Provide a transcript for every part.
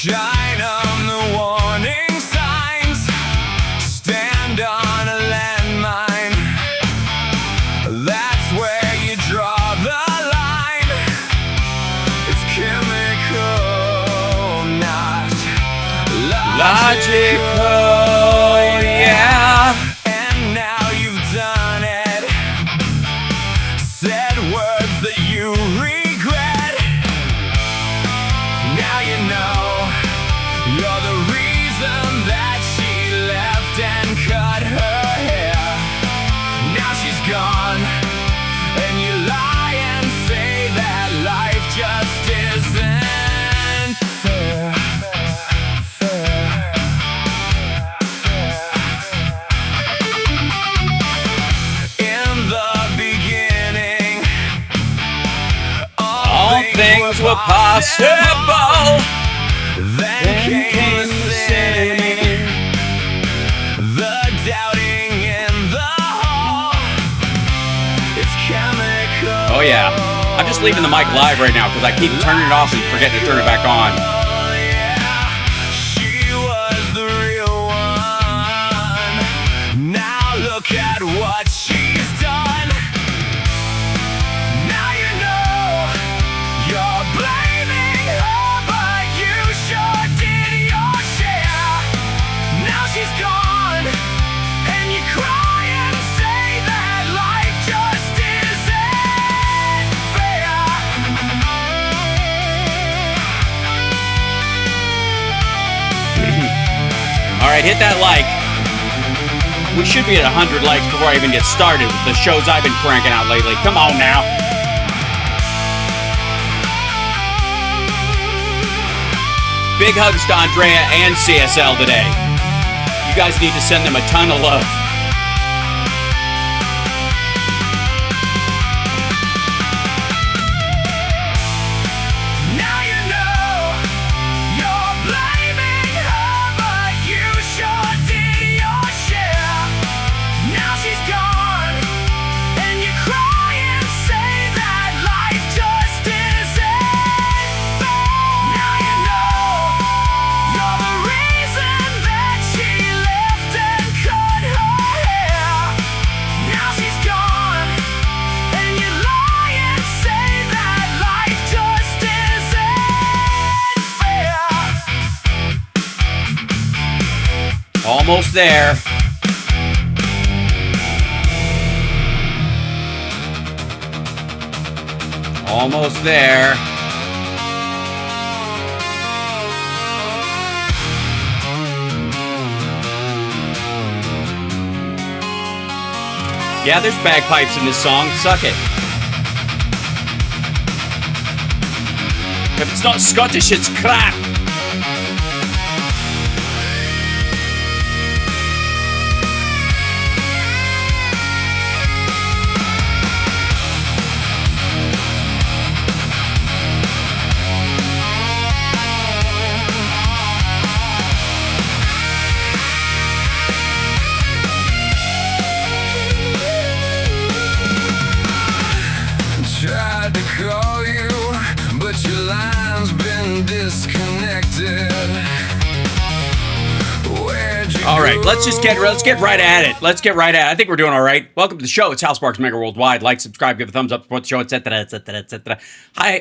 Shine on the warning signs. Stand on a landmine. That's where you draw the line. It's chemical, not logical, yeah. And now you've done it. Said words that you regret. Now you know you're the reason that she left and cut her hair. Now she's gone, and you lie and say that life just isn't fair. In the beginning, all things were possible. Then came the sinning, the doubting in the hall. It's chemical. Oh yeah. I'm just leaving the mic live right now because I keep turning it off and forgetting to turn it back on. She was the real one. Now look at what she's done. Now you know you're blaming her, but you sure did your share. Now she's gone, and you cry and say that life just isn't fair. All right, hit that like. We should be at 100 likes before I even get started with the shows I've been cranking out lately. Come on now. Big hugs to Andrea and CSL today. You guys need to send them a ton of love. Now you know you're blaming her, but you sure did your share. Now she's gone, and you cry and say that life just isn't fair. Now you know you're the reason that she left and cut her hair. Now she's gone, and you lie and say that life just isn't fair. Almost there. Almost there. Yeah, there's bagpipes in this song. Suck it. If it's not Scottish, it's crap. Tried to call you, but your line's been disconnected. Where'd you All right, go? let's get right at it. Let's get right at it. I think we're doing all right. Welcome to the show. It's House Sparks Mega Worldwide. Like, subscribe, give a thumbs up, support the show, etc., etc., etc. Hi,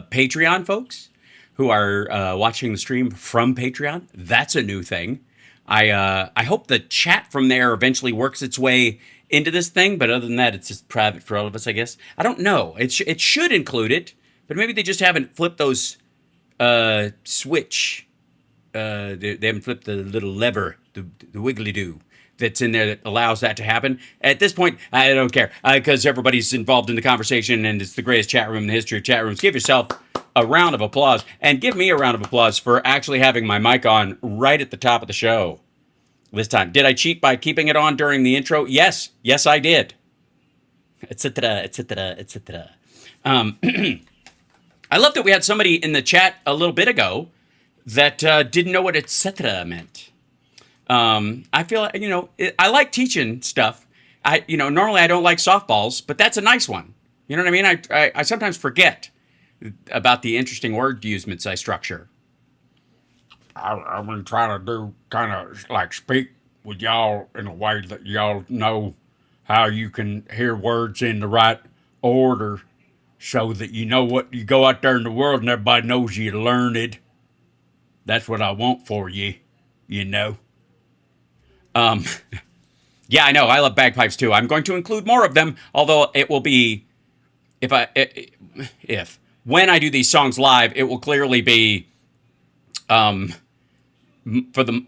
Patreon folks who are watching the stream from Patreon. That's a new thing. I hope the chat from there eventually works its way into this thing, but other than that, it's just private for all of us, I guess. I don't know. It should include it, but maybe they just haven't flipped those switch. They haven't flipped the little lever, the wiggly-doo that's in there that allows that to happen. At this point, I don't care because everybody's involved in the conversation and it's the greatest chat room in the history of chat rooms. Give yourself a round of applause and give me a round of applause for actually having my mic on right at the top of the show this time. Did I cheat by keeping it on during the intro? Yes, I did. Etc., etc., etc. I love that we had somebody in the chat a little bit ago that didn't know what etc. meant. I feel like, I like teaching stuff. Normally I don't like softballs, but that's a nice one. You know what I mean? I sometimes forget about the interesting word usements I structure. I've been trying to do kind of like speak with y'all in a way that y'all know how you can hear words in the right order so that you know what you go out there in the world and everybody knows you learned. That's what I want for you, you know. Um, yeah, I know. I love bagpipes too. I'm going to include more of them, although it will be if when I do these songs live, it will clearly be um, for the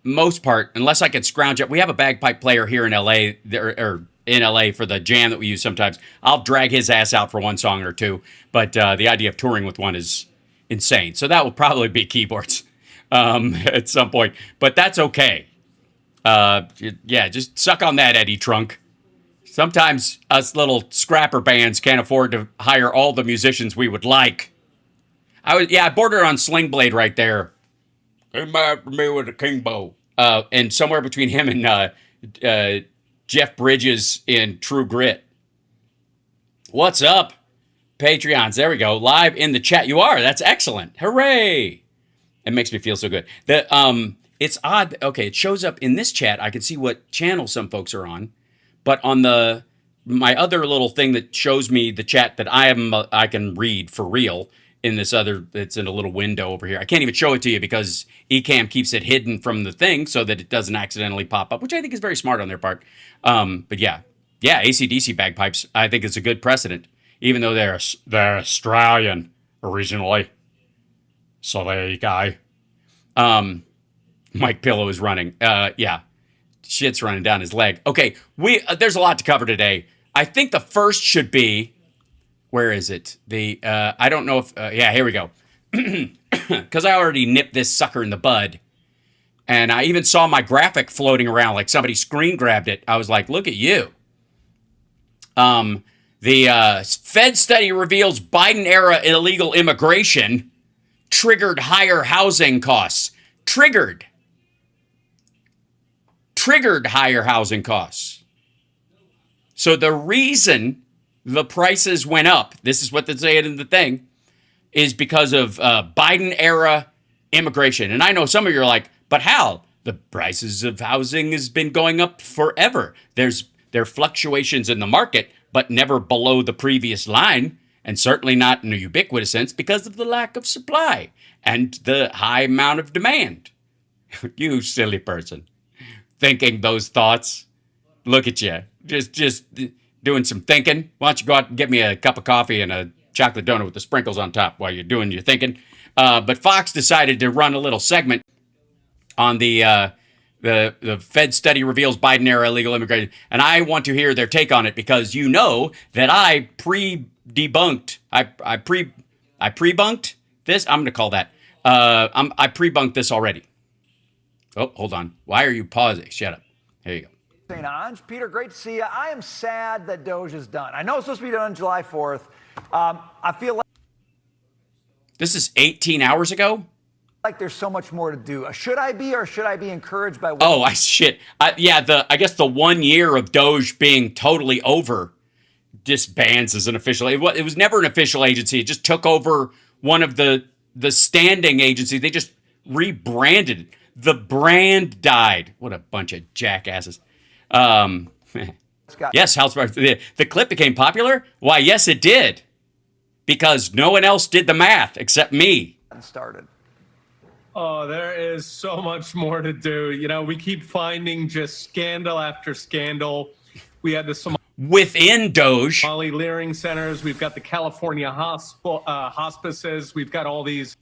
most part, unless I can scrounge up. We have a bagpipe player here in LA, or in LA for the jam that we use sometimes. I'll drag his ass out for one song or two, but the idea of touring with one is insane. So that will probably be keyboards at some point, but that's okay. Yeah, just suck on that, Eddie Trunk. Sometimes us little scrapper bands can't afford to hire all the musicians we would like. I bordered on Sling Blade right there. Came after me with a king bow. And somewhere between him and Jeff Bridges in True Grit. What's up, Patreons? There we go. Live in the chat. You are. That's excellent. Hooray! It makes me feel so good. It's odd. Okay, it shows up in this chat. I can see what channel some folks are on, but on my other little thing that shows me the chat that I can read for real in this other, it's in a little window over here. I can't even show it to you because Ecamm keeps it hidden from the thing so that it doesn't accidentally pop up, which I think is very smart on their part. But yeah, AC/DC bagpipes, I think it's a good precedent, even though they're Australian originally. So there you go. Mike Pillow is running. Yeah, shit's running down his leg. Okay, there's a lot to cover today. I think the first should be, where is it? I don't know if, yeah, here we go. Because I already nipped this sucker in the bud. And I even saw my graphic floating around, like somebody screen grabbed it. I was like, look at you. The Fed study reveals Biden-era illegal immigration triggered higher housing costs. Triggered higher housing costs. So the reason the prices went up, this is what they say in the thing, is because of Biden-era immigration. And I know some of you are like, but Hal, the prices of housing has been going up forever. There are fluctuations in the market, but never below the previous line, and certainly not in a ubiquitous sense because of the lack of supply and the high amount of demand. You silly person. Thinking those thoughts. Look at you. Just doing some thinking. Why don't you go out and get me a cup of coffee and a chocolate donut with the sprinkles on top while you're doing your thinking. But Fox decided to run a little segment on the Fed study reveals Biden-era illegal immigration. And I want to hear their take on it because you know that I pre-debunked. I pre-bunked this. I'm going to call that. I pre-bunked this already. Oh, hold on. Why are you pausing? Shut up. Here you go. St. Ange. Peter, great to see you. I am sad that Doge is done. I know it's supposed to be done on July 4th. I feel This is 18 hours ago? like there's so much more to do. Should I be or should I be encouraged by what? Oh, I guess the 1 year of Doge being totally over disbands as an official. It was never an official agency. It just took over one of the standing agencies. They just rebranded it. The brand died. What a bunch of jackasses. Yes, the clip became popular. Why, yes, it did. Because no one else did the math except me. Started. Oh, there is so much more to do. You know, we keep finding just scandal after scandal. We had the within Doge. Somali Leering Centers. We've got the California hospices. We've got all these.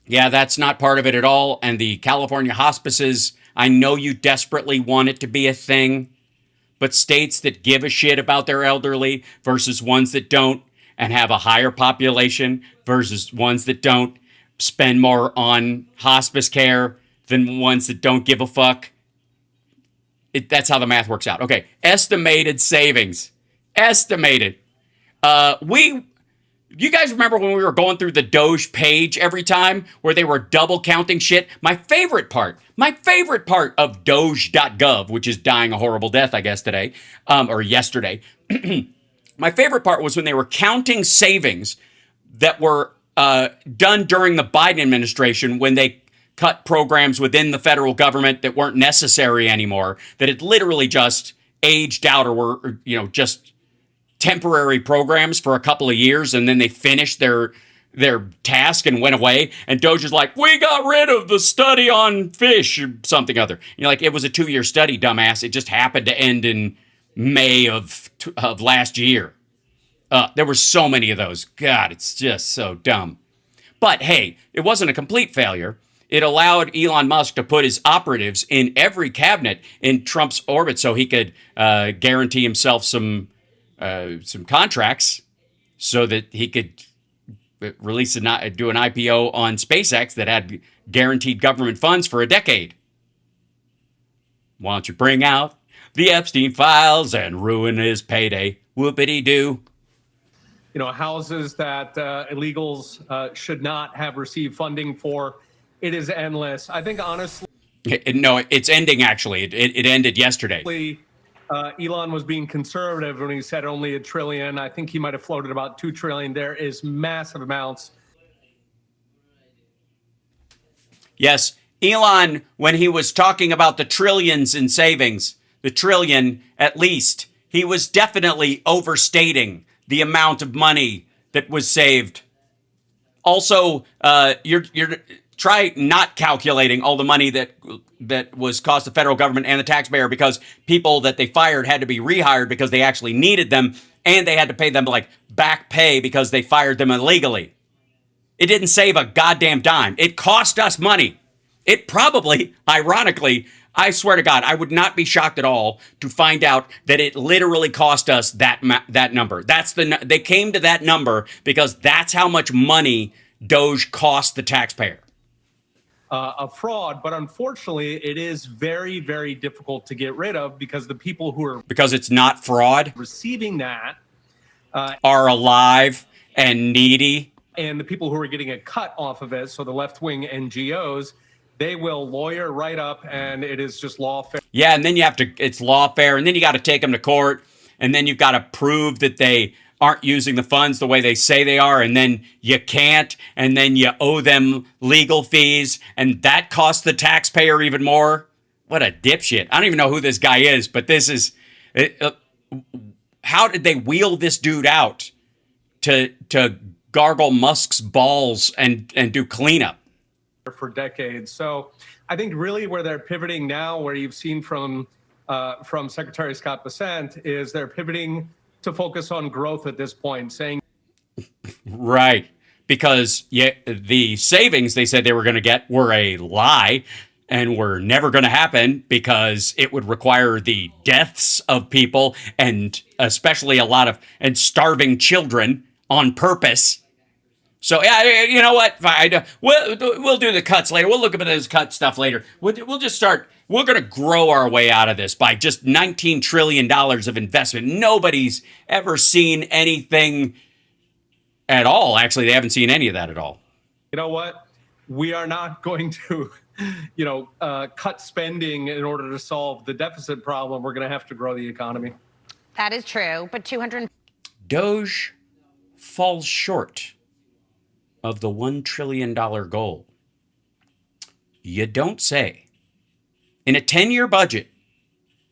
Yeah, that's not part of it at all. And the California hospices, I know you desperately want it to be a thing, but states that give a shit about their elderly versus ones that don't and have a higher population versus ones that don't spend more on hospice care than ones that don't give a fuck. That's how the math works out. Okay, estimated savings. Estimated. You guys remember when we were going through the Doge page every time where they were double counting shit? My favorite part of Doge.gov, which is dying a horrible death, I guess, today, or yesterday. My favorite part was when they were counting savings that were done during the Biden administration when they cut programs within the federal government that weren't necessary anymore, that had literally just aged out or were, just temporary programs for a couple of years, and then they finished their task and went away. And Doge is like, we got rid of the study on fish or something other. Like, it was a 2-year study, dumbass. It just happened to end in May of last year. There were so many of those. God, it's just so dumb. But hey, it wasn't a complete failure. It allowed Elon Musk to put his operatives in every cabinet in Trump's orbit so he could guarantee himself some contracts so that he could do an IPO on SpaceX that had guaranteed government funds for a decade. Why don't you bring out the Epstein files and ruin his payday? Whoopity-doo. Houses that illegals should not have received funding for. It is endless. I think, honestly... No, it's ending, actually. It ended yesterday. Elon was being conservative when he said only $1 trillion. I think he might have floated about $2 trillion. There is massive amounts. Yes, Elon, when he was talking about the trillions in savings, the trillion at least, he was definitely overstating the amount of money that was saved. Also, you're try not calculating all the money that was cost the federal government and the taxpayer, because people that they fired had to be rehired because they actually needed them, and they had to pay them like back pay because they fired them illegally. It didn't save a goddamn dime. It cost us money. It probably, ironically, I swear to God, I would not be shocked at all to find out that it literally cost us that number. They came to that number because that's how much money Doge cost the taxpayer. A fraud, but unfortunately, it is very, very difficult to get rid of because the people who are because it's not fraud receiving that are alive and needy, and the people who are getting a cut off of it. So the left-wing NGOs, they will lawyer right up, and it is just lawfare. Yeah, and then it's lawfare, and then you got to take them to court, and then you've got to prove that they aren't using the funds the way they say they are, and then you can't, and then you owe them legal fees, and that costs the taxpayer even more. What a dipshit. I don't even know who this guy is, but this is... how did they wheel this dude out to gargle Musk's balls and do cleanup? For decades. So I think really where they're pivoting now, where you've seen from Secretary Scott Bessent, is they're pivoting to focus on growth at this point, saying... Right. Because the savings they said they were going to get were a lie and were never going to happen because it would require the deaths of people, and especially a lot of starving children on purpose. So, yeah, you know what? We'll do the cuts later. We'll look at this cut stuff later. We'll just start. We're going to grow our way out of this by just $19 trillion of investment. Nobody's ever seen anything at all. Actually, they haven't seen any of that at all. You know what? We are not going to, cut spending in order to solve the deficit problem. We're going to have to grow the economy. That is true, but 200... Doge falls short of the $1 trillion goal. You don't say. In a 10-year budget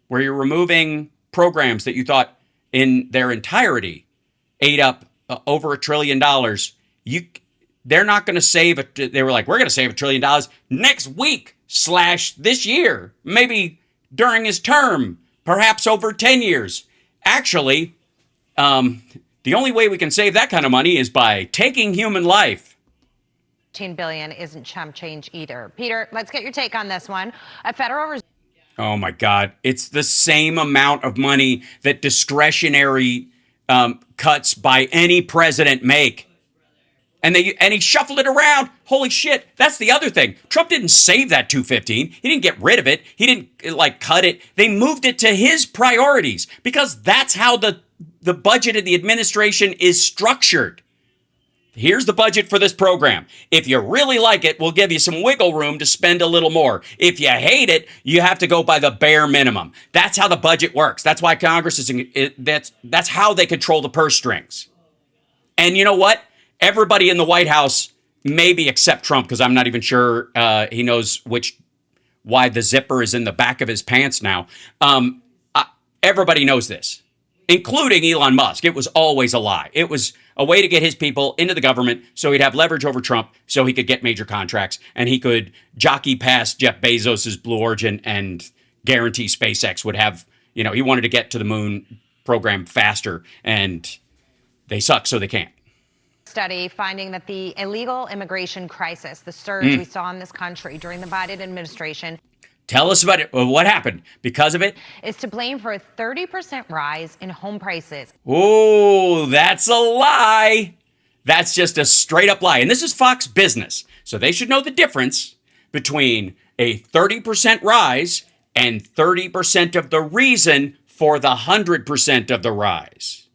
where you're removing programs that you thought in their entirety ate up over $1 trillion, they're not going to save they were like, we're going to save $1 trillion next week / this year, maybe during his term, perhaps over 10 years. Actually, the only way we can save that kind of money is by taking human life. $15 billion isn't chump change either. Peter, let's get your take on this one. A Federal Reserve... Oh my God. It's the same amount of money that discretionary cuts by any president make. And he shuffled it around. Holy shit. That's the other thing. Trump didn't save that $215. He didn't get rid of it. He didn't cut it. They moved it to his priorities because that's how the budget of the administration is structured. Here's the budget for this program. If you really like it, we'll give you some wiggle room to spend a little more. If you hate it, you have to go by the bare minimum. That's how the budget works. That's why Congress that's how they control the purse strings. And you know what? Everybody in the White House maybe except Trump, because I'm not even sure he knows why the zipper is in the back of his pants now. Everybody knows this, including Elon Musk. It was always a lie. It was a way to get his people into the government so he'd have leverage over Trump so he could get major contracts and he could jockey past Jeff Bezos's Blue Origin and guarantee SpaceX would have, he wanted to get to the moon program faster, and they suck, so they can't. Study finding that the illegal immigration crisis, the surge we saw in this country during the Biden administration, tell us about it. What happened because of it? Is to blame for a 30% rise in home prices. Oh, that's a lie. That's just a straight up lie. And this is Fox Business. So they should know the difference between a 30% rise and 30% of the reason for the 100% of the rise.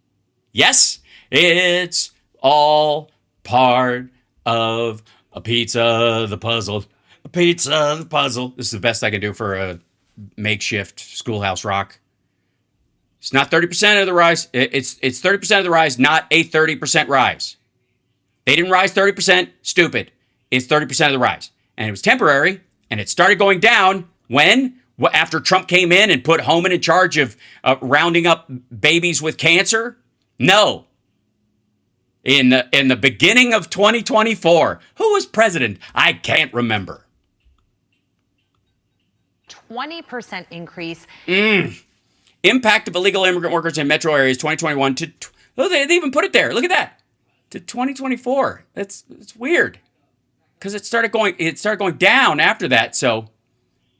Yes, it's all part of a pizza, the puzzle. A pizza, the puzzle. This is the best I can do for a makeshift Schoolhouse Rock. It's not 30% of the rise. It's 30% of the rise, not a 30% rise. They didn't rise 30%. Stupid. It's 30% of the rise. And it was temporary, and it started going down when? After Trump came in and put Homan in charge of rounding up babies with cancer? No. In the beginning of 2024. Who was president? I can't remember. 20% increase. Impact of illegal immigrant workers in metro areas 2021 to... Oh, they even put it there. Look at that. To 2024. It's weird. Because it started going down after that. So,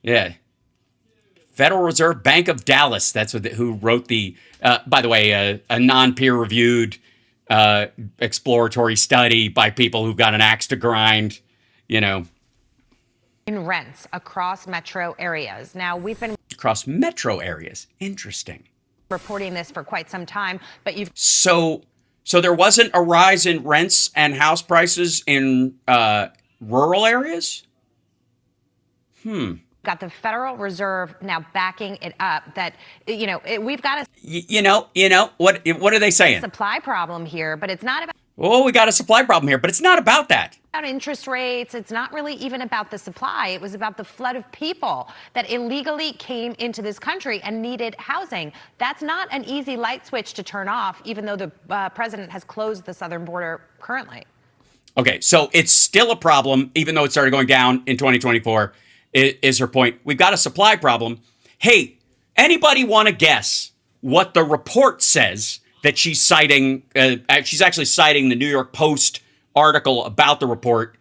yeah. Federal Reserve Bank of Dallas. That's who wrote the... by the way, a non-peer-reviewed exploratory study by people who've got an axe to grind, In rents across metro areas. Now, we've been... Across metro areas. Interesting. Reporting this for quite some time, but you've... So there wasn't a rise in rents and house prices in rural arears? Got the Federal Reserve now backing it up that, we've got What are they saying? a supply problem here, but it's not about... Oh, we got a supply problem here, but it's not about that. About interest rates. It's not really even about the supply. It was about the flood of people that illegally came into this country and needed housing. That's not an easy light switch to turn off, even though the president has closed the southern border currently. Okay, so it's still a problem, even though it started going down in 2024, is her point. We've got a supply problem. Hey, anybody want to guess what the report says that she's citing? She's actually citing the New York Post article about the report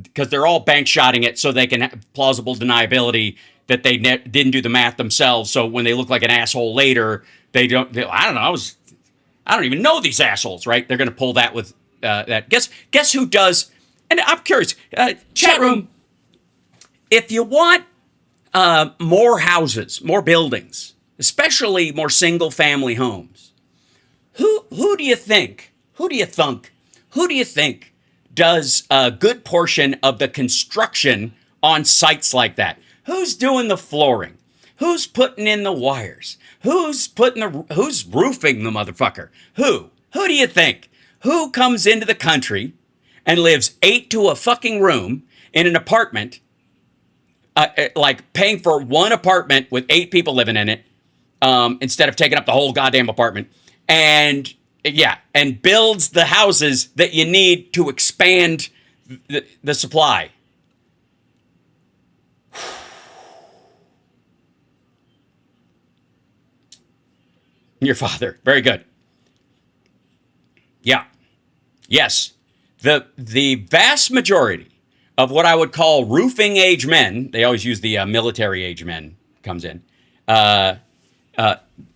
because they're all bank shotting it so they can have plausible deniability that they didn't do the math themselves. So when they look like an asshole later, I don't know. I don't even know these assholes, right? They're going to pull that with that. Guess who does? And I'm curious, chat room. If you want more houses, more buildings, especially more single family homes, who do you think does a good portion of the construction on sites like that? Who's doing the flooring? Who's putting in the wires? Who's roofing the motherfucker? Who do you think? Who comes into the country and lives 8 to a fucking room in an apartment, like paying for one apartment with 8 people living in it, instead of taking up the whole goddamn apartment, and builds the houses that you need to expand the supply? Your father. Very good. Yeah. Yes. The vast majority of what I would call roofing age men, they always use the military age men comes in. The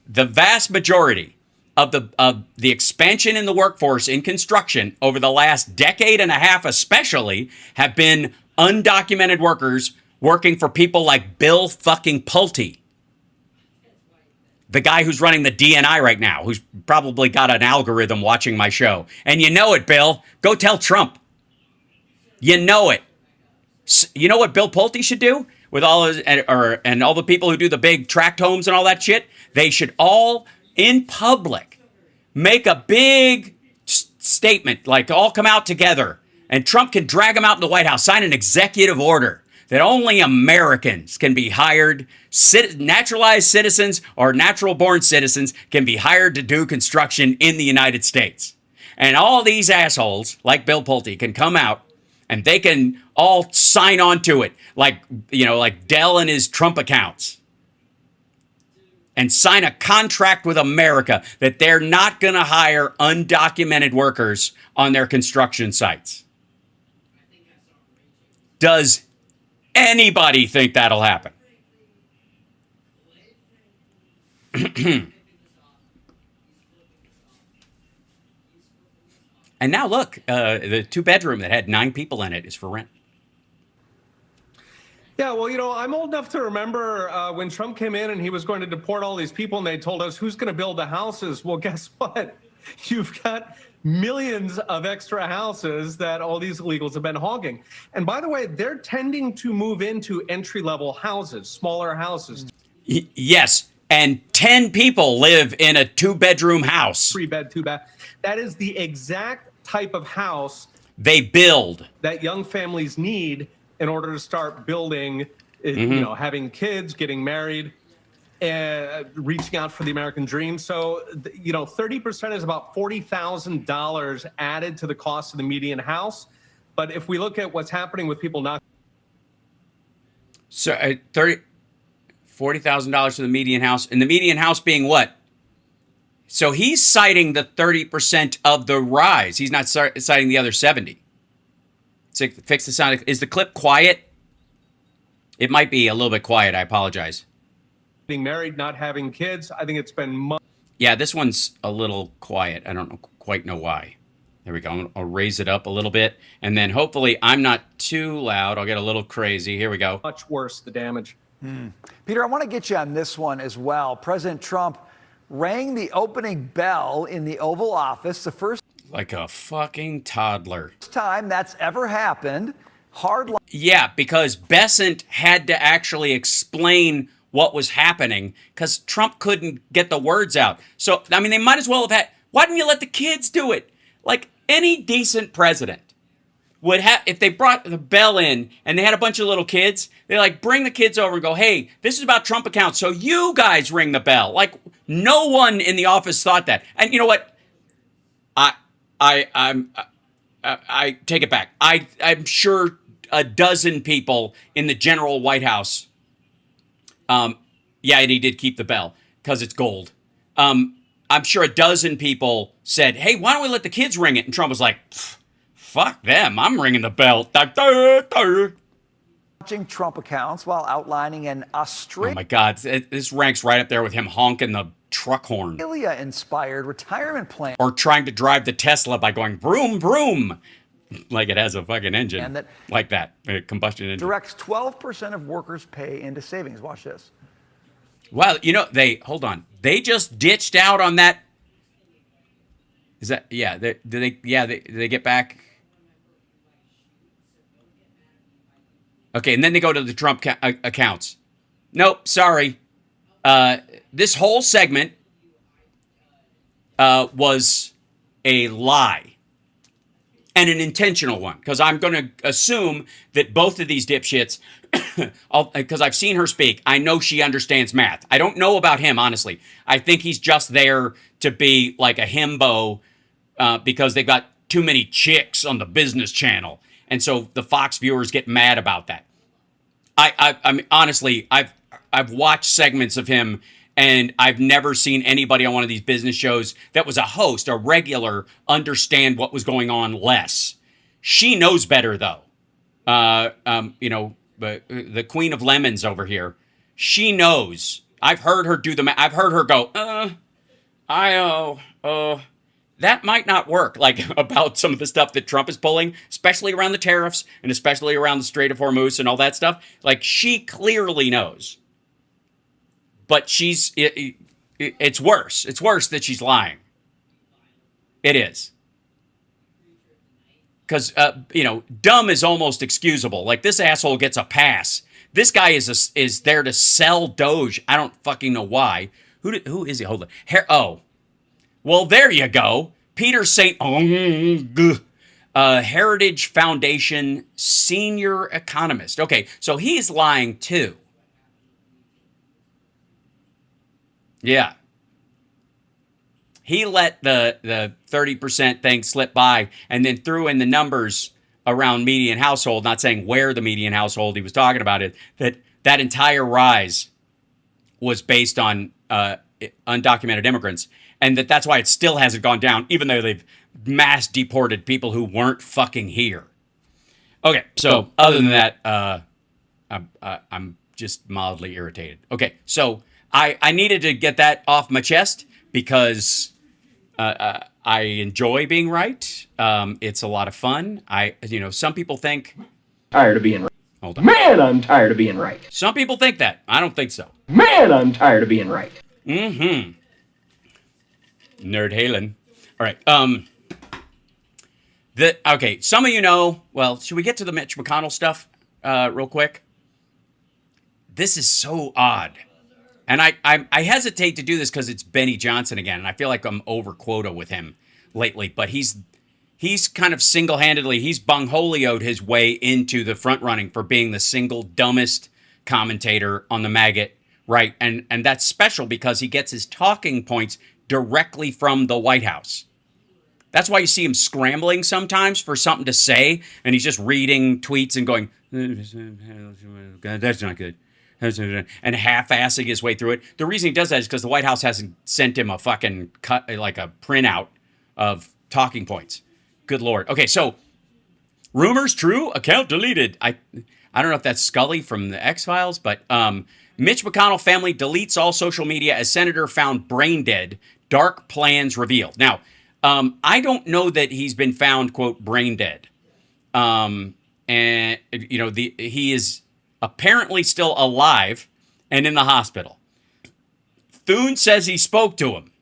vast majority of the expansion in the workforce in construction over the last decade and a half especially have been undocumented workers working for people like Bill fucking Pulte. The guy who's running the DNI right now, who's probably got an algorithm watching my show. And you know it, Bill. Go tell Trump. You know it. You know what Bill Pulte should do with all his, and all the people who do the big tract homes and all that shit? They should all, in public, make a big statement, like all come out together And Trump can drag him out in the White House, sign an executive order that only Americans can be hired, naturalized citizens or natural-born citizens can be hired to do construction in the United States. And all these assholes, like Bill Pulte, can come out and they can all sign on to it, like, you know, like Dell and his Trump accounts, and sign a contract with America that they're not going to hire undocumented workers on their construction sites. Does anybody think that'll happen? And now look, the 2-bedroom that had 9 people in it is for rent. Yeah, well, you know, I'm old enough to remember when Trump came in and he was going to deport all these people and they told us who's going to build the houses. Well, guess what? You've got millions of extra houses that all these illegals have been hogging. And by the way, they're tending to move into entry-level houses, smaller houses. Yes, and 10 people live in a 2-bedroom house. 3-bed, 2-bath. That is the exact type of house they build that young families need in order to start building, you know, having kids, getting married, reaching out for the American dream. So, you know, 30% is about $40,000 added to the cost of the median house. But if we look at what's happening with people not. So $40,000 for the median house, and the median house being what? So he's citing the 30% of the rise. He's not citing the other 70. Fix the sound. Is the clip quiet? It might be a little bit quiet. I apologize. Being married, not having kids. I think it's been months. Yeah, this one's a little quiet. I don't quite know why. There we go. I'll raise it up a little bit, and then hopefully I'm not too loud. I'll get a little crazy. Here we go. Much worse, the damage. Peter, I want to get you on this one as well. President Trump rang the opening bell in the Oval Office, the first Like a fucking toddler. time that's ever happened. Yeah, because Besant had to actually explain what was happening because Trump couldn't get the words out. So, I mean, they might as well have had, why didn't you let the kids do it? Like any decent president would have, if they brought the bell in and they had a bunch of little kids, they like bring the kids over and go, hey, this is about Trump accounts, so you guys ring the bell. Like no one in the office thought that. And you know what? I take it back. I'm sure a dozen people in the general White House. Yeah, and he did keep the bell because it's gold. I'm sure a dozen people said, hey, why don't we let the kids ring it? And Trump was like, fuck them. I'm ringing the bell. Watching Trump accounts while outlining an Oh my God. This ranks right up there with him honking the truck horn. Australia-inspired retirement plan. Or trying to drive the Tesla by going vroom, vroom. Like it has a fucking engine. And that like that. A combustion engine. Directs 12% of workers' pay into savings. Watch this. Well, you know, hold on. They just ditched out on that. Is that, yeah, did they get back? Okay, and then they go to the Trump accounts. Nope, sorry. This whole segment was a lie. And an intentional one, because I'm going to assume that both of these dipshits, because I've seen her speak, I know she understands math. I don't know about him, honestly. I think he's just there to be like a himbo because they got too many chicks on the business channel. And so the Fox viewers get mad about that. I mean, honestly, I've watched segments of him, and I've never seen anybody on one of these business shows that was a host, a regular, understand what was going on less. She knows better, though. You know, the Queen of Lemons over here, she knows. I've heard her do the math. I've heard her go, that might not work, like about some of the stuff that Trump is pulling, especially around the tariffs and especially around the Strait of Hormuz and all that stuff. Like, she clearly knows. But it's worse. It's worse that she's lying. It is. Because, you know, dumb is almost excusable. Like, this asshole gets a pass. This guy is there to sell Doge. I don't fucking know why. Who is he? Hold on. Well, there you go. Peter St. Heritage Foundation senior economist. Okay, so he's lying too. Yeah. He let the 30% thing slip by and then threw in the numbers around median household, not saying where the median household he was talking about it, that entire rise was based on undocumented immigrants, and that's why it still hasn't gone down, even though they've mass deported people who weren't fucking here. Okay, so other than that, I'm just mildly irritated. Okay, so I needed to get that off my chest because I enjoy being right. It's a lot of fun. Some people think Tired of being right. Hold on. Man, I'm tired of being right. Some people think that. I don't think so. Man, I'm tired of being right. Mm-hmm. Nerd Halen. All right. Okay. Some of you know. Well, should we get to the Mitch McConnell stuff real quick? This is so odd, and I hesitate to do this because it's Benny Johnson again, and I feel like I'm over quota with him lately. But he's kind of single-handedly, he's bungholioed his way into the front running for being the single dumbest commentator on the maggot right, and that's special because he gets his talking points directly from the White House. That's why you see him scrambling sometimes for something to say, and he's just reading tweets and going, "That's not good," and half-assing his way through it. The reason he does that is because the White House hasn't sent him a fucking like a printout of talking points. Good Lord. Okay, so rumors true, account deleted. I don't know if that's Scully from the X-Files, but Mitch McConnell family deletes all social media as senator found brain dead. Dark plans revealed. Now, I don't know that he's been found, quote, brain dead. And he is apparently still alive and in the hospital. Thune says he spoke to him,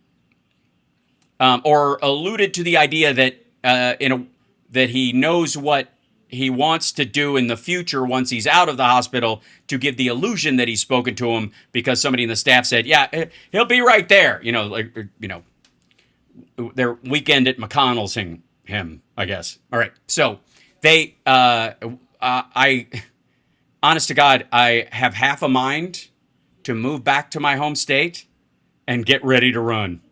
or alluded to the idea that that he knows what he wants to do in the future once he's out of the hospital, to give the illusion that he's spoken to him because somebody in the staff said, "Yeah, he'll be right there." Their weekend at McConnell's him, I guess. All right, so they, honest to God, I have half a mind to move back to my home state and get ready to run.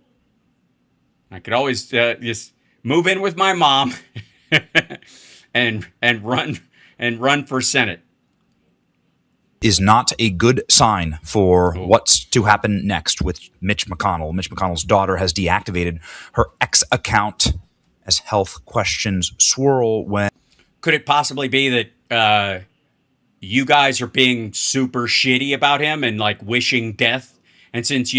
I could always just move in with my mom and run for Senate. Is not a good sign for what's to happen next with Mitch McConnell. Mitch McConnell's daughter has deactivated her X account as health questions swirl when... Could it possibly be that you guys are being super shitty about him and like wishing death? And since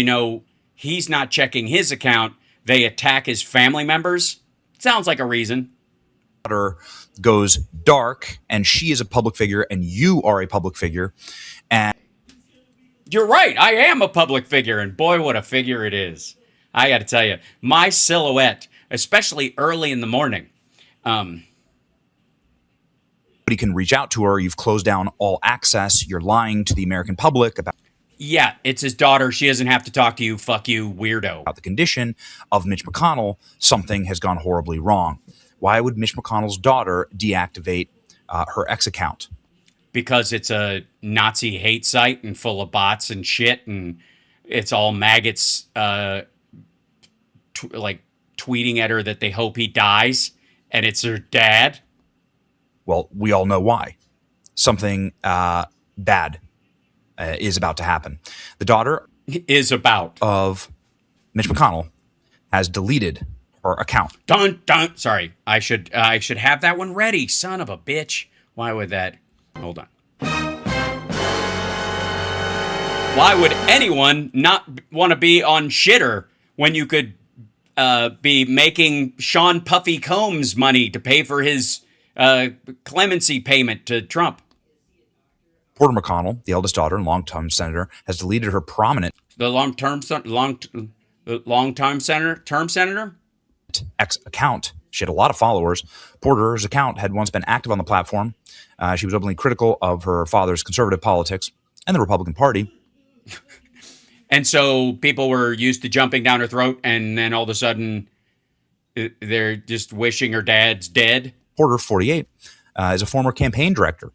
he's not checking his account, they attack his family members? Sounds like a reason. Goes dark, and she is a public figure, and you are a public figure. And you're right, I am a public figure, and boy, what a figure it is. I got to tell you, my silhouette, especially early in the morning. Nobody can reach out to her. You've closed down all access. You're lying to the American public about... Yeah, it's his daughter. She doesn't have to talk to you. Fuck you, weirdo. About the condition of Mitch McConnell. Something has gone horribly wrong. Why would Mitch McConnell's daughter deactivate her X account? Because it's a Nazi hate site and full of bots and shit, and it's all maggots tweeting at her that they hope he dies, and it's her dad. Well, we all know why. Something bad is about to happen. The daughter of Mitch McConnell has deleted her account. Dun. Sorry, I should have that one ready. Son of a bitch. Why would that? Hold on. Why would anyone not want to be on shitter when you could be making Sean Puffy Combs money to pay for his clemency payment to Trump? Porter McConnell, the eldest daughter and longtime senator, has deleted her prominent term senator X account. She had a lot of followers. Porter's account had once been active on the platform. She was openly critical of her father's conservative politics and the Republican Party. And so people were used to jumping down her throat, and then all of a sudden they're just wishing her dad's dead Porter, 48, is a former campaign director.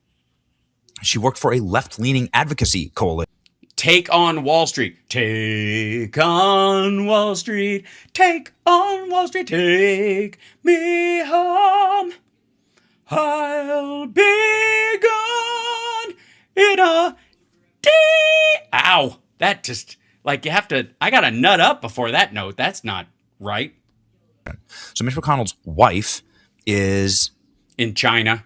She worked for a left-leaning advocacy coalition. Take on Wall Street. Take on Wall Street. Take on Wall Street. Take me home. I'll be gone in a Ow. That just, like, you have to, I got to nut up before that note. That's not right. So Mitch McConnell's wife is in China,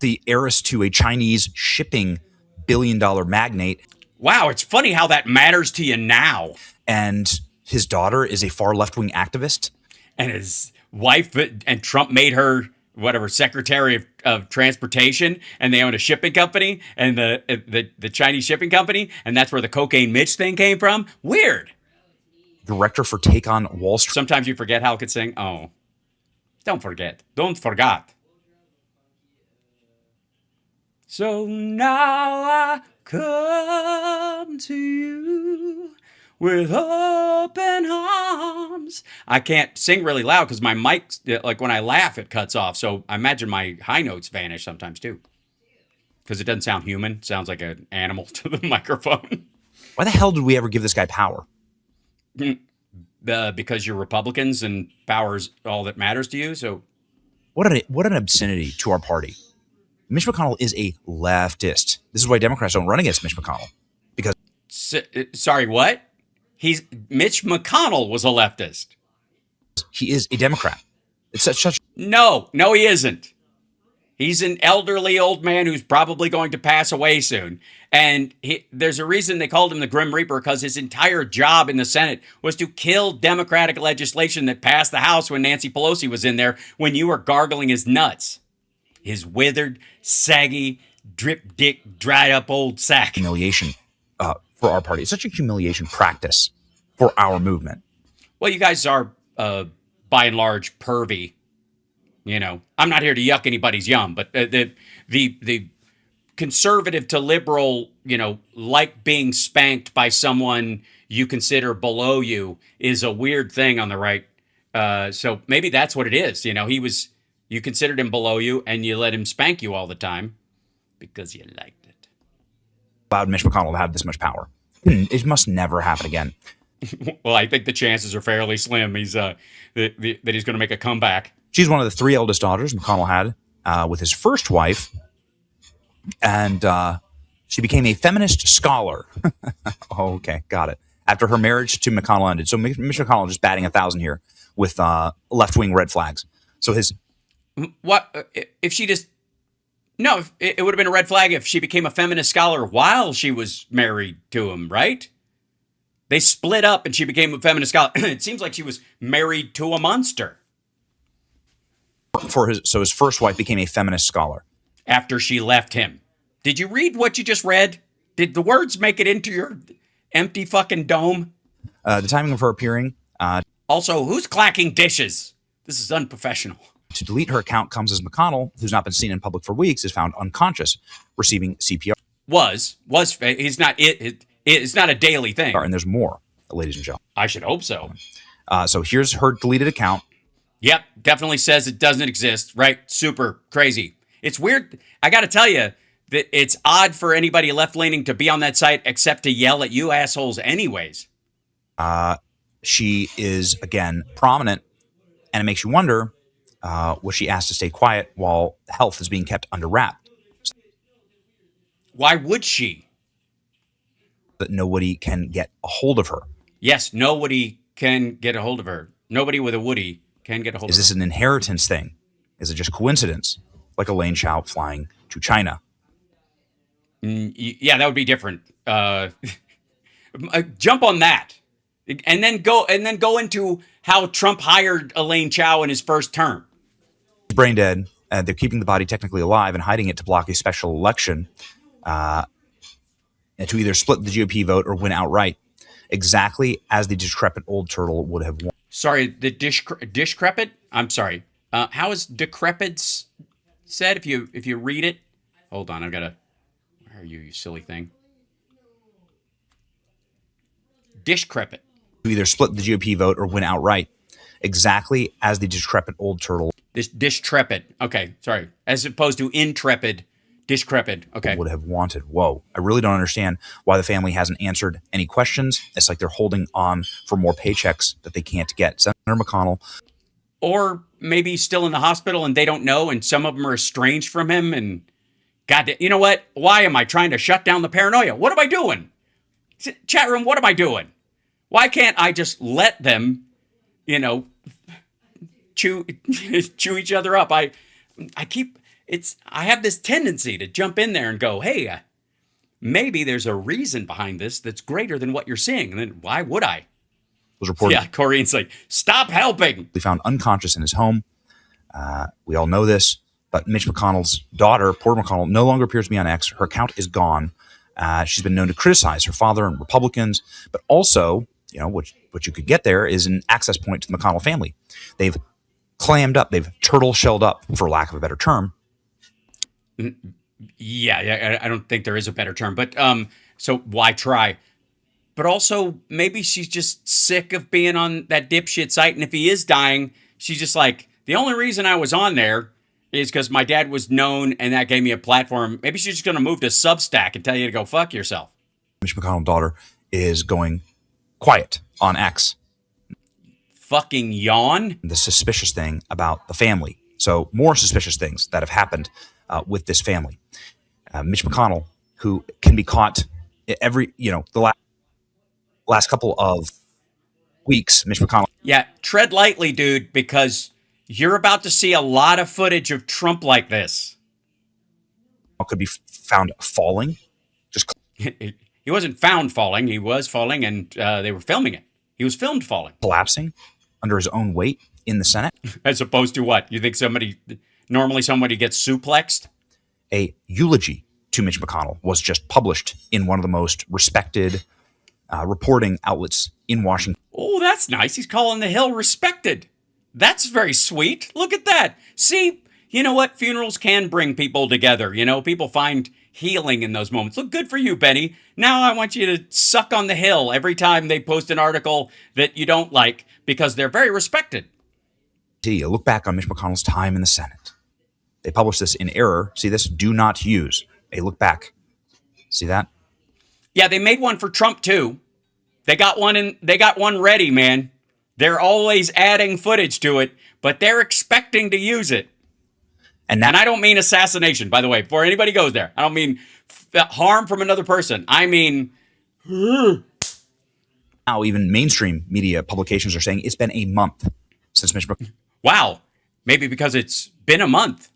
the heiress to a Chinese shipping billion-dollar magnate. Wow, it's funny how that matters to you now. And his daughter is a far left-wing activist. And his wife, and Trump made her, whatever, Secretary of Transportation, and they own a shipping company, and the Chinese shipping company, and that's where the Cocaine Mitch thing came from. Weird. Director for Take on Wall Street. Sometimes you forget Hal could sing. Oh, don't forget. Don't forget. So now I come to you with open arms. I can't sing really loud because my mic, like when I laugh, it cuts off. So I imagine my high notes vanish sometimes too. Because it doesn't sound human. It sounds like an animal to the microphone. Why the hell did we ever give this guy power? Because you're Republicans and power's all that matters to you. So what an obscenity to our party. Mitch McConnell is a leftist. This is why Democrats don't run against Mitch McConnell. Because sorry, what? Mitch McConnell was a leftist. He is a Democrat. It's such. No, he isn't. He's an elderly old man who's probably going to pass away soon. And there's a reason they called him the Grim Reaper, because his entire job in the Senate was to kill Democratic legislation that passed the House when Nancy Pelosi was in there, when you were gargling his nuts. His withered, saggy, drip dick, dried up old sack. Humiliation for our party. It's such a humiliation practice for our movement. Well, you guys are, by and large, pervy. You know, I'm not here to yuck anybody's yum, but the conservative to liberal, you know, like being spanked by someone you consider below you is a weird thing on the right. So maybe that's what it is. You know, you considered him below you and you let him spank you all the time because you liked it. Allowed Mitch McConnell to have this much power. It must never happen again. Well, I think the chances are fairly slim. He's that he's going to make a comeback. She's one of the 3 eldest daughters McConnell had with his first wife, and she became a feminist scholar. Oh, okay, got it. After her marriage to McConnell ended. So Mitch McConnell just batting 1,000 here with left-wing red flags. So his... What if she just... No, it would have been a red flag if she became a feminist scholar while she was married to him, right? They split up and she became a feminist scholar. It seems like she was married to a monster. So his first wife became a feminist scholar. After she left him. Did you read what you just read? Did the words make it into your empty fucking dome? The timing of her appearing... Also, who's clacking dishes? This is unprofessional. To delete her account comes as McConnell, who's not been seen in public for weeks, is found unconscious, receiving CPR. He's not it's not a daily thing. And there's more, ladies and gentlemen. I should hope so. So here's her deleted account. Yep, definitely says it doesn't exist, right? Super crazy. It's weird. I got to tell you that it's odd for anybody left-leaning to be on that site except to yell at you assholes anyways. She is, again, prominent, and it makes you wonder, was she asked to stay quiet while health is being kept under wrap? Why would she? That nobody can get a hold of her. Yes, nobody can get a hold of her. Nobody with a Woody can get a hold of her. Is this an inheritance thing? Is it just coincidence? Like Elaine Chao flying to China? Yeah, that would be different. Jump on that. And then go into how Trump hired Elaine Chao in his first term. Brain dead. They're keeping the body technically alive and hiding it to block a special election to either split the GOP vote or win outright, exactly as the decrepit old turtle would have won. Sorry, the discrepit? I'm sorry. How is decrepit said if you read it? Hold on, I've got to... Where are you, you silly thing? Discrepit. To either split the GOP vote or win outright, exactly as the decrepit old turtle This discrepit. Okay, sorry. As opposed to intrepid, discrepit. Okay. would have wanted. Whoa. I really don't understand why the family hasn't answered any questions. It's like they're holding on for more paychecks that they can't get. Senator McConnell. Or maybe he's still in the hospital and they don't know, and some of them are estranged from him. And God, you know what? Why am I trying to shut down the paranoia? What am I doing? Chat room, what am I doing? Why can't I just let them, chew each other up? I have this tendency to jump in there and go, hey, maybe there's a reason behind this that's greater than what you're seeing. And then why would I? Was reported. Yeah, Corrine's like, stop helping. They found unconscious in his home. We all know this, but Mitch McConnell's daughter, Porter McConnell, no longer appears to be on X. Her account is gone. She's been known to criticize her father and Republicans, but also, what you could get there is an access point to the McConnell family. They've clammed up, they've turtle shelled up, for lack of a better term. Yeah, I don't think there is a better term, but so why try? But also, maybe she's just sick of being on that dipshit site, and if he is dying, she's just like, the only reason I was on there is because my dad was known, and that gave me a platform. Maybe she's just going to move to Substack and tell you to go fuck yourself. Mitch McConnell's daughter is going quiet on X. Fucking yawn. The suspicious thing about the family. So more suspicious things that have happened with this family. Mitch McConnell, who can be caught every, the last couple of weeks, Mitch McConnell. Yeah, tread lightly, dude, because you're about to see a lot of footage of Trump like this. Could be found falling. Just he wasn't found falling. He was falling, and they were filming it. He was filmed falling. Collapsing under his own weight in the Senate. As opposed to what? You think normally somebody gets suplexed? A eulogy to Mitch McConnell was just published in one of the most respected reporting outlets in Washington. Oh, that's nice. He's calling the Hill respected. That's very sweet. Look at that. See, you know what? Funerals can bring people together. People find healing in those moments. Look, good for you, Benny. Now I want you to suck on the Hill every time they post an article that you don't like, because they're very respected. See, look back on Mitch McConnell's time in the Senate. They published this in error. See this? Do not use. A look back. See that? Yeah, they made one for Trump too. They got one ready, man. They're always adding footage to it, but they're expecting to use it. And I don't mean assassination, by the way, before anybody goes there. I don't mean harm from another person. I mean... Now, even mainstream media publications are saying it's been a month since Mitch McConnell. Wow. Maybe because it's been a month.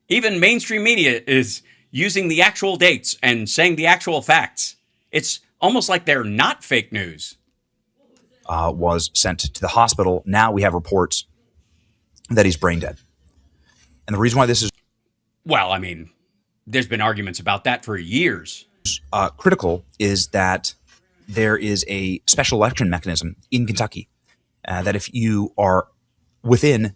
Even mainstream media is using the actual dates and saying the actual facts. It's almost like they're not fake news. Was sent to the hospital. Now we have reports that he's brain dead. And the reason why this is... Well, I mean, there's been arguments about that for years. Critical is that there is a special election mechanism in Kentucky that if you are within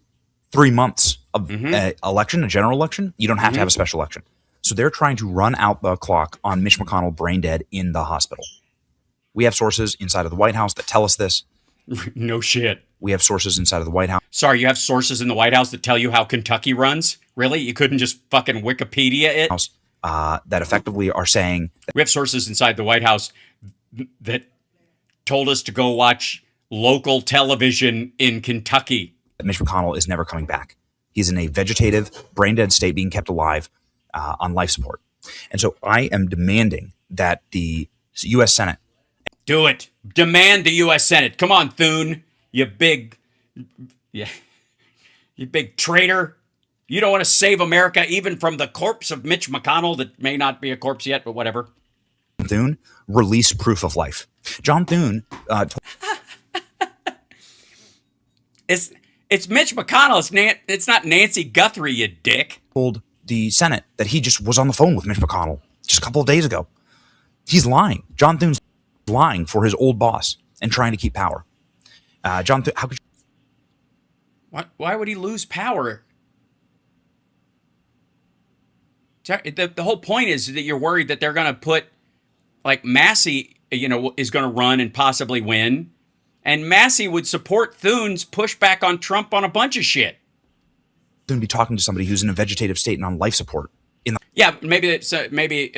3 months of an election, a general election, you don't have to have a special election. So they're trying to run out the clock on Mitch McConnell brain dead in the hospital. We have sources inside of the White House that tell us this. No shit. We have sources inside of the White House. Sorry, you have sources in the White House that tell you how Kentucky runs? Really? You couldn't just fucking Wikipedia it? That effectively are saying... We have sources inside the White House that told us to go watch local television in Kentucky. Mitch McConnell is never coming back. He's in a vegetative, brain-dead state being kept alive on life support. And so I am demanding that the U.S. Senate... Do it. Demand the U.S. Senate. Come on, Thune. You big traitor. You don't want to save America even from the corpse of Mitch McConnell that may not be a corpse yet, but whatever. Thune, release proof of life. John Thune... It's Mitch McConnell. It's not Nancy Guthrie, you dick. Told the Senate that he just was on the phone with Mitch McConnell just a couple of days ago. He's lying. John Thune's lying for his old boss and trying to keep power. John Thune, how could you... Why would he lose power? The whole point is that you're worried that they're going to put, like, Massey, is going to run and possibly win. And Massey would support Thune's pushback on Trump on a bunch of shit. Soon be talking to somebody who's in a vegetative state and on life support in the Yeah, maybe it's maybe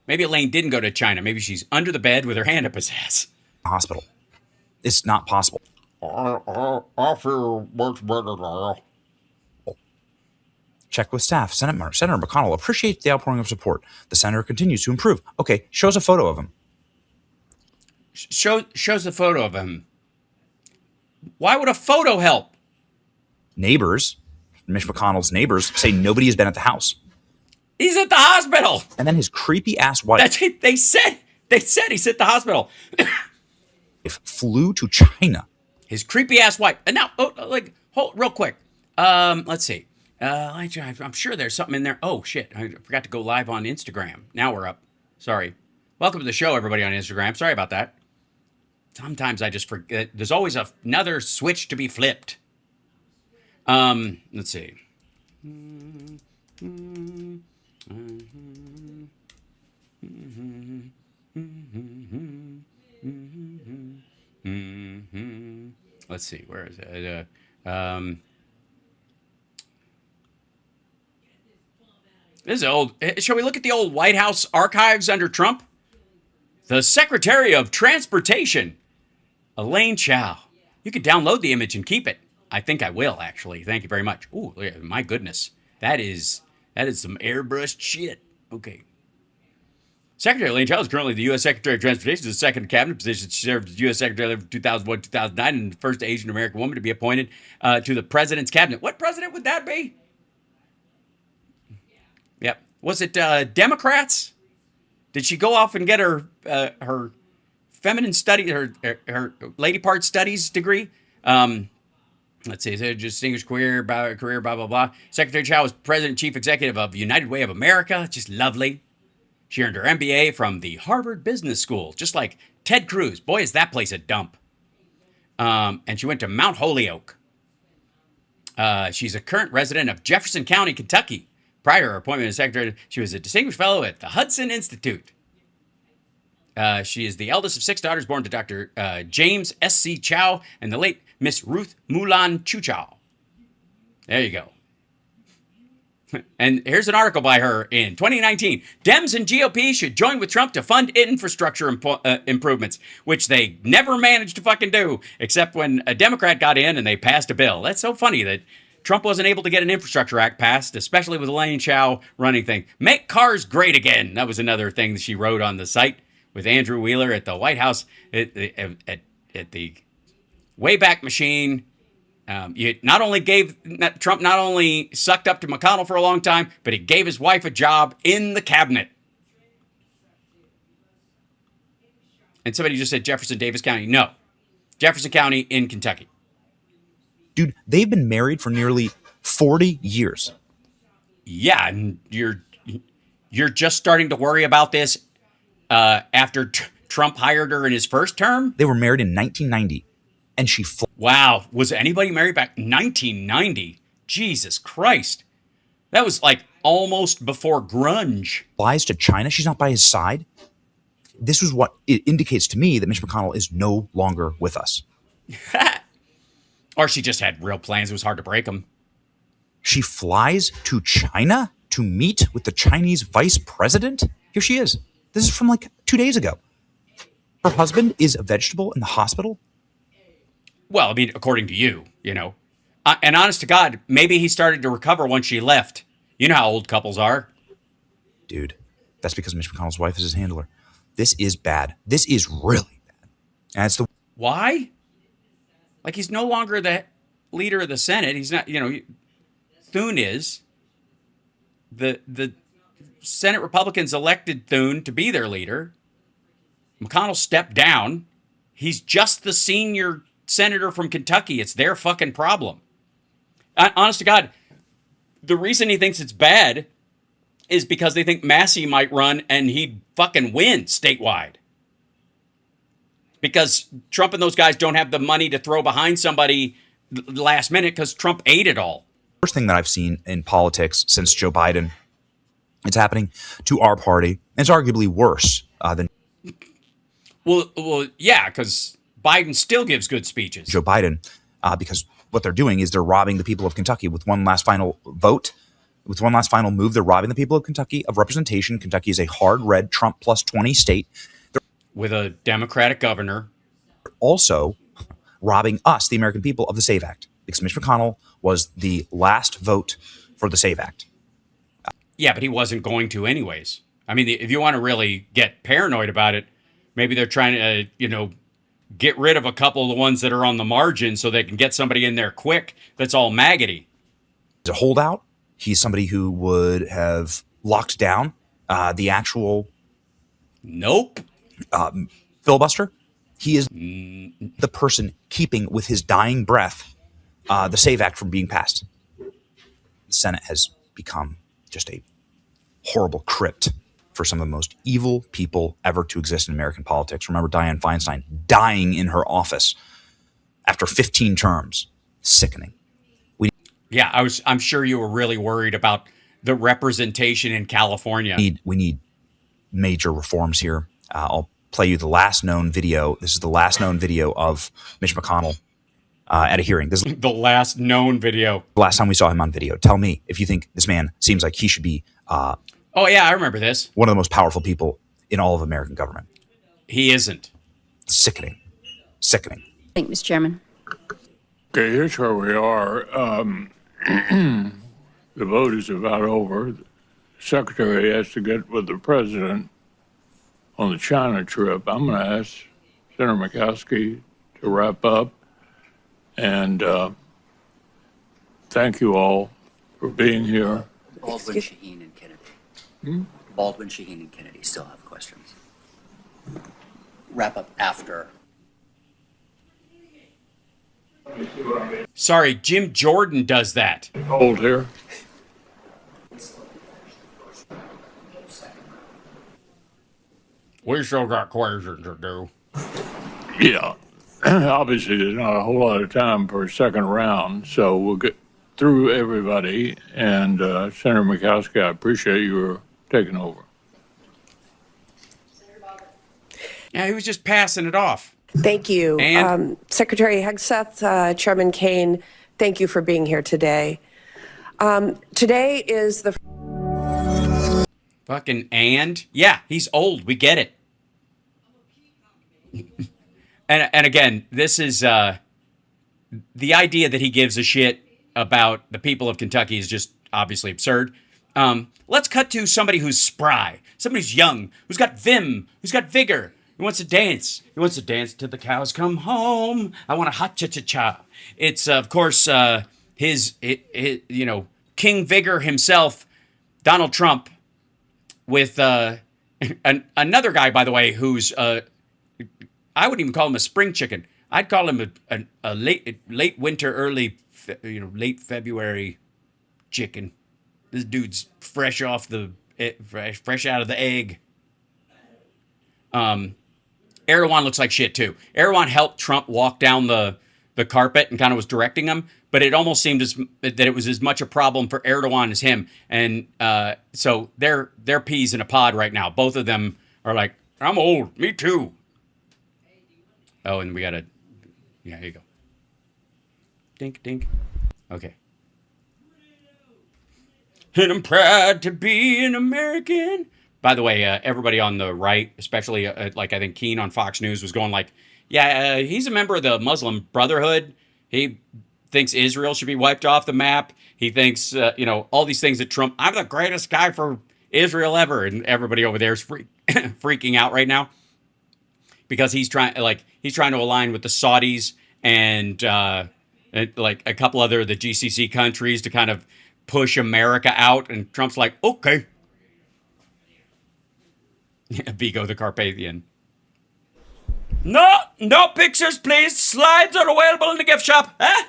Elaine didn't go to China. Maybe she's under the bed with her hand up his ass. hospital. It's not possible. I feel much better now. Check with staff. Senator McConnell appreciates the outpouring of support. The senator continues to improve. Okay, shows a photo of him. Shows the photo of him. Why would a photo help? Neighbors, Mitch McConnell's neighbors, say nobody has been at the house. He's at the hospital. And then his creepy ass wife. That's it. They said he's at the hospital. Flew to China. His creepy ass wife. And now, hold real quick. Let's see. I'm sure there's something in there. Oh shit! I forgot to go live on Instagram. Now we're up. Sorry. Welcome to the show, everybody on Instagram. Sorry about that. Sometimes I just forget. There's always another switch to be flipped. Let's see. Let's see. Where is it? This is old. Shall we look at the old White House archives under Trump? The Secretary of Transportation, Elaine Chao. You can download the image and keep it. I think I will, actually. Thank you very much. Ooh, my goodness. That is some airbrushed shit. Okay. Secretary Elaine Chao is currently the U.S. Secretary of Transportation, the second cabinet position. She served as U.S. Secretary from 2001-2009 and the first Asian American woman to be appointed to the president's cabinet. What president would that be? Yep. Was it Democrats? Did she go off and get her feminine study, her lady part studies degree? Let's see. So distinguished career, blah, blah, blah. Secretary Chao was president and chief executive of United Way of America. Just lovely. She earned her MBA from the Harvard Business School, just like Ted Cruz. Boy, is that place a dump. And she went to Mount Holyoke. She's a current resident of Jefferson County, Kentucky. Prior to her appointment as secretary, she was a distinguished fellow at the Hudson Institute. She is the eldest of 6 daughters born to Dr. James S.C. Chao and the late Miss Ruth Mulan Chu Chao. There you go. And here's an article by her in 2019. Dems and GOP should join with Trump to fund infrastructure improvements, which they never managed to fucking do, except when a Democrat got in and they passed a bill. That's so funny that Trump wasn't able to get an infrastructure act passed, especially with Elaine Chao running things. Make cars great again. That was another thing that she wrote on the site with Andrew Wheeler at the White House at the Wayback Machine. Trump not only sucked up to McConnell for a long time, but he gave his wife a job in the cabinet. And somebody just said Jefferson Davis County. No, Jefferson County in Kentucky. Dude, they've been married for nearly 40 years. Yeah, and you're just starting to worry about this after Trump hired her in his first term? They were married in 1990, and she Wow, was anybody married back in 1990? Jesus Christ. That was like almost before grunge. flies to China. She's not by his side. This is what it indicates to me that Mitch McConnell is no longer with us. Or she just had real plans. It was hard to break them. She flies to China to meet with the Chinese vice president. Here she is. This is from like 2 days ago. Her husband is a vegetable in the hospital. Well, I mean, according to you, and honest to God, maybe he started to recover once she left. You know how old couples are. Dude, that's because Mitch McConnell's wife is his handler. This is bad. This is really bad. And it's the Why? Like, he's no longer the leader of the Senate. He's not, Thune is. The Senate Republicans elected Thune to be their leader. McConnell stepped down. He's just the senior senator from Kentucky. It's their fucking problem. Honest to God, the reason he thinks it's bad is because they think Massey might run and he'd fucking win statewide. Because Trump and those guys don't have the money to throw behind somebody last minute because Trump ate it all. First thing that I've seen in politics since Joe Biden, it's happening to our party. And it's arguably worse than. Well, yeah, because Biden still gives good speeches. Joe Biden, because what they're doing is they're robbing the people of Kentucky with one last final vote, with one last final move. They're robbing the people of Kentucky of representation. Kentucky is a hard red Trump plus 20 state. They're with a Democratic governor. Also robbing us, the American people, of the SAVE Act, because Mitch McConnell was the last vote for the SAVE Act. Yeah, but he wasn't going to anyways. I mean, if you want to really get paranoid about it, maybe they're trying to, get rid of a couple of the ones that are on the margin so they can get somebody in there quick that's all maggoty. He's a holdout. He's somebody who would have locked down the actual filibuster. He is the person keeping with his dying breath the SAVE Act from being passed. The Senate has become just a horrible crypt for some of the most evil people ever to exist in American politics. Remember Dianne Feinstein dying in her office after 15 terms. Sickening. Yeah, I'm sure you were really worried about the representation in California. We need major reforms here. I'll play you the last known video. This is the last known video of Mitch McConnell at a hearing. This is the last known video. The last time we saw him on video. Tell me if you think this man seems like he should be oh, yeah, I remember this. One of the most powerful people in all of American government. He isn't. Sickening. Sickening. Thank you, Mr. Chairman. Okay, here's where we are. The vote is about over. The Secretary has to get with the President on the China trip. I'm going to ask Senator Murkowski to wrap up. And thank you all for being here. Baldwin, Shaheen, and Kennedy. Baldwin, Shaheen, and Kennedy still have questions. Wrap up after. Sorry, Jim Jordan does that. Hold here. We still got questions to do. Yeah. Obviously, there's not a whole lot of time for a second round, so we'll get through everybody. And Senator Murkowski, I appreciate you taking over. Yeah, he was just passing it off. Thank you. And? Secretary Hegseth, Chairman Kane, thank you for being here today. Today is the... Fucking and? Yeah, he's old. We get it. And again, this is the idea that he gives a shit about the people of Kentucky is just obviously absurd. Let's cut to somebody who's spry, somebody who's young, who's got vim, who's got vigor. He wants to dance. He wants to dance till the cows come home. I want a hot cha-cha-cha. It's, of course, his King Vigor himself, Donald Trump, with another guy, by the way, who's, I wouldn't even call him a spring chicken. I'd call him a late winter, late February chicken. This dude's fresh out of the egg. Erdogan looks like shit too. Erdogan helped Trump walk down the carpet and kind of was directing him, but it almost seemed that it was as much a problem for Erdogan as him. And so they're peas in a pod right now. Both of them are like, I'm old. Me too. Oh, and we gotta, yeah, here you go. Dink, dink. Okay. And I'm proud to be an American. By the way, everybody on the right, especially like I think Keane on Fox News was going like, yeah, he's a member of the Muslim Brotherhood. He thinks Israel should be wiped off the map. He thinks, all these things that Trump, I'm the greatest guy for Israel ever. And everybody over there is freaking out right now because he's trying to align with the Saudis and like a couple other the GCC countries to kind of push America out. And Trump's like, okay. Vigo the Carpathian. No pictures, please. Slides are available in the gift shop. Huh?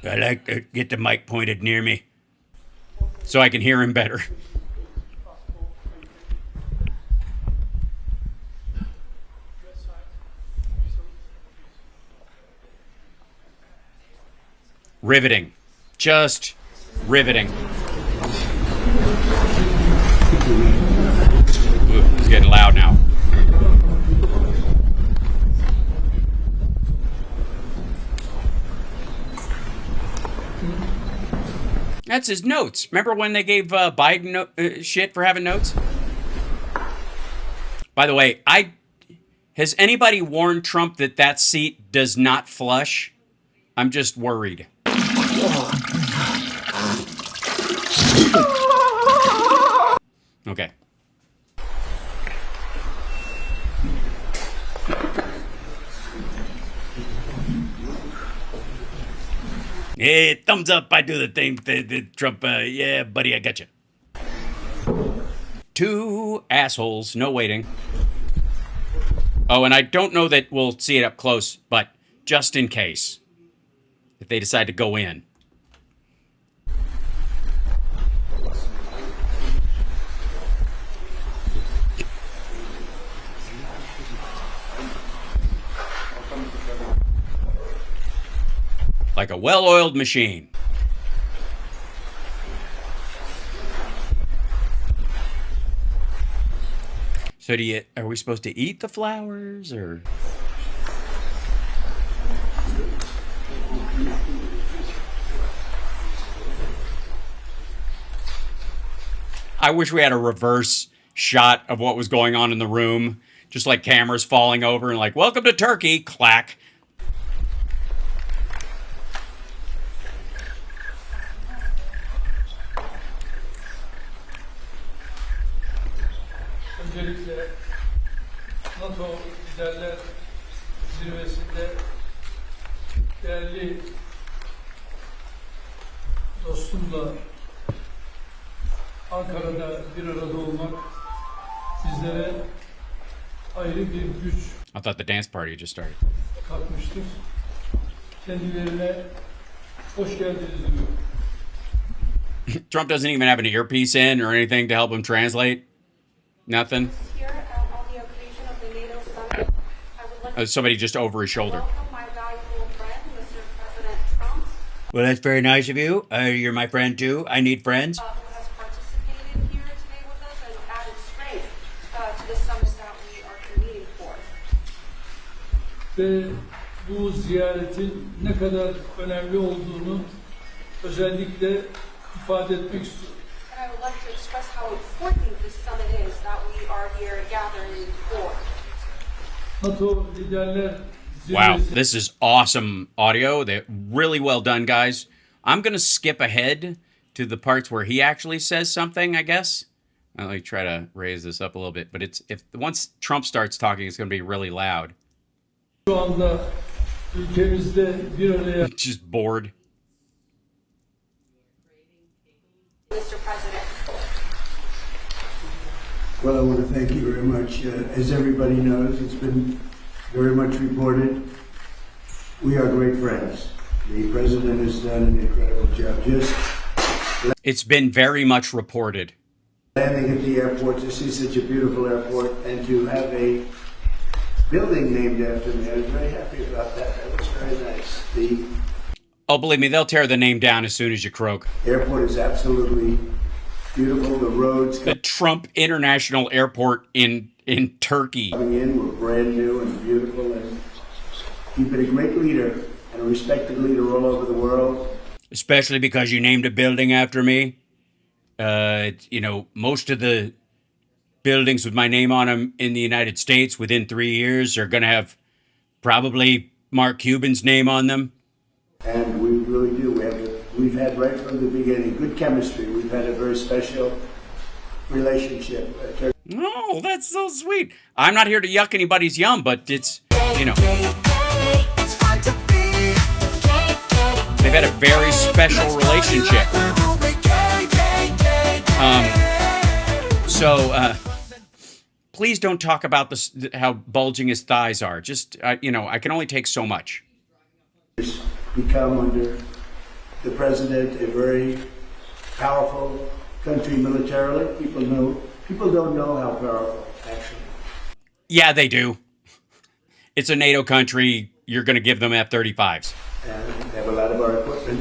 I like to get the mic pointed near me so I can hear him better. Riveting. Just Riveting. Ooh, it's getting loud now. That's his notes. Remember when they gave Biden shit for having notes? By the way, has anybody warned Trump that that seat does not flush? I'm just worried. Okay. Hey, thumbs up. I do the thing. The Trump, yeah, buddy, I got you. 2 assholes. No waiting. Oh, and I don't know that we'll see it up close, but just in case, if they decide to go in. Like a well-oiled machine. So are we supposed to eat the flowers or? I wish we had a reverse shot of what was going on in the room. Just like cameras falling over and like, welcome to Turkey, clack. Öncelikle NATO Liderler Zirvesi'nde değerli dostumla Ankara'da bir arada olmak bizlere ayrı bir güç I thought the dance party just started. katmıştır. Kendilerine hoş geldiniz diyorum. Trump doesn't even have an earpiece in or anything to help him translate. Nothing. Here, on the occasion of the NATO summit, I would like to Somebody just over his shoulder. welcome my valuable friend, Mr. President Trump, Well, that's very nice of you. You're my friend too. I need friends. who has participated here today with us and added strength to the summit that we are convening for. Ve bu ziyaretin ne kadar önemli olduğunu özellikle ifade etmek istiyorum. And I would like to express how important this summit is that we are here gathering for. NATO Liderler Wow, Zirvesi this is awesome audio. They're really well done, guys. I'm going to skip ahead to the parts where he actually says something, I guess. Let me try to raise this up a little bit. But once Trump starts talking, it's going to be really loud. şu anda ülkemizde bir araya Just bored. Mr. President. Well, I want to thank you very much. As everybody knows, it's been very much reported. We are great friends. The president has done an incredible job. Just It's been very much reported. landing at the airport to see such a beautiful airport and to have a building named after me. I was very happy about that. That was very nice. The Oh, believe me, they'll tear the name down as soon as you croak. airport is absolutely beautiful. The roads The Trump International Airport in Turkey. coming in were brand new and beautiful, and you've been a great leader and a respected leader all over the world. Especially because you named a building after me. Most of the buildings with my name on them in the United States within 3 years are going to have probably Mark Cuban's name on them. And we really do. We've had right from the beginning good chemistry. We've had a very special relationship. Oh, that's so sweet. I'm not here to yuck anybody's yum, but it's, they've had a very special relationship. Please don't talk about how bulging his thighs are. Just, I can only take so much. Become under the president a very powerful country militarily. People don't know how powerful, actually. Yeah, they do. It's a NATO country. You're going to give them F-35s. And they have a lot of our equipment.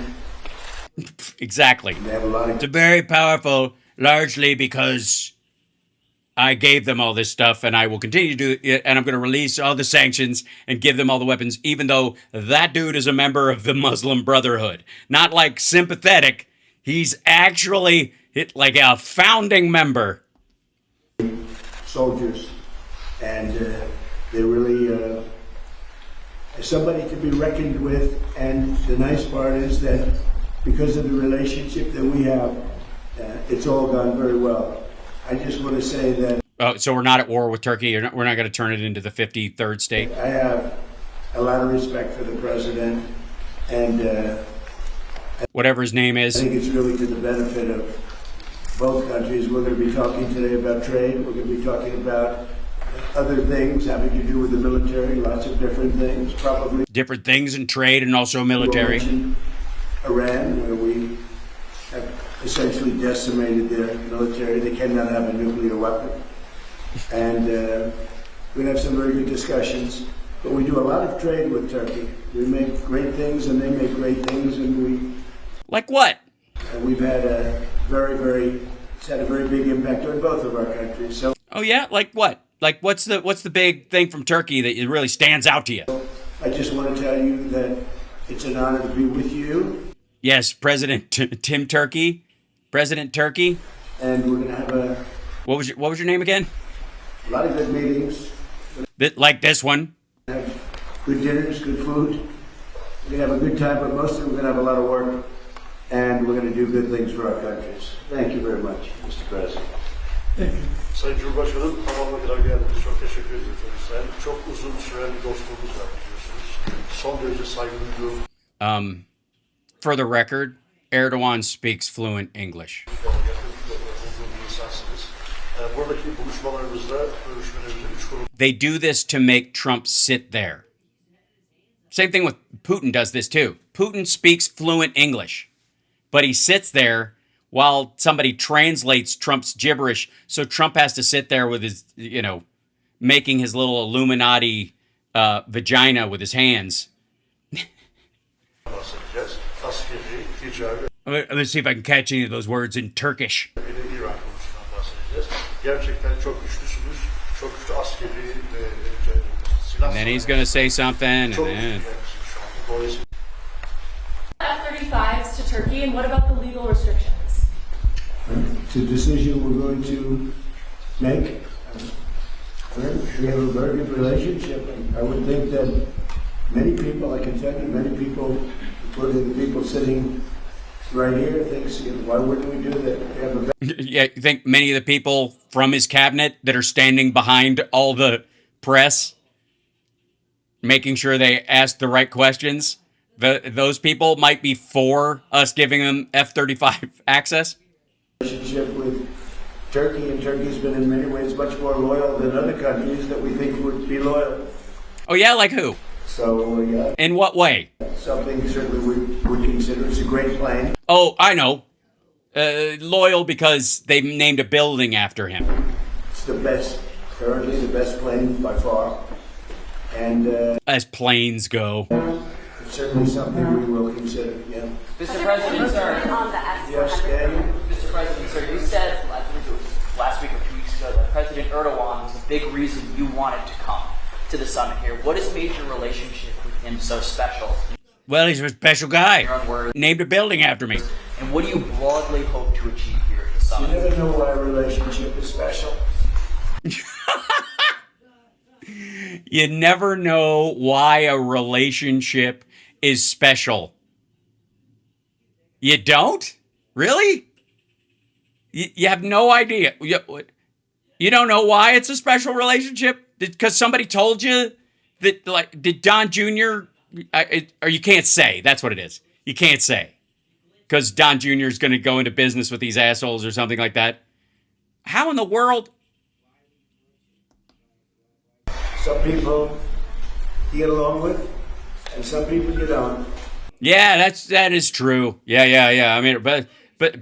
Exactly. They have a lot of It's very powerful, largely because I gave them all this stuff, and I will continue to do it, and I'm going to release all the sanctions and give them all the weapons, even though that dude is a member of the Muslim Brotherhood. Not like sympathetic. He's actually like a founding member. soldiers, and they're really somebody to be reckoned with. And the nice part is that because of the relationship that we have, it's all gone very well. I just want to say that. Oh, so we're not at war with Turkey. We're not going to turn it into the 53rd state. I have a lot of respect for the president, and whatever his name is. I think it's really to the benefit of both countries. We're going to be talking today about trade. We're going to be talking about other things having to do with the military, lots of different things, probably. Different things in trade and also military. Iran, where we have essentially decimated their military. They cannot have a nuclear weapon. And we're going to have some very good discussions. But we do a lot of trade with Turkey. We make great things and they make great things, and we... Like what? We've had it's had a very big impact on both of our countries. So. Oh yeah? Like what? Like what's the big thing from Turkey that really stands out to you? I just want to tell you that it's an honor to be with you. Yes, President Tim Turkey. President Turkey. And we're going to have a... What was your name again? A lot of good meetings. Like this one. Have good dinners, good food. We're going to have a good time, but mostly we're going to have a lot of work. And we're going to do good things for our countries. Thank you very much, Mr. President. Thank you. Sayın Cumhurbaşkanım, tamamına kadar geldiniz. Çok teşekkür ederim. Sen çok uzun süren bir dostluğumuz var biliyorsunuz. Son derece saygı duyduğum. For the record, Erdogan speaks fluent English. They do this to make Trump sit there. Same thing with Putin does this too. Putin speaks fluent English, but he sits there while somebody translates Trump's gibberish. So Trump has to sit there with his, making his little Illuminati vagina with his hands. Let me see if I can catch any of those words in Turkish. And then he's going to say something. And then... F-35s to Turkey, and what about the legal restrictions? It's a decision we're going to make. We have a very good relationship. I would think that many people, I can tell you, many people, including the people sitting right here, thinks, why wouldn't we do that? Yeah, you think many of the people from his cabinet that are standing behind all the press, making sure they ask the right questions, those people might be for us giving them F-35 access? Relationship with Turkey, and Turkey's been in many ways much more loyal than other countries that we think would be loyal. Oh yeah, like who? So yeah. In what way? Something certainly would consider. It's a great plane. Oh, I know. Loyal because they named a building after him. It's the best, currently the best plane by far. And as planes go. It's certainly something we will consider, yeah. Mr. President, sir. Yes, Dan? Mr. President, sir, you said, I think it was last week or 2 weeks ago, that President Erdogan was a big reason you wanted to come to the summit here. What has made your relationship with him so special? Well, he's a special guy. Named a building after me. And what do you broadly hope to achieve here at the summit? You never know why a relationship is special. You never know why a relationship is special. You don't? Really? You have no idea. You don't know why it's a special relationship? Because somebody told you that, like, did Don Jr., or you can't say. That's what it is. You can't say. Because Don Jr. is going to go into business with these assholes or something like that. How in the world? Some people you get along with, and some people you don't. Yeah, that is true. Yeah. I mean, but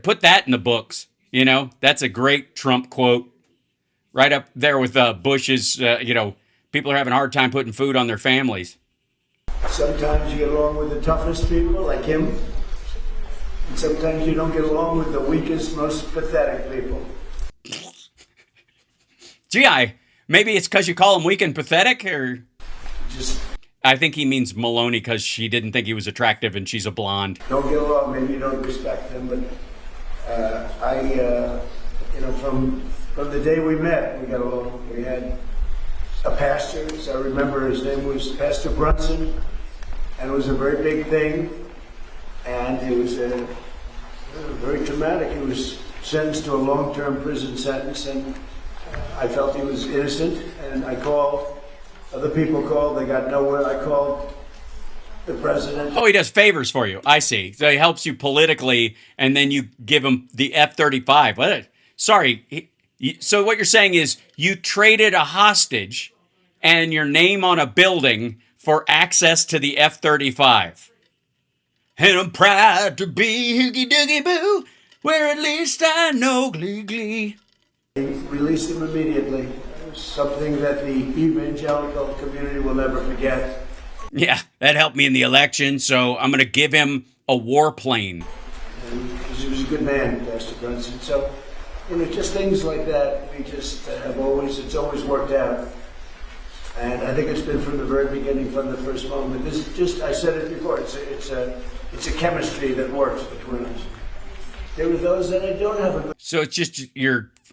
put that in the books. That's a great Trump quote, right up there with Bush's. People are having a hard time putting food on their families. Sometimes you get along with the toughest people, like him, And sometimes you don't get along with the weakest, most pathetic people. Gee, maybe it's because you call him weak and pathetic, or just. I think he means Maloney because she didn't think he was attractive and she's a blonde. Don't get along. Maybe you don't respect him, but from the day we met, we got along. We had a pastor. As I remember, his name was Pastor Brunson, and it was a very big thing. And it was very traumatic. He was sentenced to a long-term prison sentence, and I felt he was innocent. And I called. Other people called. They got nowhere. I called the president. Oh, he does favors for you. I see. So he helps you politically, and then you give him the F-35. What? Sorry. So what you're saying is you traded a hostage and your name on a building for access to the F-35. And I'm proud to be Hoogie Doogie Boo, where at least I know glee glee. They released him immediately. It was something that the evangelical community will never forget. Yeah, that helped me in the election, so I'm going to give him a warplane. And he was a good man, Pastor Brunson. So, just things like that, we just it's always worked out. And I think it's been from the very beginning, from the first moment. This is just, I said it before, it's a chemistry that works between us. There were those that I don't have a good So it's just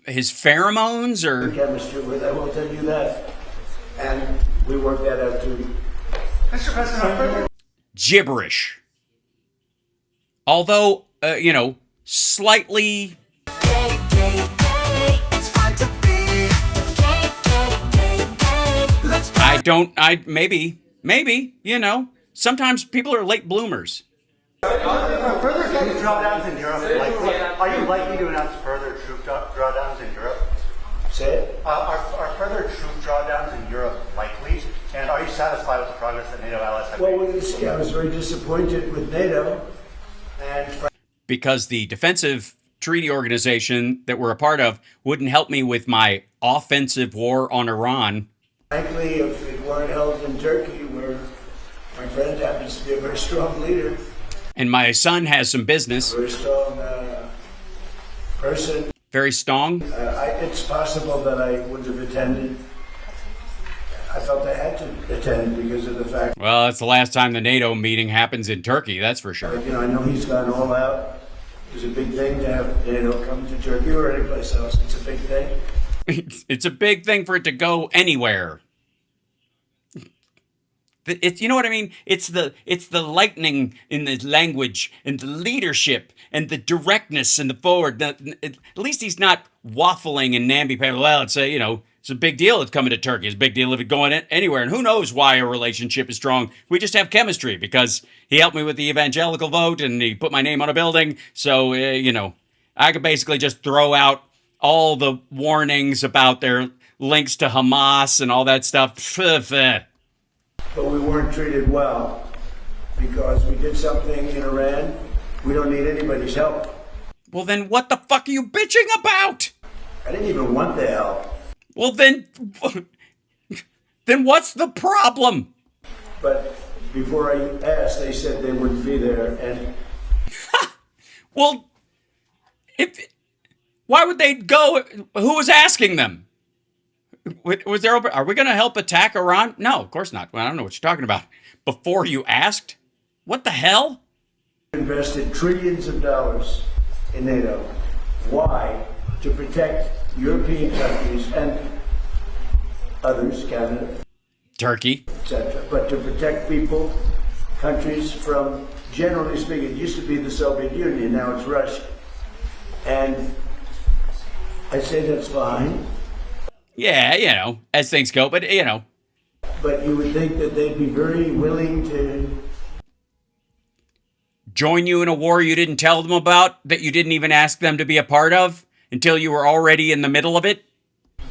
his pheromones, or chemistry with, I will tell you that. And we worked that out too. Mr. President, gibberish. Although, slightly. Maybe, sometimes people are late bloomers. Are further troop drawdowns in Europe likely? Are you likely to announce further troop drawdowns in Europe? Say it. Are further troop drawdowns in Europe likely? And are you satisfied with the progress that NATO allies have made? Well, I was very disappointed with NATO. Because the defensive treaty organization that we're a part of wouldn't help me with my offensive war on Iran. Frankly, if it weren't held in Turkey, where my friend happens to be a very strong leader. And my son has some business. Very strong person. Very strong? It's possible that I would have attended. I felt I had to attend because of the fact. Well, it's the last time the NATO meeting happens in Turkey, that's for sure. But, I know he's gone all out. It's a big thing to have NATO come to Turkey or any place else. It's a big thing. It's a big thing for it to go anywhere. You know what I mean? It's the lightning in the language and the leadership and the directness and the forward. At least he's not waffling and namby-pamby. Well, it's a big deal. It's coming to Turkey. It's a big deal if it's going anywhere. And who knows why a relationship is strong? We just have chemistry because he helped me with the evangelical vote and he put my name on a building. So I could basically just throw out all the warnings about their links to Hamas and all that stuff. But we weren't treated well because we did something in Iran. We don't need anybody's help. Well, then what the fuck are you bitching about? I didn't even want the help. Well, then what's the problem? But before I asked, they said they wouldn't be there. And well, why would they go? Who was asking them? Was there? Are we going to help attack Iran? No, of course not. Well, I don't know what you're talking about. Before you asked? What the hell? Invested trillions of dollars in NATO. Why? To protect European countries and others, Canada, Turkey, etc. But to protect people, countries from, generally speaking, it used to be the Soviet Union, now it's Russia. And I say that's fine. Yeah, as things go, but But you would think that they'd be very willing to join you in a war you didn't tell them about, that you didn't even ask them to be a part of until you were already in the middle of it?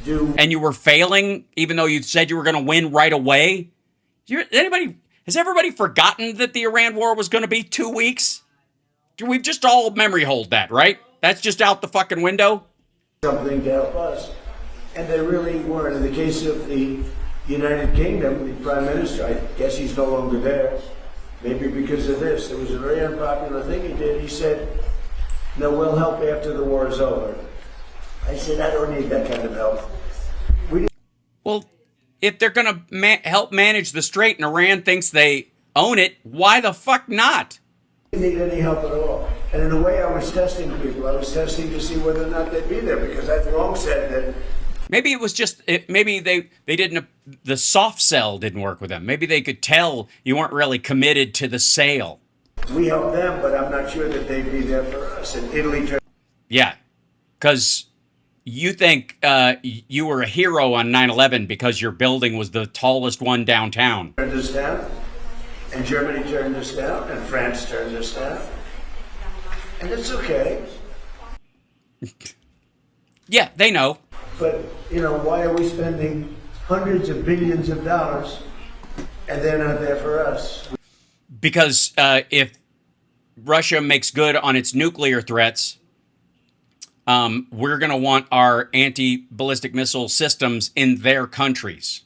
And you were failing, even though you said you were going to win right away? Has everybody forgotten that the Iran war was going to be 2 weeks? We've just all memory hold that, right? That's just out the fucking window? Something to help us. And they really weren't. In the case of the United Kingdom, the Prime Minister, I guess he's no longer there, maybe because of this. It was a very unpopular thing he did. He said, no, we'll help after the war is over. I said, I don't need that kind of help. Well, if they're going to help manage the strait and Iran thinks they own it, why the fuck not? We didn't need any help at all. And in a way, I was testing people. I was testing to see whether or not they'd be there, because I'd long said that. Maybe it was just, maybe they didn't, the soft sell didn't work with them. Maybe they could tell you weren't really committed to the sale. We helped them, but I'm not sure that they'd be there for us. And Italy turned. Yeah, because you think you were a hero on 9/11 because your building was the tallest one downtown. Turned us down, and Germany turned us down, and France turned us down. And it's okay. Yeah, they know. But, you know, why are we spending hundreds of billions of dollars and they're not there for us? Because if Russia makes good on its nuclear threats, we're going to want our anti-ballistic missile systems in their countries.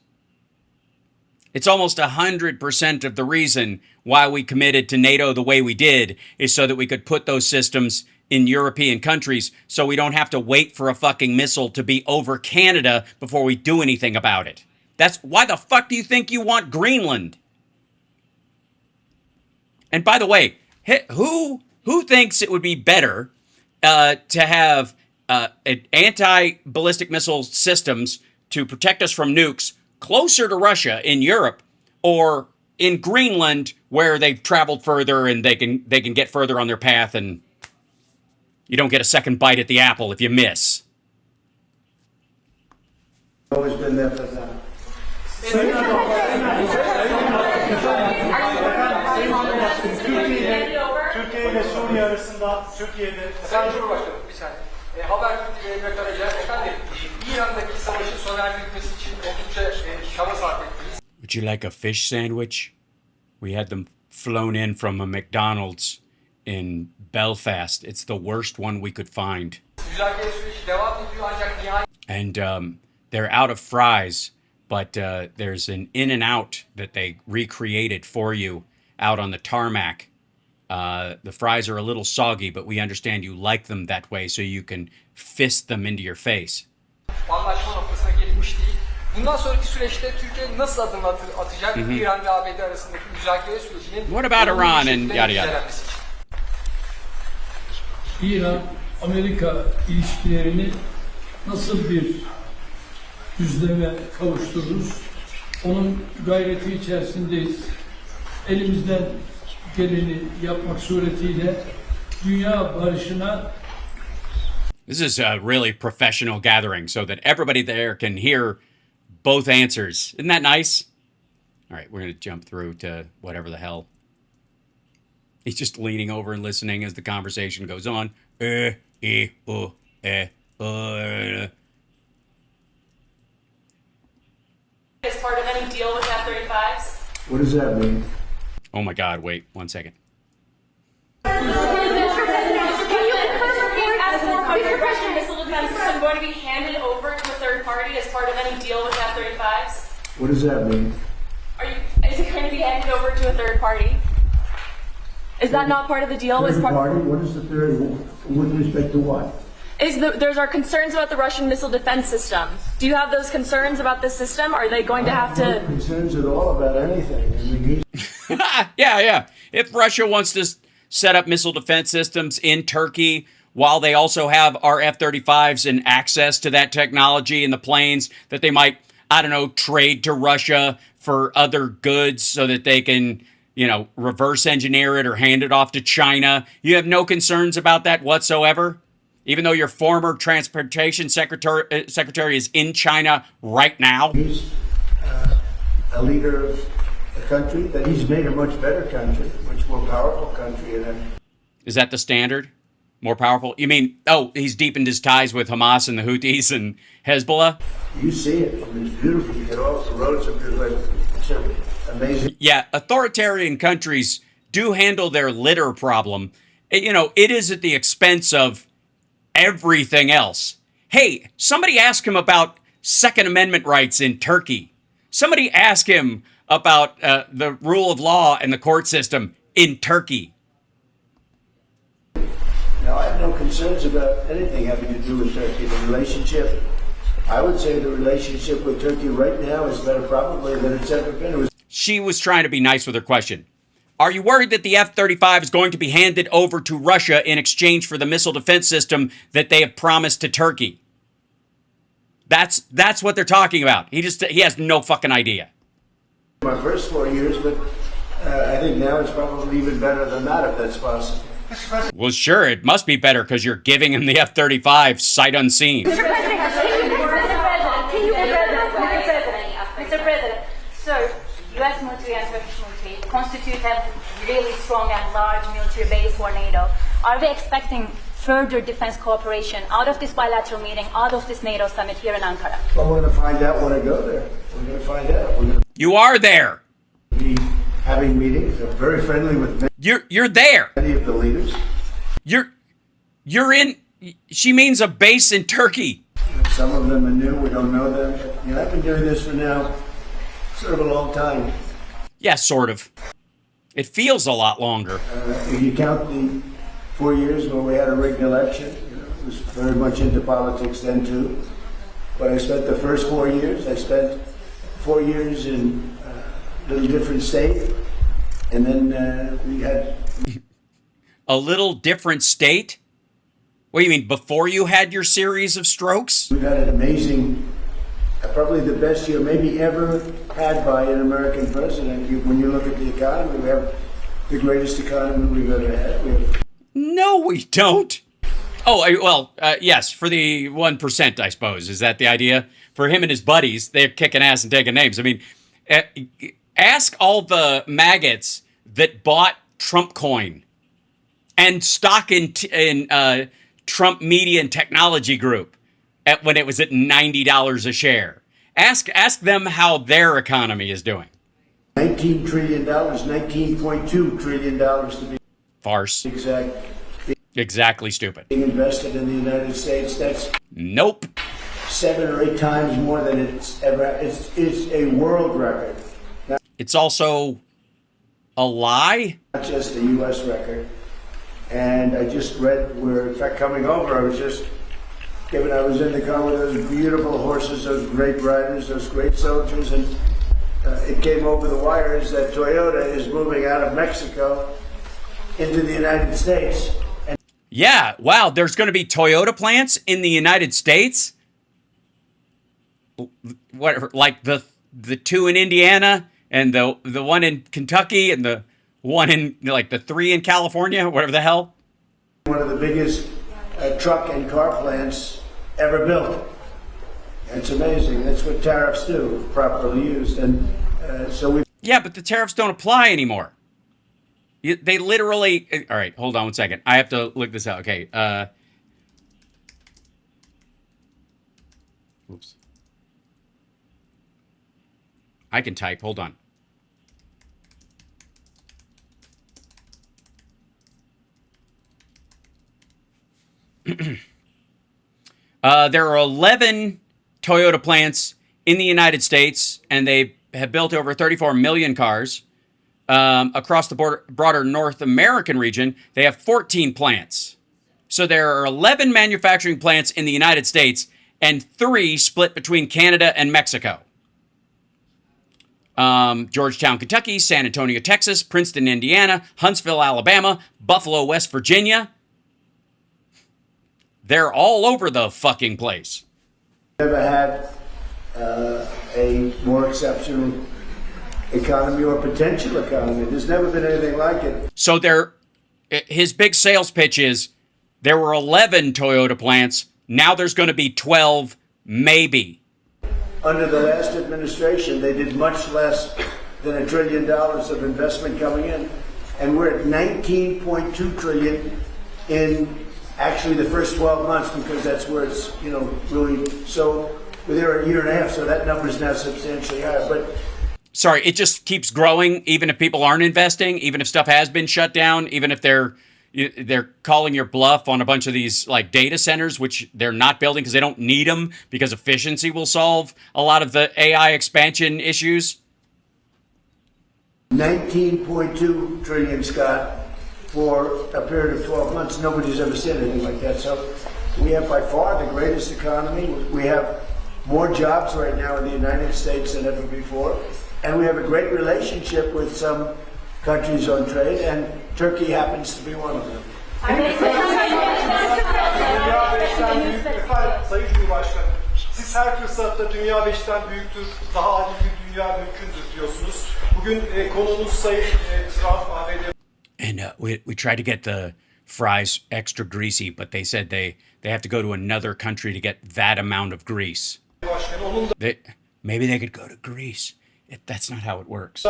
It's almost 100% of the reason why we committed to NATO the way we did is so that we could put those systems in European countries so we don't have to wait for a fucking missile to be over Canada before we do anything about it. That's why the fuck do you think you want Greenland? And by the way, who thinks it would be better to have anti-ballistic missile systems to protect us from nukes closer to Russia in Europe or in Greenland where they've traveled further and they can get further on their path and you don't get a second bite at the apple if you miss? Always been there for them. Türkiye ile Suriye arasında Türkiye'de... Sayın Cumhurbaşkanım bir saniye. Habertürk Bekara'yla efendim İran'daki savaşın sona erdirilmesi için oldukça çaba sarf ettiniz. Would you like a fish sandwich? We had them flown in from a McDonald's in Belfast. It's the worst one we could find. Müzakere süreci devam ediyor ancak nihai... And they're out of fries, but there's an In-N-Out that they recreated for you out on the tarmac. The fries are a little soggy, but we understand you like them that way so you can fist them into your face. Anlaşma noktasına gelinmiş değil. Bundan sonraki süreçte Türkiye nasıl adım atacak İran ve ABD arasındaki müzakere sürecinin... What about Iran and yada yada? İran-Amerika ilişkilerini nasıl bir düzleme kavuştururuz? Onun gayreti içerisindeyiz. Elimizden geleni yapmak suretiyle dünya barışına... This is a really professional gathering so that everybody there can hear both answers. Isn't that nice? All right, we're going to jump through to whatever the hell. He's just leaning over and listening as the conversation goes on. As part of any deal with F-35s? What does that mean? Oh my God, wait 1 second. Russian missile defense system going to be handed over to a third party as part of any deal with F-35s? What does that mean? Is it going to be handed over to a third party? Is that not part of the deal? Third party? What is the third? With respect to what? There's our concerns about the Russian missile defense system. Do you have those concerns about this system? Are they going to have to... I have no concerns at all about anything. I mean, Yeah. If Russia wants to set up missile defense systems in Turkey while they also have our F-35s and access to that technology in the planes that they might, I don't know, trade to Russia for other goods so that they can, reverse engineer it or hand it off to China. You have no concerns about that whatsoever? Even though your former transportation secretary is in China right now? He's a leader of a country that he's made a much better country, much more powerful country. Is that the standard? More powerful? You mean, he's deepened his ties with Hamas and the Houthis and Hezbollah? You see it. I mean, it's beautiful. You get off the roads of your life. It's amazing. Yeah, authoritarian countries do handle their litter problem. It is at the expense of everything else. Hey, somebody ask him about Second Amendment rights in Turkey. Somebody ask him about the rule of law and the court system in Turkey. No, I have no concerns about anything having to do with Turkey. The relationship, I would say the relationship with Turkey right now is better probably than it's ever been. She was trying to be nice with her question. Are you worried that the F-35 is going to be handed over to Russia in exchange for the missile defense system that they have promised to Turkey? That's what they're talking about. He has no fucking idea. My first 4 years, but I think now it's probably even better than that if that's possible. Well, sure, it must be better because you're giving him the F-35 sight unseen. Mr. President, so U.S. military and Turkish military constitute a really strong and large military base for NATO. Are we expecting further defense cooperation out of this bilateral meeting, out of this NATO summit here in Ankara? Well, we're going to find out when I go there. We're going to find out. You are there. Be having meetings. I'm very friendly with You're there. many of the leaders. You're in. She means a base in Turkey. Some of them are new. We don't know them. You know, I've been doing this for now sort of a long time. Yeah, sort of. It feels a lot longer. If you count the 4 years when we had a rigged election, I was very much into politics then too. But I spent the first 4 years, I spent 4 years in a little different state. And then we had... A little different state? What do you mean, before you had your series of strokes? We've had an amazing, probably the best year maybe ever had by an American president. When you look at the economy, we have the greatest economy we've ever had. No, we don't. Oh, well, yes, for the 1%, I suppose. Is that the idea? For him and his buddies, they're kicking ass and taking names. I mean, ask all the maggots that bought Trump coin and stock in Trump Media and Technology Group when it was at $90 a share. Ask them how their economy is doing. $19 trillion, $19.2 trillion to be farce. Exactly stupid. Being invested in the United States. That's nope. 7 or 8 times more than it's ever. It's a world record. Now, it's also a lie. Not just a U.S. record. And I just read, in fact, coming over, I was in the car with those beautiful horses, those great riders, those great soldiers, and it came over the wires that Toyota is moving out of Mexico into the United States. And yeah, wow, there's going to be Toyota plants in the United States? What, like the two in Indiana and the one in Kentucky and the one in, like, the 3 in California, whatever the hell. One of the biggest truck and car plants ever built. It's amazing. That's what tariffs do, properly used. And so we. Yeah, but the tariffs don't apply anymore. They literally. All right, hold on 1 second. I have to look this out. Okay. Oops. I can type. Hold on. There are 11 Toyota plants in the United States, and they have built over 34 million cars. Across the broader North American region, they have 14 plants. So there are 11 manufacturing plants in the United States and 3 split between Canada and Mexico. Georgetown, Kentucky, San Antonio, Texas, Princeton, Indiana, Huntsville, Alabama, Buffalo, West Virginia. They're all over the fucking place. Never had a more exceptional economy or potential economy. There's never been anything like it. So his big sales pitch is there were 11 Toyota plants. Now there's going to be 12, maybe. Under the last administration, they did much less than $1 trillion of investment coming in. And we're at $19.2 trillion in actually the first 12 months, because that's where it's, really, so we're there a year and a half, so that number is now substantially higher. But sorry, it just keeps growing, even if people aren't investing, even if stuff has been shut down, even if they're calling your bluff on a bunch of these like data centers, which they're not building because they don't need them, because efficiency will solve a lot of the AI expansion issues. 19.2 trillion, Scott, for a period of 12 months. Nobody's ever seen anything like that. So we have by far the greatest economy. We have more jobs right now in the United States than ever before. And we have a great relationship with some countries on trade, and Turkey happens to be one of them. Sayın Cumhurbaşkanı, siz her fırsatta dünya 5'ten büyüktür, daha adil bir dünya mümkündür diyorsunuz. Bugün konuğunuz Sayın Trump, ABD. And we tried to get the fries extra greasy, but they said they have to go to another country to get that amount of grease. Maybe they could go to Greece. That's not how it works.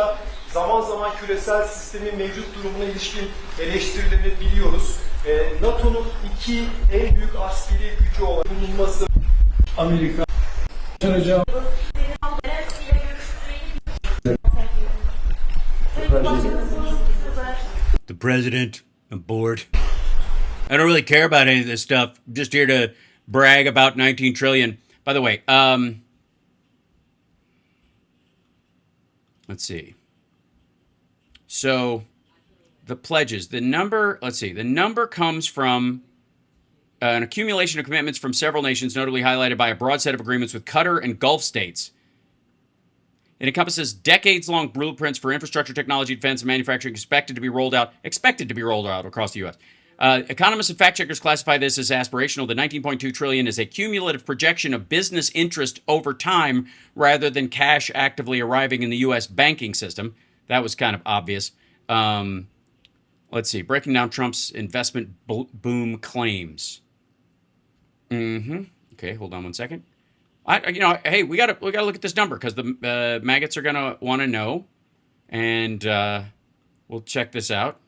Zaman zaman küresel sistemin mevcut durumuna ilişkin eleştirilerini biliyoruz. NATO'nun iki en büyük askeri gücü olan bulunması. Amerika. The president, I'm bored. I don't really care about any of this stuff. I'm just here to brag about 19 trillion. By the way, let's see. So the pledges, the number comes from an accumulation of commitments from several nations, notably highlighted by a broad set of agreements with Qatar and Gulf states. It encompasses decades-long blueprints for infrastructure, technology, defense, and manufacturing expected to be rolled out across the U.S. Economists and fact-checkers classify this as aspirational. The $19.2 trillion is a cumulative projection of business interest over time rather than cash actively arriving in the U.S. banking system. That was kind of obvious. Let's see. Breaking down Trump's investment boom claims. Okay, hold on one second. Hey, we gotta look at this number because the maggots are gonna want to know, and we'll check this out.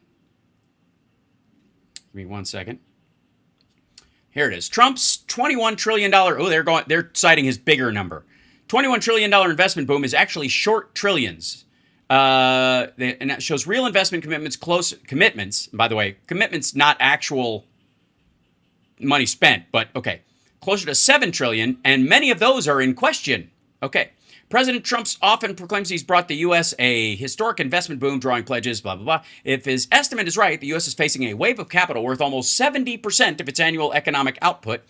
Give me one second. Here it is. Trump's $21 trillion. Oh, they're citing his bigger number. $21 trillion investment boom is actually short trillions. And that shows real investment commitments. By the way, commitments, not actual money spent, but okay. Closer to 7 trillion, and many of those are in question. Okay. President Trump often proclaims he's brought the U.S. a historic investment boom, drawing pledges, blah, blah, blah. If his estimate is right, the U.S. is facing a wave of capital worth almost 70% of its annual economic output.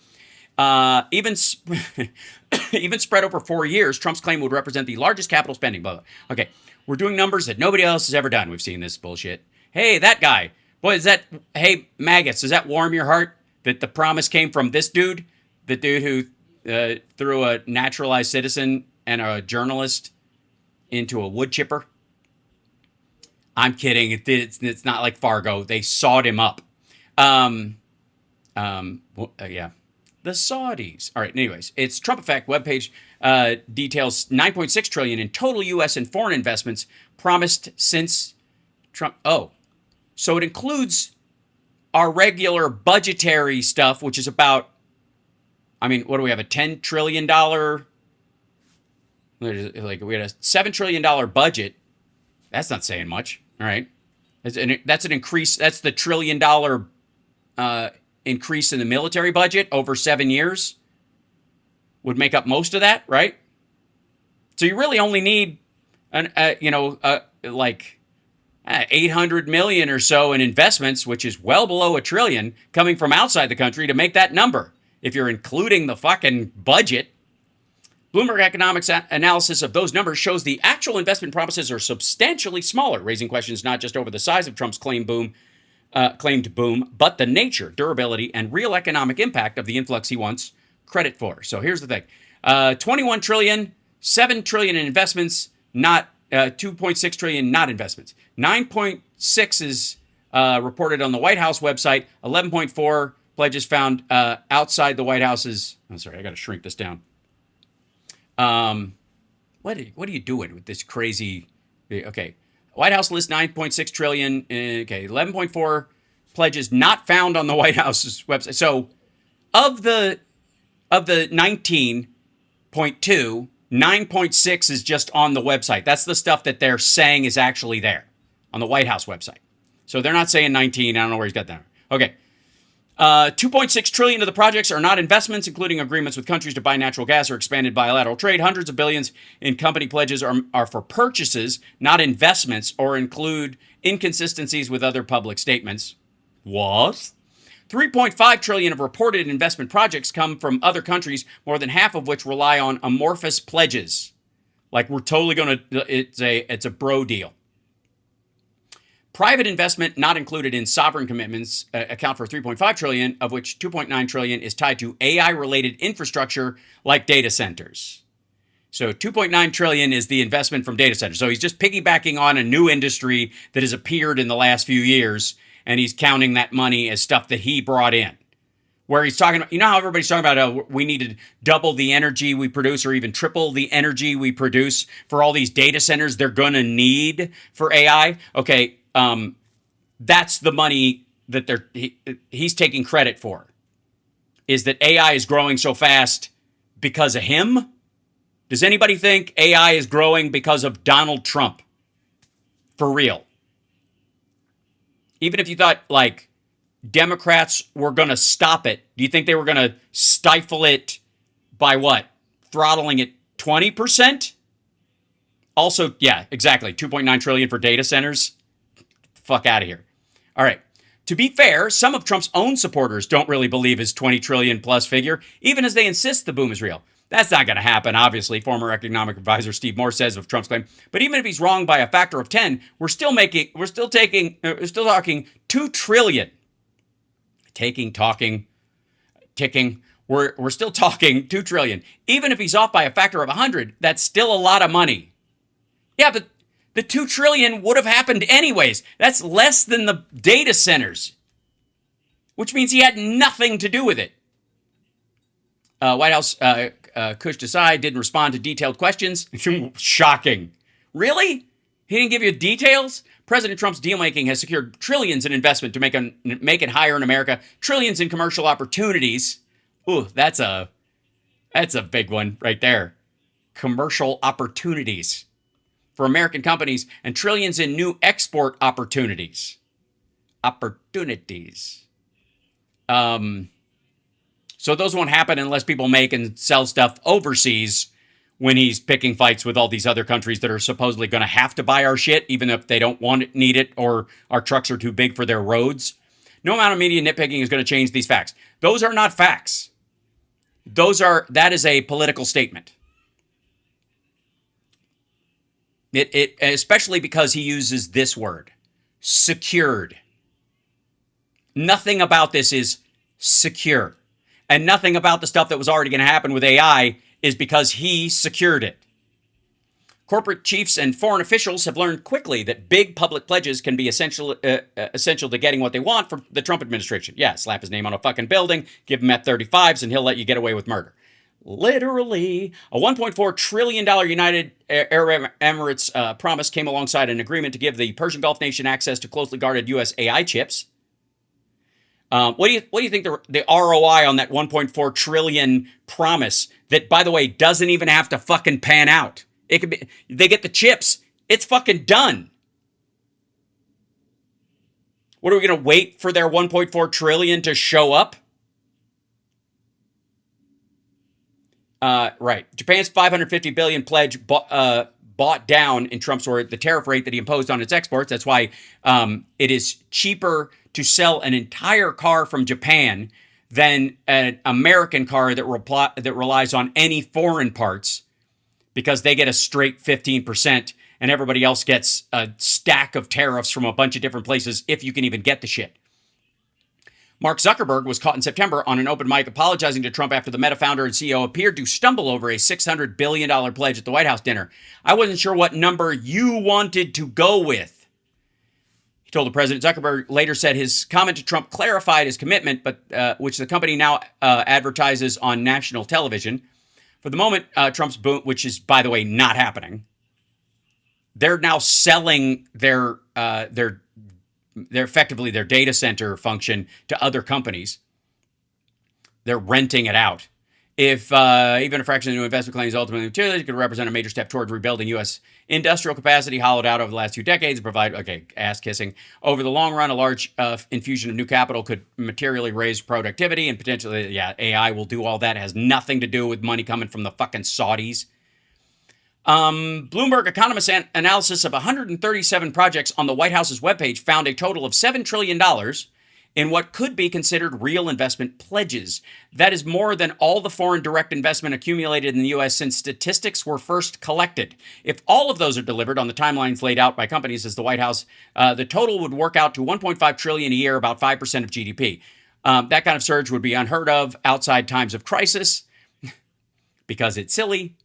Even spread over 4 years, Trump's claim would represent the largest capital spending, blah, blah. Okay. We're doing numbers that nobody else has ever done. We've seen this bullshit. Hey, that guy. Boy, hey, maggots, does that warm your heart that the promise came from this dude? The dude who threw a naturalized citizen and a journalist into a wood chipper? I'm kidding. It's not like Fargo. They sawed him up. Yeah. The Saudis. All right. Anyways, it's Trump Effect webpage details $9.6 trillion in total U.S. and foreign investments promised since Trump. Oh, so it includes our regular budgetary stuff, which is about, I mean, what do we have? A $10 trillion, like we had a $7 trillion budget. That's not saying much. All right. That's an increase. That's the $1 trillion increase in the military budget over 7 years would make up most of that, right? So you really only need like 800 million or so in investments, which is well below $1 trillion coming from outside the country to make that number. If you're including the fucking budget. Bloomberg Economics analysis of those numbers shows the actual investment promises are substantially smaller, raising questions not just over the size of Trump's claimed boom, but the nature, durability, and real economic impact of the influx he wants credit for. So here's the thing. 21 trillion, 7 trillion in investments, not 2.6 trillion not investments. 9.6 is reported on the White House website. 11.4 pledges found outside the White House's. I'm sorry, I got to shrink this down. What are you doing with this crazy? Okay, White House lists 9.6 trillion. Okay, 11.4 pledges not found on the White House's website. So, of the 19.2, 9.6 is just on the website. That's the stuff that they're saying is actually there on the White House website. So they're not saying 19. I don't know where he's got that. Okay. $2.6 trillion of the projects are not investments, including agreements with countries to buy natural gas or expanded bilateral trade. Hundreds of billions in company pledges are for purchases, not investments, or include inconsistencies with other public statements. What? $3.5 trillion of reported investment projects come from other countries, more than half of which rely on amorphous pledges. Like we're totally going to, it's a bro deal. Private investment not included in sovereign commitments account for $3.5 trillion, of which $2.9 trillion is tied to AI-related infrastructure like data centers. So $2.9 trillion is the investment from data centers. So he's just piggybacking on a new industry that has appeared in the last few years, and he's counting that money as stuff that he brought in. Where he's talking about, you know how everybody's talking about we need to double the energy we produce or even triple the energy we produce for all these data centers they're going to need for AI? Okay. That's the money that he's taking credit for, is that AI is growing so fast because of him. Does anybody think AI is growing because of Donald Trump? For real. Even if you thought like Democrats were going to stop it, do you think they were going to stifle it by what? Throttling it 20%? Also, yeah, exactly. 2.9 trillion for data centers. Fuck out of here. All right. To be fair, some of Trump's own supporters don't really believe his 20 trillion plus figure, even as they insist the boom is real. That's not going to happen, obviously, former economic advisor Steve Moore says of Trump's claim. But even if he's wrong by a factor of 10, we're still talking 2 trillion. We're still talking 2 trillion. Even if he's off by a factor of 100, that's still a lot of money. Yeah, but the 2 trillion would have happened anyways. That's less than the data centers, which means he had nothing to do with it. White House Kush Desai didn't respond to detailed questions. Shocking. Really? He didn't give you details? President Trump's deal-making has secured trillions in investment to make it higher in America. Trillions in commercial opportunities. Ooh, that's a big one right there. Commercial opportunities for American companies, and trillions in new export opportunities. So those won't happen unless people make and sell stuff overseas when he's picking fights with all these other countries that are supposedly going to have to buy our shit, even if they don't want it, need it, or our trucks are too big for their roads. No amount of media nitpicking is going to change these facts. Those are not facts. That is a political statement. It especially because he uses this word, secured. Nothing about this is secure. And nothing about the stuff that was already going to happen with AI is because he secured it. Corporate chiefs and foreign officials have learned quickly that big public pledges can be essential to getting what they want from the Trump administration. Yeah, slap his name on a fucking building, give him F-35s, and he'll let you get away with murder. Literally. A $1.4 trillion United Arab Emirates promise came alongside an agreement to give the Persian Gulf nation access to closely guarded U.S. AI chips. What do you think the ROI on that 1.4 trillion promise that, by the way, doesn't even have to fucking pan out? It could be, they get the chips. It's fucking done. What are we going to wait for their 1.4 trillion to show up? Right. Japan's 550 billion pledge bought down in Trump's word the tariff rate that he imposed on its exports. That's why it is cheaper to sell an entire car from Japan than an American car that relies on any foreign parts, because they get a straight 15% and everybody else gets a stack of tariffs from a bunch of different places if you can even get the shit. Mark Zuckerberg was caught in September on an open mic apologizing to Trump after the Meta founder and CEO appeared to stumble over a $600 billion pledge at the White House dinner. I wasn't sure what number you wanted to go with. He told the president. Zuckerberg later said his comment to Trump clarified his commitment, but which the company now advertises on national television. For the moment, Trump's boom, which is, by the way, not happening. They're now selling their effectively their data center function to other companies. They're renting it out. If even a fraction of the new investment claims ultimately materialized, it could represent a major step towards rebuilding U.S. industrial capacity hollowed out over the last 2 decades and provide, ass kissing. Over the long run, a large infusion of new capital could materially raise productivity and potentially, AI will do all that. It has nothing to do with money coming from the fucking Saudis. Bloomberg economist analysis of 137 projects on the White House's webpage found a total of $7 trillion in what could be considered real investment pledges. That is more than all the foreign direct investment accumulated in the U.S. since statistics were first collected. If all of those are delivered on the timelines laid out by companies as the White House, the total would work out to $1.5 trillion a year, about 5% of GDP. That kind of surge would be unheard of outside times of crisis because it's silly.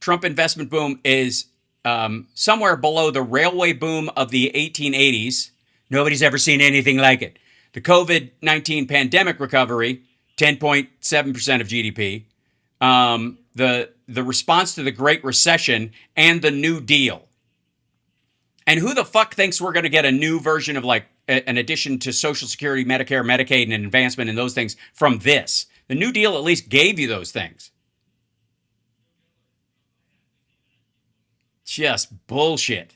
Trump investment boom is somewhere below the railway boom of the 1880s. Nobody's ever seen anything like it. The COVID-19 pandemic recovery, 10.7% of GDP. The response to the Great Recession and the New Deal. And who the fuck thinks we're going to get a new version of like an addition to Social Security, Medicare, Medicaid, and an advancement in those things from this? The New Deal at least gave you those things. Just bullshit.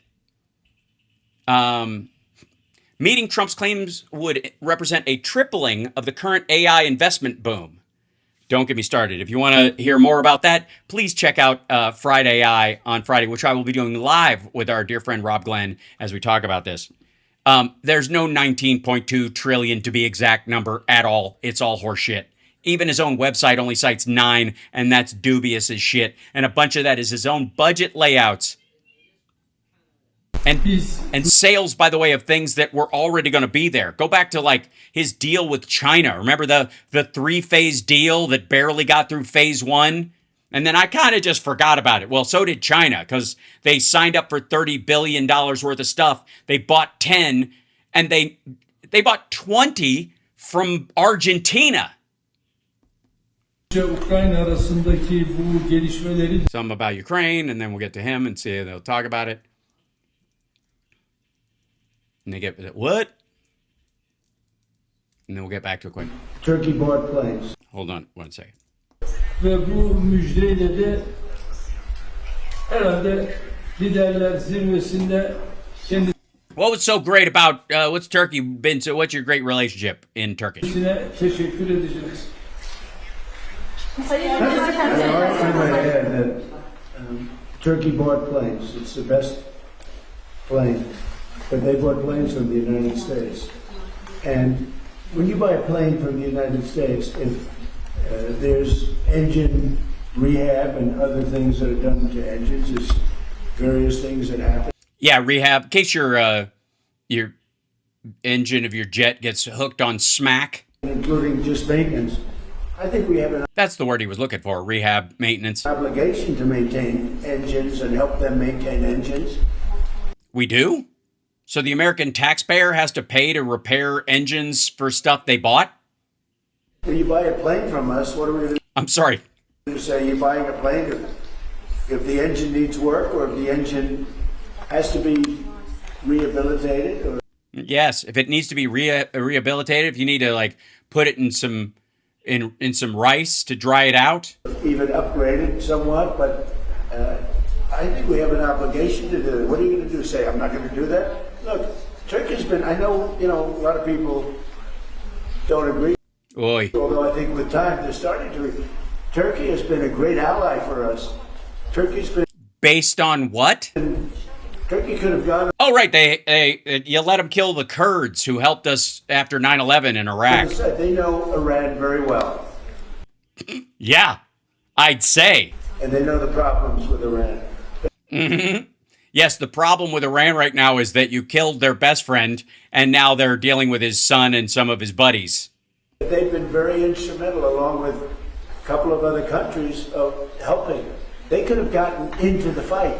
Meeting Trump's claims would represent a tripling of the current AI investment boom. Don't get me started. If you want to hear more about that, please check out Friday AI on Friday, which I will be doing live with our dear friend Rob Glenn as we talk about this. There's no 19.2 trillion to be exact number at all. It's all horseshit. Even his own website only cites 9, and that's dubious as shit. And a bunch of that is his own budget layouts. And sales, by the way, of things that were already going to be there. Go back to like his deal with China. Remember the 3-phase deal that barely got through phase 1? And then I kind of just forgot about it. Well, so did China, because they signed up for $30 billion worth of stuff. They bought 10, and they bought 20 from Argentina. Ukrayna arasındaki bu gelişmeleri Something about Ukraine, and then we'll get to him and see. They'll talk about it. And they get what? And then we'll get back to it quick. Turkey bought planes. Hold on one second. ve bu müjdeyle de herhalde liderler zirvesinde kendi What was so great about what's Turkey been? So, what's your great relationship in Turkish? teşekkür edeceğiz. I might add that Turkey bought planes. It's the best plane. But they bought planes from the United States. And when you buy a plane from the United States, if there's engine rehab and other things that are done to engines, there's various things that happen. Yeah, rehab. In case your engine of your jet gets hooked on smack. Including just maintenance. I think we have an That's the word he was looking for, rehab, maintenance. obligation to maintain engines and help them maintain engines. We do? So the American taxpayer has to pay to repair engines for stuff they bought? When you buy a plane from us, what are we going to I'm sorry. say? You're buying a plane if the engine needs work or if the engine has to be rehabilitated? Or Yes, if it needs to be rehabilitated, if you need to like put it in some rice to dry it out. even upgraded somewhat, but I think we have an obligation to do it. What are you going to do? Say, I'm not going to do that? Look, Turkey's been, I know, a lot of people don't agree. Oy. Although I think with time they're starting to. Turkey has been a great ally for us. Turkey's been. Based on what? Turkey could have gone. Oh, right. You let them kill the Kurds who helped us after 9/11 in Iraq. They know Iran very well. Yeah, I'd say. And they know the problems with Iran. Mm-hmm. Yes, the problem with Iran right now is that you killed their best friend, and now they're dealing with his son and some of his buddies. They've been very instrumental, along with a couple of other countries, of helping. They could have gotten into the fight.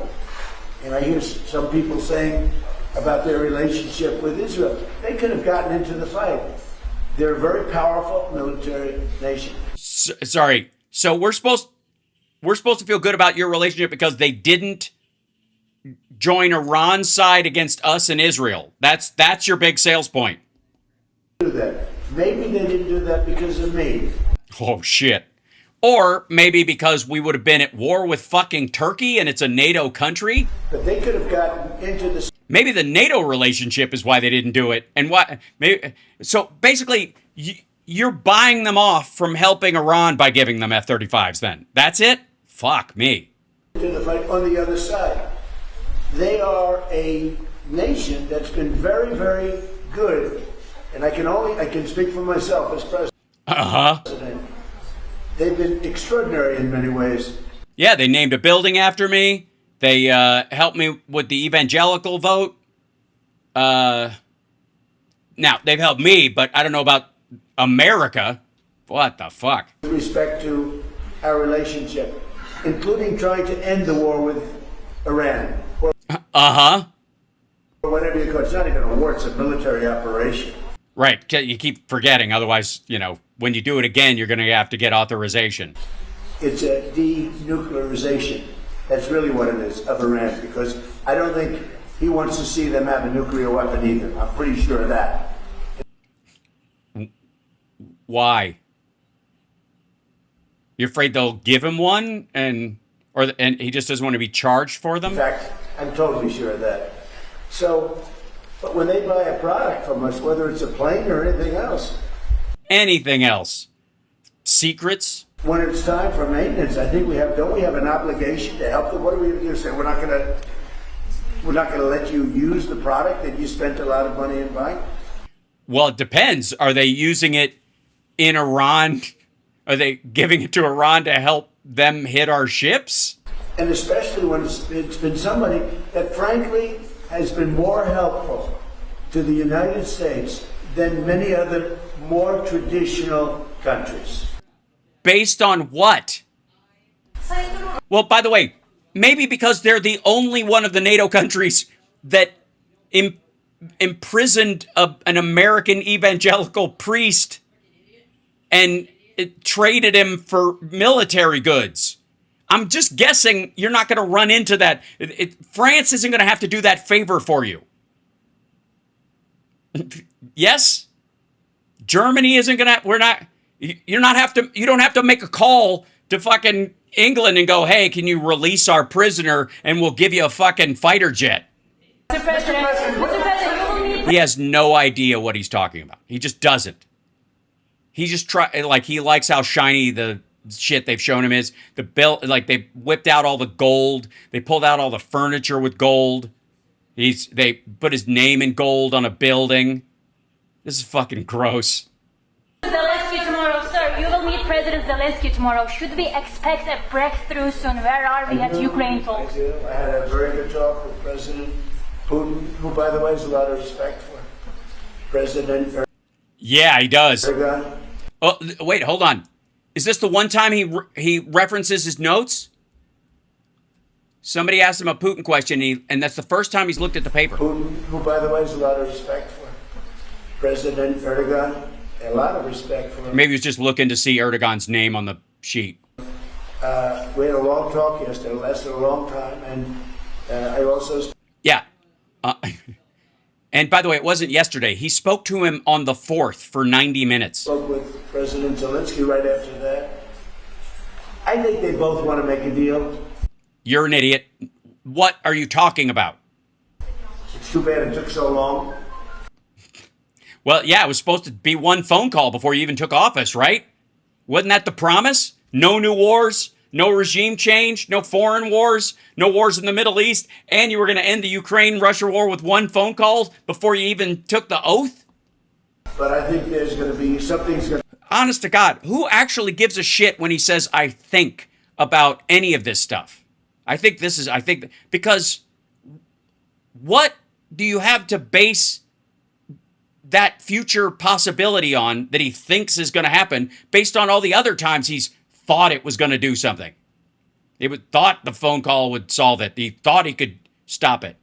And I hear some people saying about their relationship with Israel. They could have gotten into the fight. They're a very powerful military nation. Sorry. So we're supposed to feel good about your relationship because they didn't join Iran's side against us and Israel. That's your big sales point. Do that. Maybe they didn't do do that because of me. Oh, shit. Or maybe because we would have been at war with fucking Turkey and it's a NATO country. But they could have gotten into this. Maybe the NATO relationship is why they didn't do it. And why? Maybe, so basically, you're buying them off from helping Iran by giving them F-35s then. That's it? Fuck me. To the fight on the other side. They are a nation that's been very, very good. And I can speak for myself as president. Uh-huh. They've been extraordinary in many ways. Yeah, they named a building after me. They helped me with the evangelical vote. Now, they've helped me, but I don't know about America. What the fuck? With respect to our relationship, including trying to end the war with Iran. Uh-huh. Or whatever you call it. It's not even a war, it's a military operation. Right. You keep forgetting. Otherwise, when you do it again, you're going to have to get authorization. It's a denuclearization. That's really what it is of Iran, because I don't think he wants to see them have a nuclear weapon either. I'm pretty sure of that. Why? You're afraid they'll give him one, and he just doesn't want to be charged for them? In fact, I'm totally sure of that. So, but when they buy a product from us, whether it's a plane or anything else. Anything else? Secrets? When it's time for maintenance, I think don't we have an obligation to help them? What are we going to say? We're not going to let you use the product that you spent a lot of money in buying? Well, it depends. Are they using it in Iran? Are they giving it to Iran to help them hit our ships? And especially when it's been somebody that frankly has been more helpful to the United States than many other more traditional countries. Based on what? Well, by the way, maybe because they're the only one of the NATO countries that imprisoned an American evangelical priest and traded him for military goods. I'm just guessing you're not going to run into that. France isn't going to have to do that favor for you. Yes? Germany isn't going to, you don't have to make a call to fucking England and go, hey, can you release our prisoner and we'll give you a fucking fighter jet. Mr. President, He has no idea what he's talking about. He just doesn't. He just he likes how shiny the shit they've shown him is. The bill, they whipped out all the gold. They pulled out all the furniture with gold. They put his name in gold on a building. This is fucking gross. Zelensky tomorrow, sir. You will meet President Zelensky tomorrow. Should we expect a breakthrough soon? Where are we at Ukraine talks? I had a very good talk with President Putin, who, by the way, has a lot of respect for President. Yeah, he does. Erdogan. Oh, wait, hold on. Is this the one time he references his notes? Somebody asked him a Putin question, and that's the first time he's looked at the paper. Putin, who, by the way, has a lot of respect for President Erdogan. A lot of respect for him. Maybe he was just looking to see Erdogan's name on the sheet. We had a long talk yesterday. It lasted a long time, and I also. Yeah. And by the way, it wasn't yesterday. He spoke to him on the 4th for 90 minutes. Spoke with President Zelensky right after that. I think they both want to make a deal. You're an idiot. What are you talking about? It's too bad it took so long. Well, yeah, it was supposed to be one phone call before you even took office, right? Wasn't that the promise? No new wars, no regime change, no foreign wars, no wars in the Middle East, and you were going to end the Ukraine-Russia war with one phone call before you even took the oath? But I think there's going to be something's going to... Honest to God, who actually gives a shit when he says, I think, about any of this stuff? Because what do you have to base that future possibility on that he thinks is going to happen based on all the other times he's thought it was going to do something? He thought the phone call would solve it. He thought he could stop it.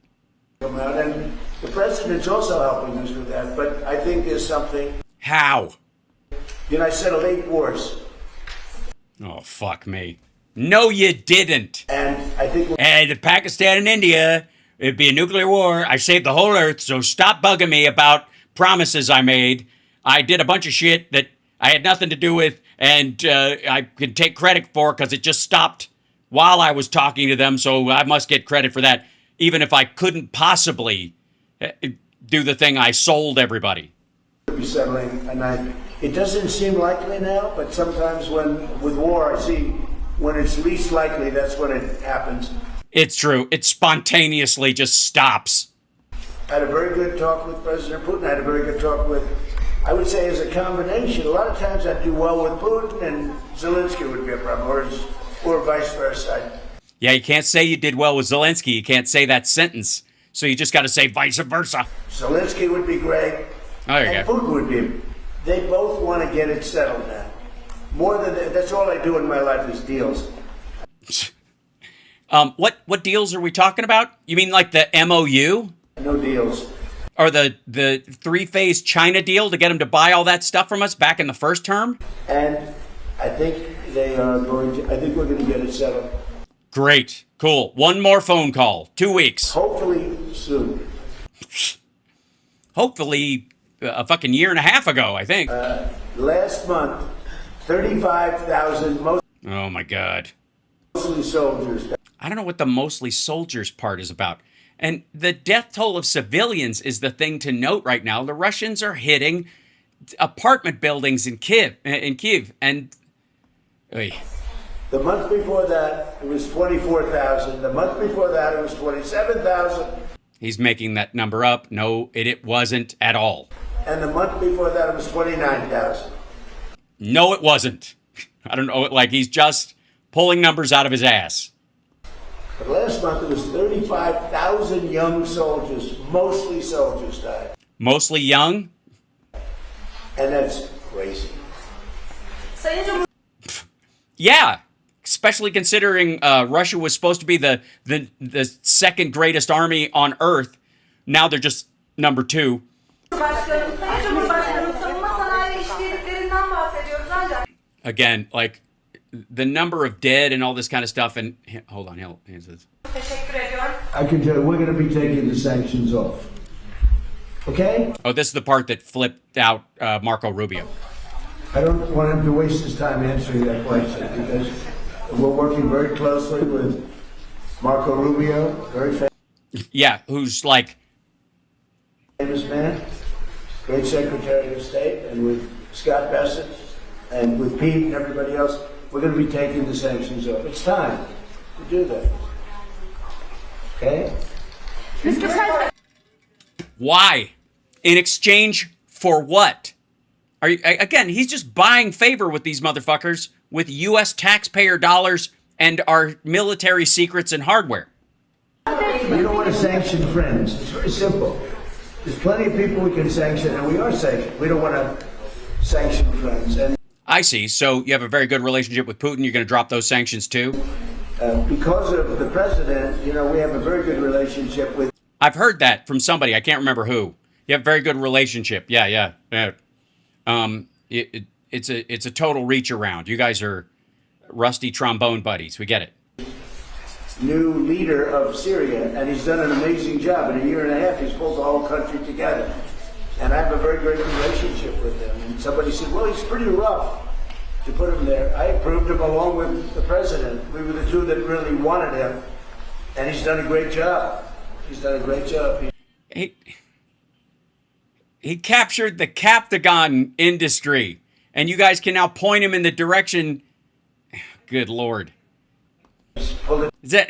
And the president's also helping us with that, but I think there's something... How? I settled 8 wars. Oh, fuck me. No, you didn't. And I think... And Pakistan and India, it'd be a nuclear war. I saved the whole earth, so stop bugging me about promises I made. I did a bunch of shit that I had nothing to do with, and I can take credit for because it just stopped while I was talking to them, so I must get credit for that, even if I couldn't possibly do the thing I sold everybody. Be settling, and it doesn't seem likely now, but sometimes with war, I see when it's least likely, that's when it happens. It's true. It spontaneously just stops. I had a very good talk with President Putin. I had a very good talk with, I would say, as a combination. A lot of times I'd do well with Putin, and Zelensky would be a problem, or vice versa. Yeah, you can't say you did well with Zelensky. You can't say that sentence. So you just got to say vice versa. Zelensky would be great. Oh, there you and go. Putin would be. They both want to get it settled now. More than that, that's all I do in my life is deals. What deals are we talking about? You mean like the MOU? No deals. Or the three-phase China deal to get them to buy all that stuff from us back in the first term? And I think they are going to, I think we're going to get it settled. Great. Cool. One more phone call. 2 weeks. Hopefully soon. Hopefully a fucking year and a half ago, I think. Last month, 35,000 Oh my God. mostly soldiers. I don't know what the mostly soldiers part is about. And the death toll of civilians is the thing to note right now. The Russians are hitting apartment buildings in Kiev, and oy. The month before that, it was 24,000. The month before that, it was 27,000. He's making that number up. No, it wasn't at all. And the month before that, it was 29,000. No, it wasn't. I don't know. Like he's just pulling numbers out of his ass. But last month, it was 35,000 young soldiers, mostly soldiers, died. Mostly young? And that's crazy. Yeah, especially considering Russia was supposed to be the second greatest army on Earth. Now they're just number 2. Again, like the number of dead and all this kind of stuff. And hold on, he'll says. I can tell you, we're going to be taking the sanctions off. Okay? Oh, this is the part that flipped out Marco Rubio. I don't want him to waste his time answering that question because we're working very closely with Marco Rubio, very famous. Yeah, who's like famous man, great Secretary of State, and with Scott Bassett, and with Pete and everybody else, we're going to be taking the sanctions off. It's time to do that. Okay? Mr. President. Why? In exchange for what? Again, he's just buying favor with these motherfuckers with U.S. taxpayer dollars and our military secrets and hardware. We don't want to sanction friends. It's very simple. There's plenty of people we can sanction, and we are sanctioned. We don't want to sanction friends. And I see. So you have a very good relationship with Putin. You're going to drop those sanctions too? Because of the president, you know, we have a very good relationship with. I've heard that from somebody. I can't remember who. You have a very good relationship. Yeah. It's a total reach around. You guys are rusty trombone buddies. We get it. New leader of Syria, and he's done an amazing job. In a year and a half, he's pulled the whole country together. And I have a very great relationship with him. And somebody said, well, he's pretty rough to put him there. I approved him along with the president. We were the two that really wanted him. And he's done a great job. He's done a great job. He captured the Captagon industry. And you guys can now point him in the direction. Good Lord.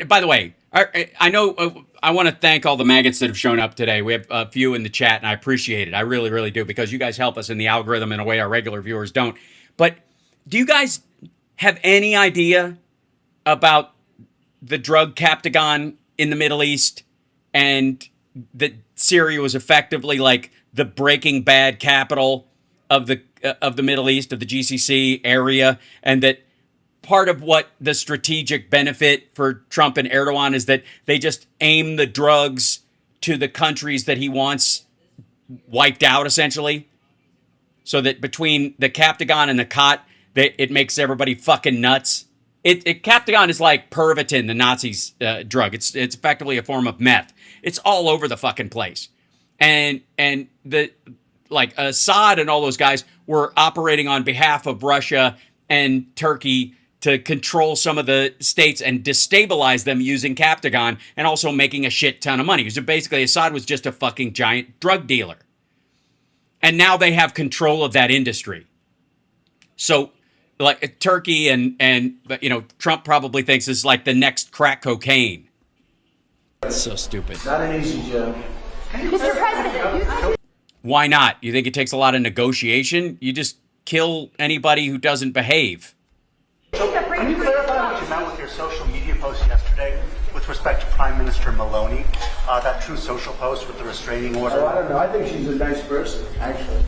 By the way, I know I want to thank all the maggots that have shown up today. We have a few in the chat, and I appreciate it. I really, really do, because you guys help us in the algorithm in a way our regular viewers don't. But do you guys have any idea about the drug Captagon in the Middle East, and that Syria was effectively like the Breaking Bad capital of the Middle East, of the GCC area, and that part of what the strategic benefit for Trump and Erdogan is that they just aim the drugs to the countries that he wants wiped out, essentially. So that between the Captagon and the Cot, it makes everybody fucking nuts. Captagon is like Pervitin, the Nazis' drug. It's effectively a form of meth. It's all over the fucking place. And the like Assad and all those guys were operating on behalf of Russia and Turkey to control some of the states and destabilize them using Captagon and also making a shit ton of money. So basically, Assad was just a fucking giant drug dealer. And now they have control of that industry. So, like Turkey and Trump probably thinks it's like the next crack cocaine. That's so stupid. Not an easy job. Mr. President, Why not? You think it takes a lot of negotiation? You just kill anybody who doesn't behave. Can you clarify what you meant with your social media post yesterday with respect to Prime Minister Maloney? That True Social post with the restraining order? Oh, I don't know. I think she's a nice person, actually.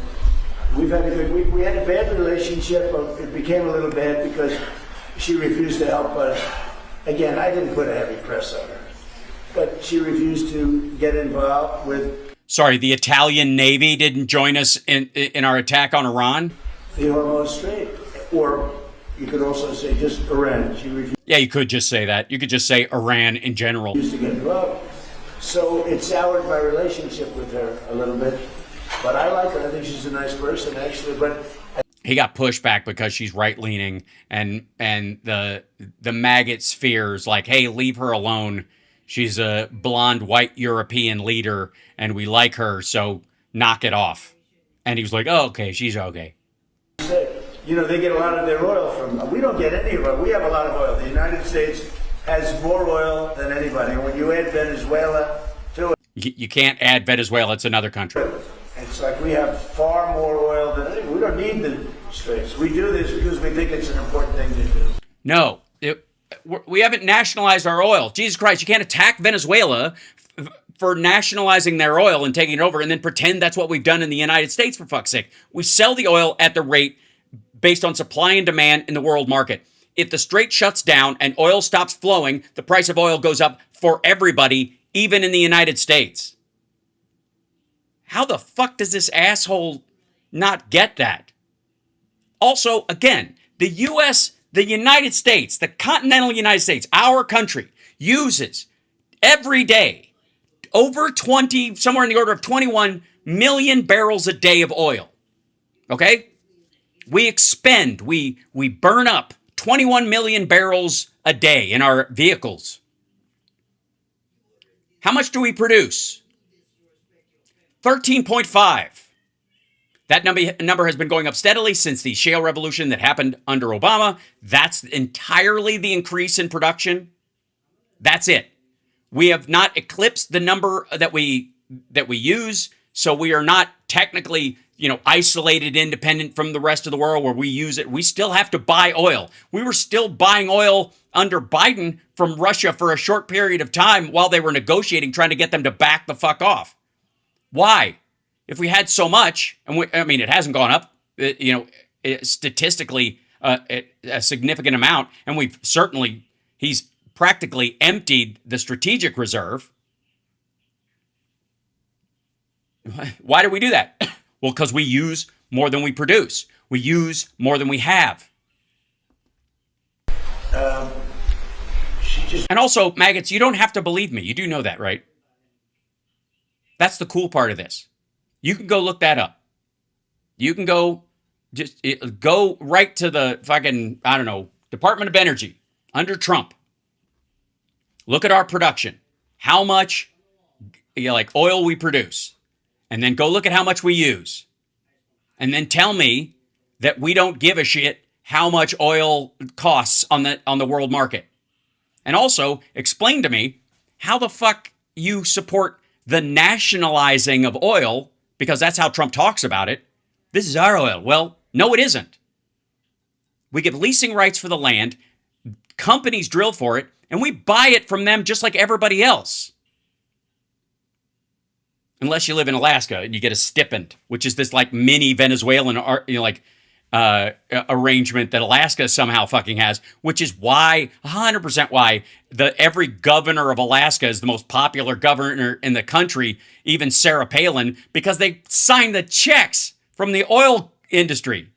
We had a bad relationship. It became a little bad because she refused to help us. Again, I didn't put a heavy press on her, but she refused to get involved with. Sorry, the Italian Navy didn't join us in our attack on Iran? The Hormuz Strait, or you could also say just Iran. She refused. Yeah, you could just say that. You could just say Iran in general. To get involved. So it soured my relationship with her a little bit. But I like her. I think she's a nice person, actually. But he got pushed back because she's right leaning, and the maggot spheres like, hey, leave her alone. She's a blonde white European leader, and we like her, so knock it off. And he was like, oh, okay, she's okay. You know, they get a lot of their oil from. We don't get any oil. We have a lot of oil. The United States has more oil than anybody. And when you add Venezuela to it, you can't add Venezuela. It's another country. It's like we have far more oil than anyone. We don't need the straits. We do this because we think it's an important thing to do. No, we haven't nationalized our oil. Jesus Christ, you can't attack Venezuela for nationalizing their oil and taking it over and then pretend that's what we've done in the United States, for fuck's sake. We sell the oil at the rate based on supply and demand in the world market. If the strait shuts down and oil stops flowing, the price of oil goes up for everybody, even in the United States. How the fuck does this asshole not get that? Also, again, the United States, the continental United States, our country, uses every day over 20, somewhere in the order of 21 million barrels a day of oil. Okay? We expend, we burn up 21 million barrels a day in our vehicles. How much do we produce? 13.5. That number has been going up steadily since the shale revolution that happened under Obama. That's entirely the increase in production. That's it. We have not eclipsed the number that we use, so we are not technically, isolated, independent from the rest of the world where we use it. We still have to buy oil. We were still buying oil under Biden from Russia for a short period of time while they were negotiating, trying to get them to back the fuck off. Why? If we had so much, and it hasn't gone up, statistically a significant amount, and he's practically emptied the strategic reserve. Why do we do that? Well, because we use more than we produce. We use more than we have. And also, maggots, you don't have to believe me. You do know that, right? That's the cool part of this. You can go look that up. You can go right to the fucking, Department of Energy under Trump. Look at our production. How much oil we produce. And then go look at how much we use. And then tell me that we don't give a shit how much oil costs on the world market. And also explain to me how the fuck you support the nationalizing of oil, because that's how Trump talks about it. This is our oil. Well, no, it isn't. We give leasing rights for the land, companies drill for it, and we buy it from them just like everybody else. Unless you live in Alaska and you get a stipend, which is this mini Venezuelan arrangement that Alaska somehow fucking has, which is why, 100% why, every governor of Alaska is the most popular governor in the country, even Sarah Palin, because they sign the checks from the oil industry.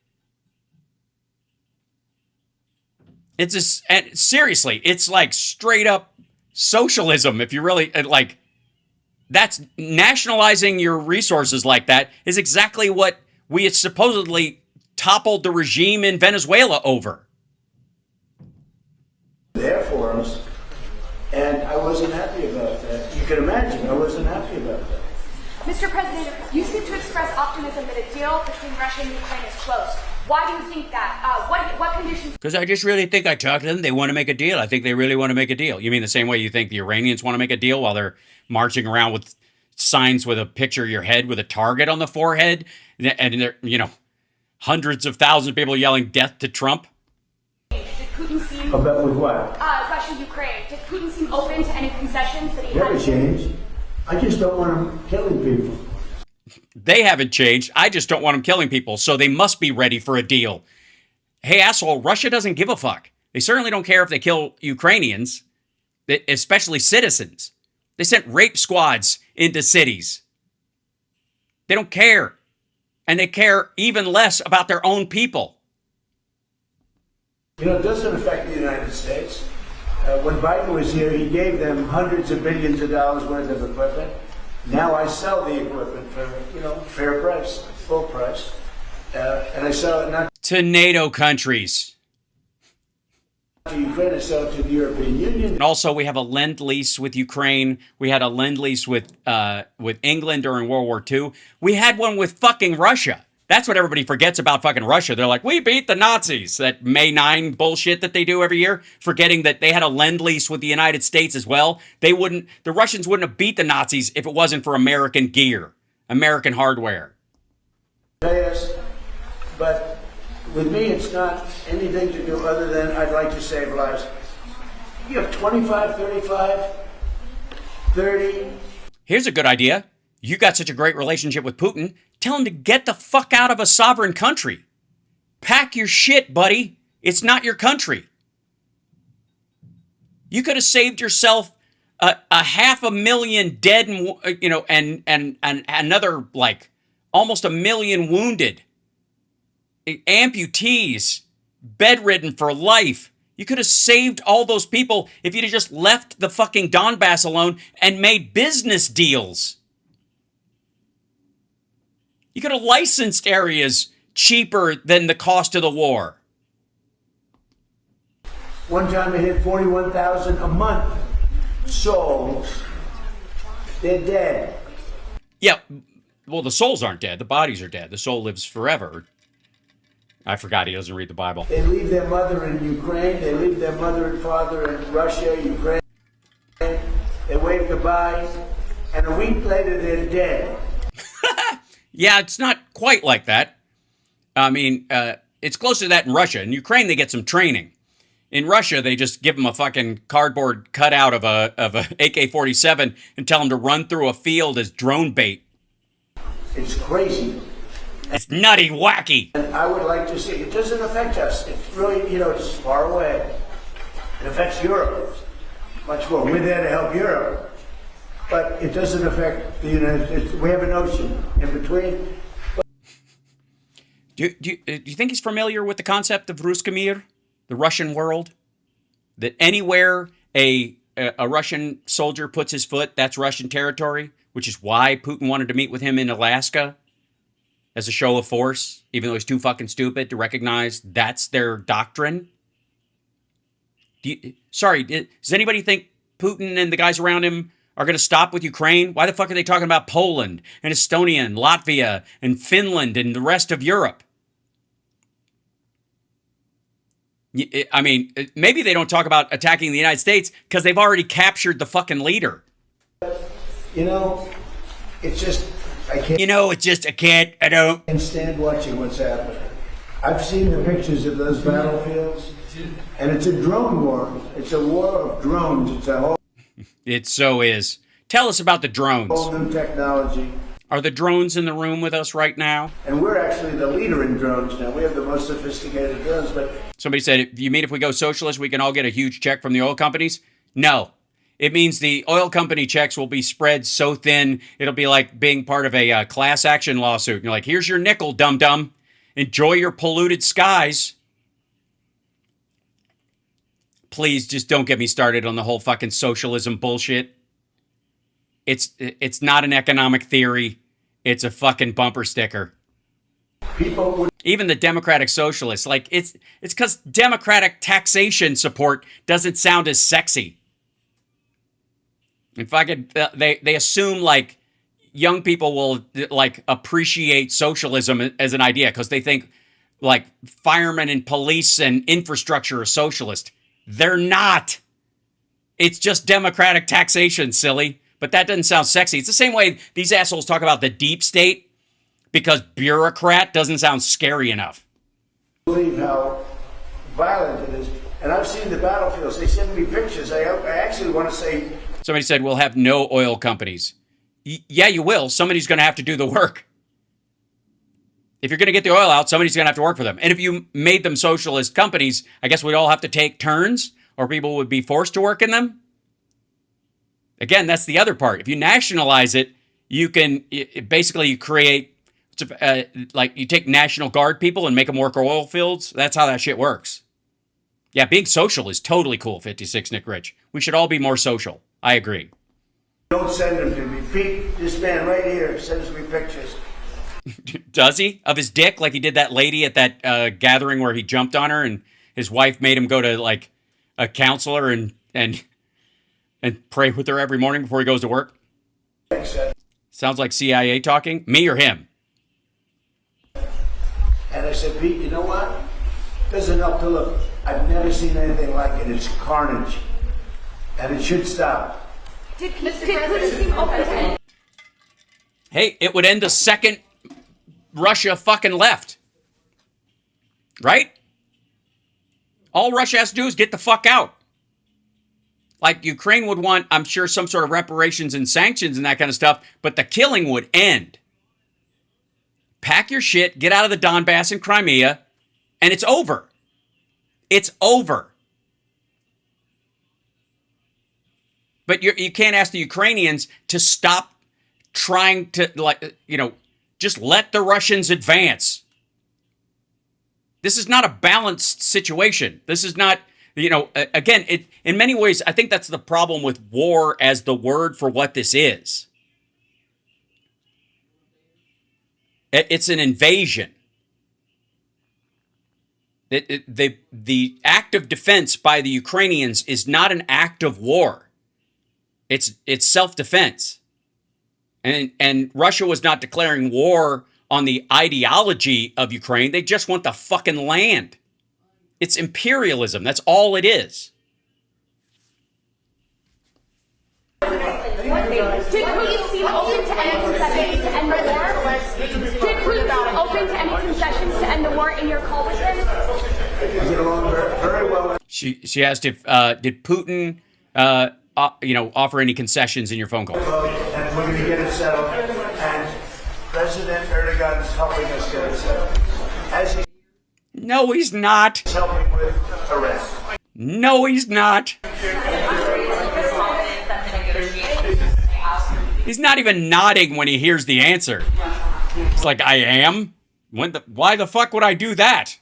Seriously, it's like straight up socialism if you really, That's nationalizing your resources like that is exactly what we had supposedly toppled the regime in Venezuela over. There for us, and I wasn't happy about that. You can imagine, I wasn't happy about that. Mr. President, you seem to express optimism that a deal between Russia and Ukraine is close. Why do you think that? What conditions? Because I just really think I talked to them. They want to make a deal. I think they really want to make a deal. You mean the same way you think the Iranians want to make a deal while they're marching around with signs with a picture of your head with a target on the forehead? And they're, you know, hundreds of thousands of people yelling death to Trump? Did Putin seem... About with what? Russia, Ukraine. Did Putin seem open to any concessions that he Never had? changed. I just don't want him killing people. They haven't changed. I just don't want them killing people, so they must be ready for a deal. Hey, asshole, Russia doesn't give a fuck. They certainly don't care if they kill Ukrainians, especially citizens. They sent rape squads into cities. They don't care. And they care even less about their own people. You know, it doesn't affect the United States. When Biden was here, he gave them hundreds of billions of dollars worth of equipment. Now I sell the equipment for, you know, fair price, full price. And I sell it not to NATO countries. To Ukraine, I sell it to the European Union. And also, we have a lend-lease with Ukraine. We had a lend-lease with England during World War II. We had one with fucking Russia. That's what everybody forgets about fucking Russia. They're like, we beat the Nazis. That May 9 bullshit that they do every year, forgetting that they had a lend-lease with the United States as well. The Russians wouldn't have beat the Nazis if it wasn't for American gear, American hardware. Yes, but with me, it's not anything to do other than I'd like to save lives. You have 25, 35, 30. Here's a good idea. You got such a great relationship with Putin. Tell him to get the fuck out of a sovereign country. Pack your shit, buddy. It's not your country. You could have saved yourself a 500,000 dead, you know, and another like almost 1 million wounded, amputees, bedridden for life. You could have saved all those people if you'd have just left the fucking Donbass alone and made business deals. You could have licensed areas cheaper than the cost of the war. One time it hit 41,000 a month. Souls, they're dead. Yeah, well, the souls aren't dead. The bodies are dead. The soul lives forever. I forgot he doesn't read the Bible. They leave their mother in Ukraine. They leave their mother and father in Russia, Ukraine. They wave goodbye, and a week later they're dead. Yeah, it's not quite like that. I mean, it's close to that in Russia. In Ukraine, they get some training. In Russia, they just give them a fucking cardboard cutout of a AK-47 and tell them to run through a field as drone bait. It's crazy. It's nutty, wacky. And I would like to see, it doesn't affect us. It's really, you know, it's far away. It affects Europe much more. We're there to help Europe. But it doesn't affect the United States. We have an ocean in between. Do you think he's familiar with the concept of Ruski Mir, the Russian world? That anywhere a Russian soldier puts his foot, that's Russian territory, which is why Putin wanted to meet with him in Alaska as a show of force, even though he's too fucking stupid to recognize that's their doctrine. Does anybody think Putin and the guys around him are going to stop with Ukraine? Why the fuck are they talking about Poland and Estonia and Latvia and Finland and the rest of Europe? I mean, maybe they don't talk about attacking the United States because they've already captured the fucking leader. You know, it's just, I can't stand watching what's happening. I've seen the pictures of those battlefields, and it's a drone war. It's a war of drones. It's a whole... It so is. Tell us about the drones. Whole new technology. Are the drones in the room with us right now? And we're actually the leader in drones now. We have the most sophisticated drones, but... Somebody said, you mean if we go socialist, we can all get a huge check from the oil companies? No. It means the oil company checks will be spread so thin, it'll be like being part of a class action lawsuit. You're like, here's your nickel, dum-dum. Enjoy your polluted skies. Please, just don't get me started on the whole fucking socialism bullshit. It's not an economic theory. It's a fucking bumper sticker. Even the Democratic Socialists, like it's because Democratic taxation support doesn't sound as sexy. If I could, they assume like young people will like appreciate socialism as an idea because they think like firemen and police and infrastructure are socialist. They're not. It's just democratic taxation, silly. But that doesn't sound sexy. It's the same way these assholes talk about the deep state because bureaucrat doesn't sound scary enough. Believe how violent it is. And I've seen the battlefields. They send me pictures. I actually want to say... Somebody said, we'll have no oil companies. Yeah, you will. Somebody's going to have to do the work. If you're going to get the oil out, somebody's going to have to work for them. And if you made them socialist companies, I guess we'd all have to take turns, or people would be forced to work in them. Again, that's the other part. If you nationalize it, you can basically you create, like you take National Guard people and make them work oil fields. That's how that shit works. Yeah, being social is totally cool, 56 Nick Rich. We should all be more social. I agree. Don't send them to me. Pete, this man right here sends me pictures. Does he? Of his dick, like he did that lady at that gathering where he jumped on her and his wife made him go to like a counselor and pray with her every morning before he goes to work? Sounds like CIA talking. Me or him? And I said, Pete, you know what? There's enough to look. I've never seen anything like it. It's carnage. And it should stop. Did Putin seem open to it? Hey, it would end the second Russia fucking left. Right? All Russia has to do is get the fuck out. Like Ukraine would want, I'm sure, some sort of reparations and sanctions and that kind of stuff, but the killing would end. Pack your shit, get out of the Donbass and Crimea, and it's over. It's over. But you can't ask the Ukrainians to stop trying to, like, just let the Russians advance. This is not a balanced situation. This is not, again, in many ways, I think that's the problem with war as the word for what this is. It's an invasion. The act of defense by the Ukrainians is not an act of war. It's self-defense. And Russia was not declaring war on the ideology of Ukraine. They just want the fucking land. It's imperialism. That's all it is. Did Putin seem open to any concessions to end the war? Did Putin seem open to any concessions to end the war in your call with him? We get along very well. She asked if did Putin offer any concessions in your phone call? And we're going to get it settled. And President Erdogan is helping us get it settled. No, he's not. He's helping with arrest. No, he's not. He's not even nodding when he hears the answer. It's like, I am? Why the fuck would I do that?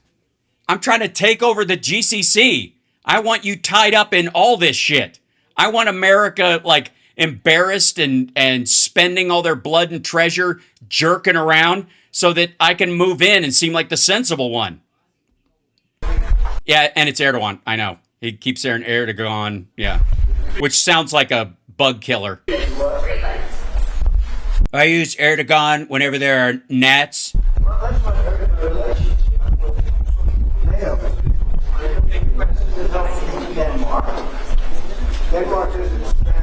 I'm trying to take over the GCC. I want you tied up in all this shit. I want America, like, embarrassed and spending all their blood and treasure jerking around so that I can move in and seem like the sensible one. Yeah, and it's Erdogan. I know. He keeps saying Erdogan. Yeah. Which sounds like a bug killer. I use Erdogan whenever there are gnats.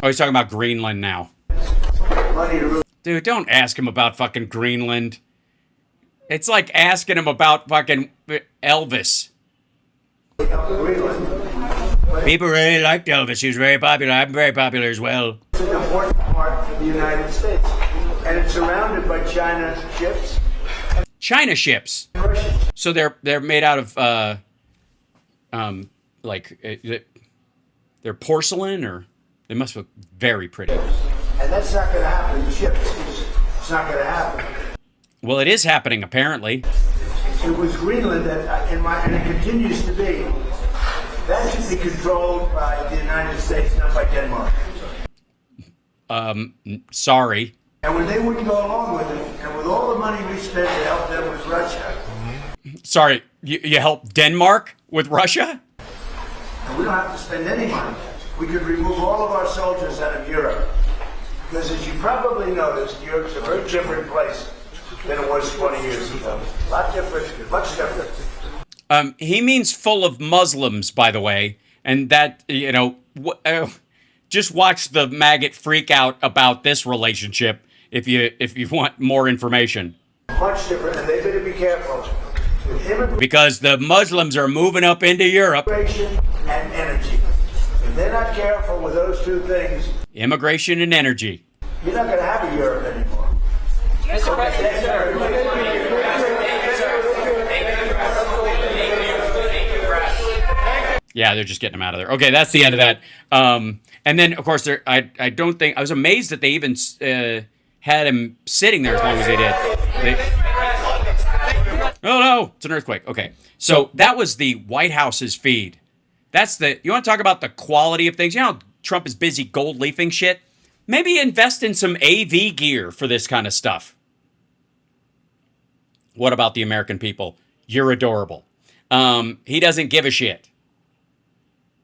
Oh, he's talking about Greenland now. Dude, don't ask him about fucking Greenland. It's like asking him about fucking Elvis. People really liked Elvis. He was very popular. I'm very popular as well. It's an important part for the United States. And it's surrounded by China ships. China ships. So they're made out of they're porcelain, or they must look very pretty. And that's not going to happen. The ships, it's not going to happen. Well, it is happening apparently. It was Greenland and it continues to be. That should be controlled by the United States, not by Denmark. sorry. And when they wouldn't go along with it, and with all the money we spent to help them with Russia. Sorry, you helped Denmark with Russia? And we don't have to spend any money. We could remove all of our soldiers out of Europe. Because as you probably noticed, Europe's a very different place than it was 20 years ago. A lot different, much different. He means full of Muslims, by the way. And that, just watch the maggot freak out about this relationship if you want more information. Much different, and they better be careful. Because the Muslims are moving up into Europe. Immigration and energy. If they're not careful with those two things, immigration and energy. You're not going to have a Europe anymore. Yeah, they're just getting him out of there. Okay, that's the end of that. And then, of course, I was amazed that they even had him sitting there as long as they did. Oh no, it's an earthquake. Okay, so that was the White House's feed. You want to talk about the quality of things? You know how Trump is busy gold leafing shit? Maybe invest in some AV gear for this kind of stuff. What about the American people? You're adorable. He doesn't give a shit.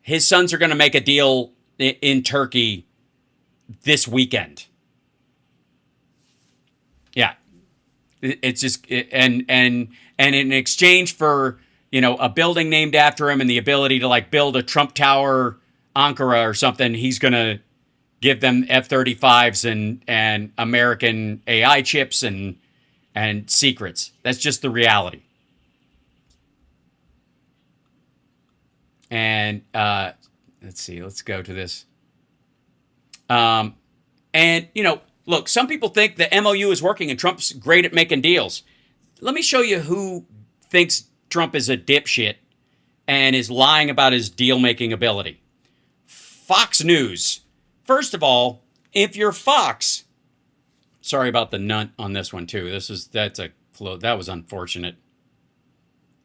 His sons are going to make a deal in Turkey this weekend. Yeah. It's just, and in exchange for, a building named after him and the ability to build a Trump Tower Ankara or something, he's going to give them F-35s and American AI chips and secrets. That's just the reality. And let's see, let's go to this. Look, some people think the MOU is working and Trump's great at making deals. Let me show you who thinks Trump is a dipshit and is lying about his deal-making ability. Fox News. First of all, if you're Fox, sorry about the nut on this one too. That was unfortunate.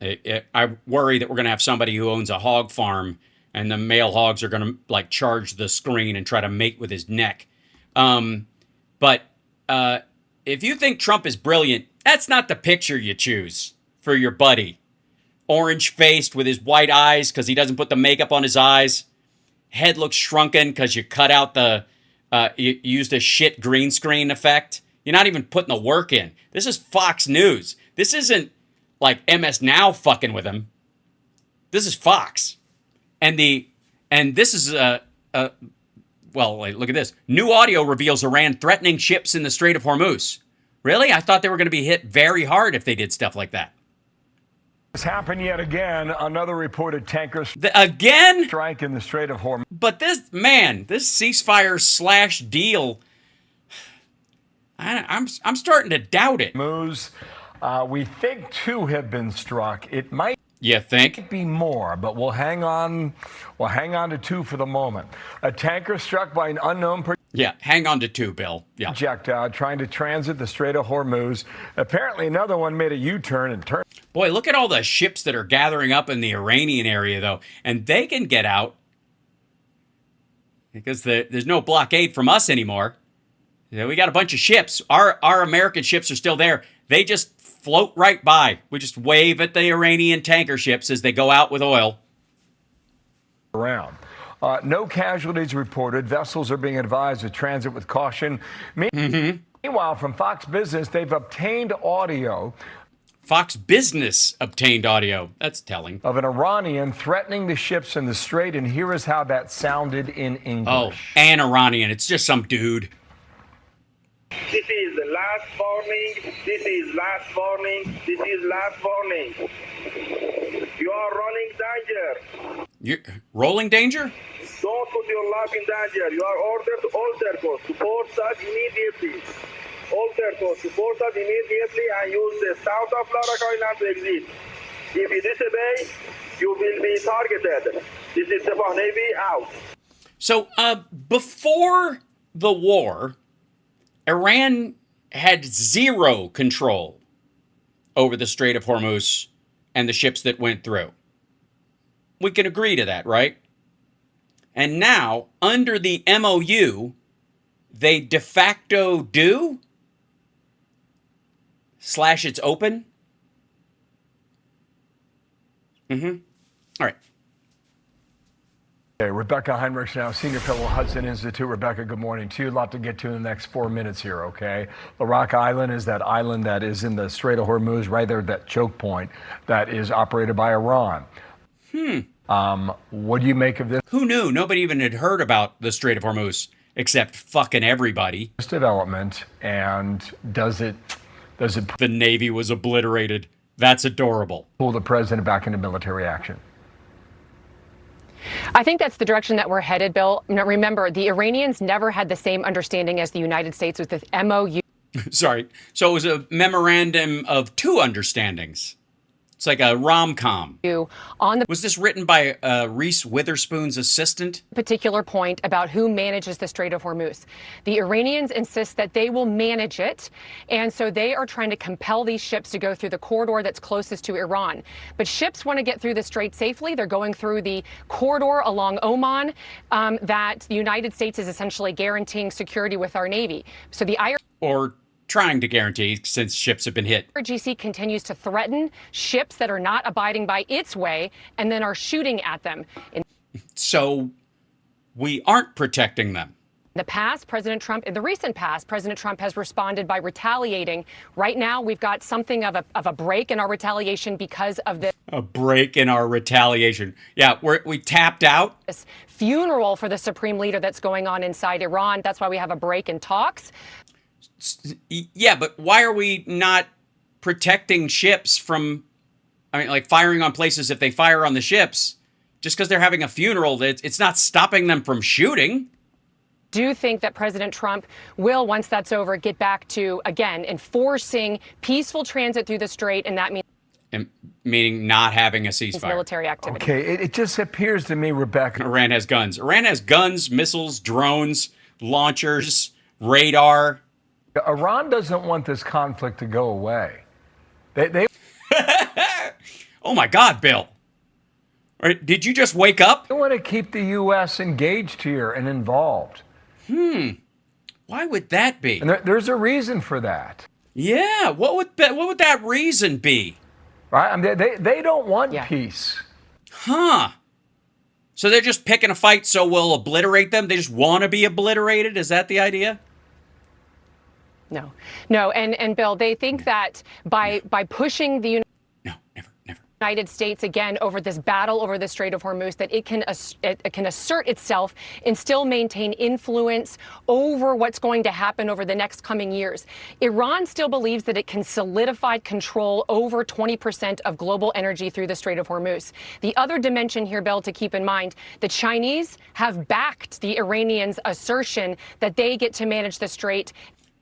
I worry that we're going to have somebody who owns a hog farm and the male hogs are going to charge the screen and try to mate with his neck. But if you think Trump is brilliant, that's not the picture you choose for your buddy. Orange-faced with his white eyes because he doesn't put the makeup on his eyes. Head looks shrunken because you cut out you used a shit green screen effect. You're not even putting the work in. This is Fox News. This isn't MS Now fucking with him. This is Fox. And this is look at this. New audio reveals Iran threatening ships in the Strait of Hormuz. Really? I thought they were going to be hit very hard if they did stuff like that. This happened yet again. Another reported tanker again strike in the Strait of Hormuz. But this ceasefire / deal, I'm starting to doubt it. We think 2 have been struck. It might. You think? Be more, but we'll hang on. We'll hang on to 2 for the moment. A tanker struck by an unknown. Yeah, hang on to 2, Bill. Yeah. Projectile trying to transit the Strait of Hormuz. Apparently, another one made a U-turn and turned. Boy, look at all the ships that are gathering up in the Iranian area, though, and they can get out because there's no blockade from us anymore. We got a bunch of ships. Our American ships are still there. They just float right by. We just wave at the Iranian tanker ships as they go out with oil. Around. No casualties reported. Vessels are being advised to transit with caution. Meanwhile, from Fox Business, they've obtained audio. Fox Business obtained audio. That's telling. Of an Iranian threatening the ships in the strait, and here is how that sounded in English. Oh, an Iranian. It's just some dude. This is the last warning. This is last warning. This is last warning. You are running danger. You're rolling danger? Don't put your life in danger. You are ordered to alter course. Support us immediately. Alter course. Support us immediately and use the south of Florida Island to exit. If you disobey, you will be targeted. This is the Navy out. So, before the war, Iran had zero control over the Strait of Hormuz and the ships that went through. We can agree to that, right? And now, under the MOU, they de facto do / it's open. All right. Okay, Rebecca Heinrich now, Senior Fellow, Hudson Institute. Rebecca, good morning to you. A lot to get to in the next 4 minutes here, okay? The Rock Island is that island that is in the Strait of Hormuz, right there, that choke point that is operated by Iran. What do you make of this? Who knew? Nobody even had heard about the Strait of Hormuz except fucking everybody. This development, and does it The Navy was obliterated. That's adorable. pull the president back into military action? I think that's the direction that we're headed, Bill. Now, remember, the Iranians never had the same understanding as the United States with this MOU. Sorry. So it was a memorandum of two understandings. It's like a rom-com. On the Was this written by Reese Witherspoon's assistant? particular point about who manages the Strait of Hormuz. The Iranians insist that they will manage it, and so they are trying to compel these ships to go through the corridor that's closest to Iran. But ships want to get through the strait safely. They're going through the corridor along Oman that the United States is essentially guaranteeing security with our Navy. So the Or trying to guarantee, since ships have been hit. IRGC continues to threaten ships that are not abiding by its way and then are shooting at them. In So we aren't protecting them. the past, in the recent past, President Trump has responded by retaliating. Right now, we've got something of a break in our retaliation because of this. A break in our retaliation. Yeah, we tapped out. This funeral for the supreme leader that's going on inside Iran. That's why we have a break in talks. Yeah, but why are we not protecting ships from, like firing on places if they fire on the ships? Just because they're having a funeral, it's not stopping them from shooting. Do you think that President Trump will, once that's over, get back to, again, enforcing peaceful transit through the strait, and that means Meaning not having a ceasefire. Military activity. Okay, it just appears to me, Rebecca. Iran has guns. Iran has guns, missiles, drones, launchers, radar. Iran doesn't want this conflict to go away. They Oh my God, Bill. Did you just wake up? They want to keep the U.S. engaged here and involved. Why would that be? And there's a reason for that. Yeah, what would that reason be? Right? I mean, they don't want peace. Huh. So they're just picking a fight so we'll obliterate them? They just want to be obliterated? Is that the idea? No, and Bill, they think that by pushing the United States again over this battle over the Strait of Hormuz, that it can assert itself and still maintain influence over what's going to happen over the next coming years. Iran still believes that it can solidify control over 20% of global energy through the Strait of Hormuz. The other dimension here, Bill, to keep in mind, the Chinese have backed the Iranians' assertion that they get to manage the strait.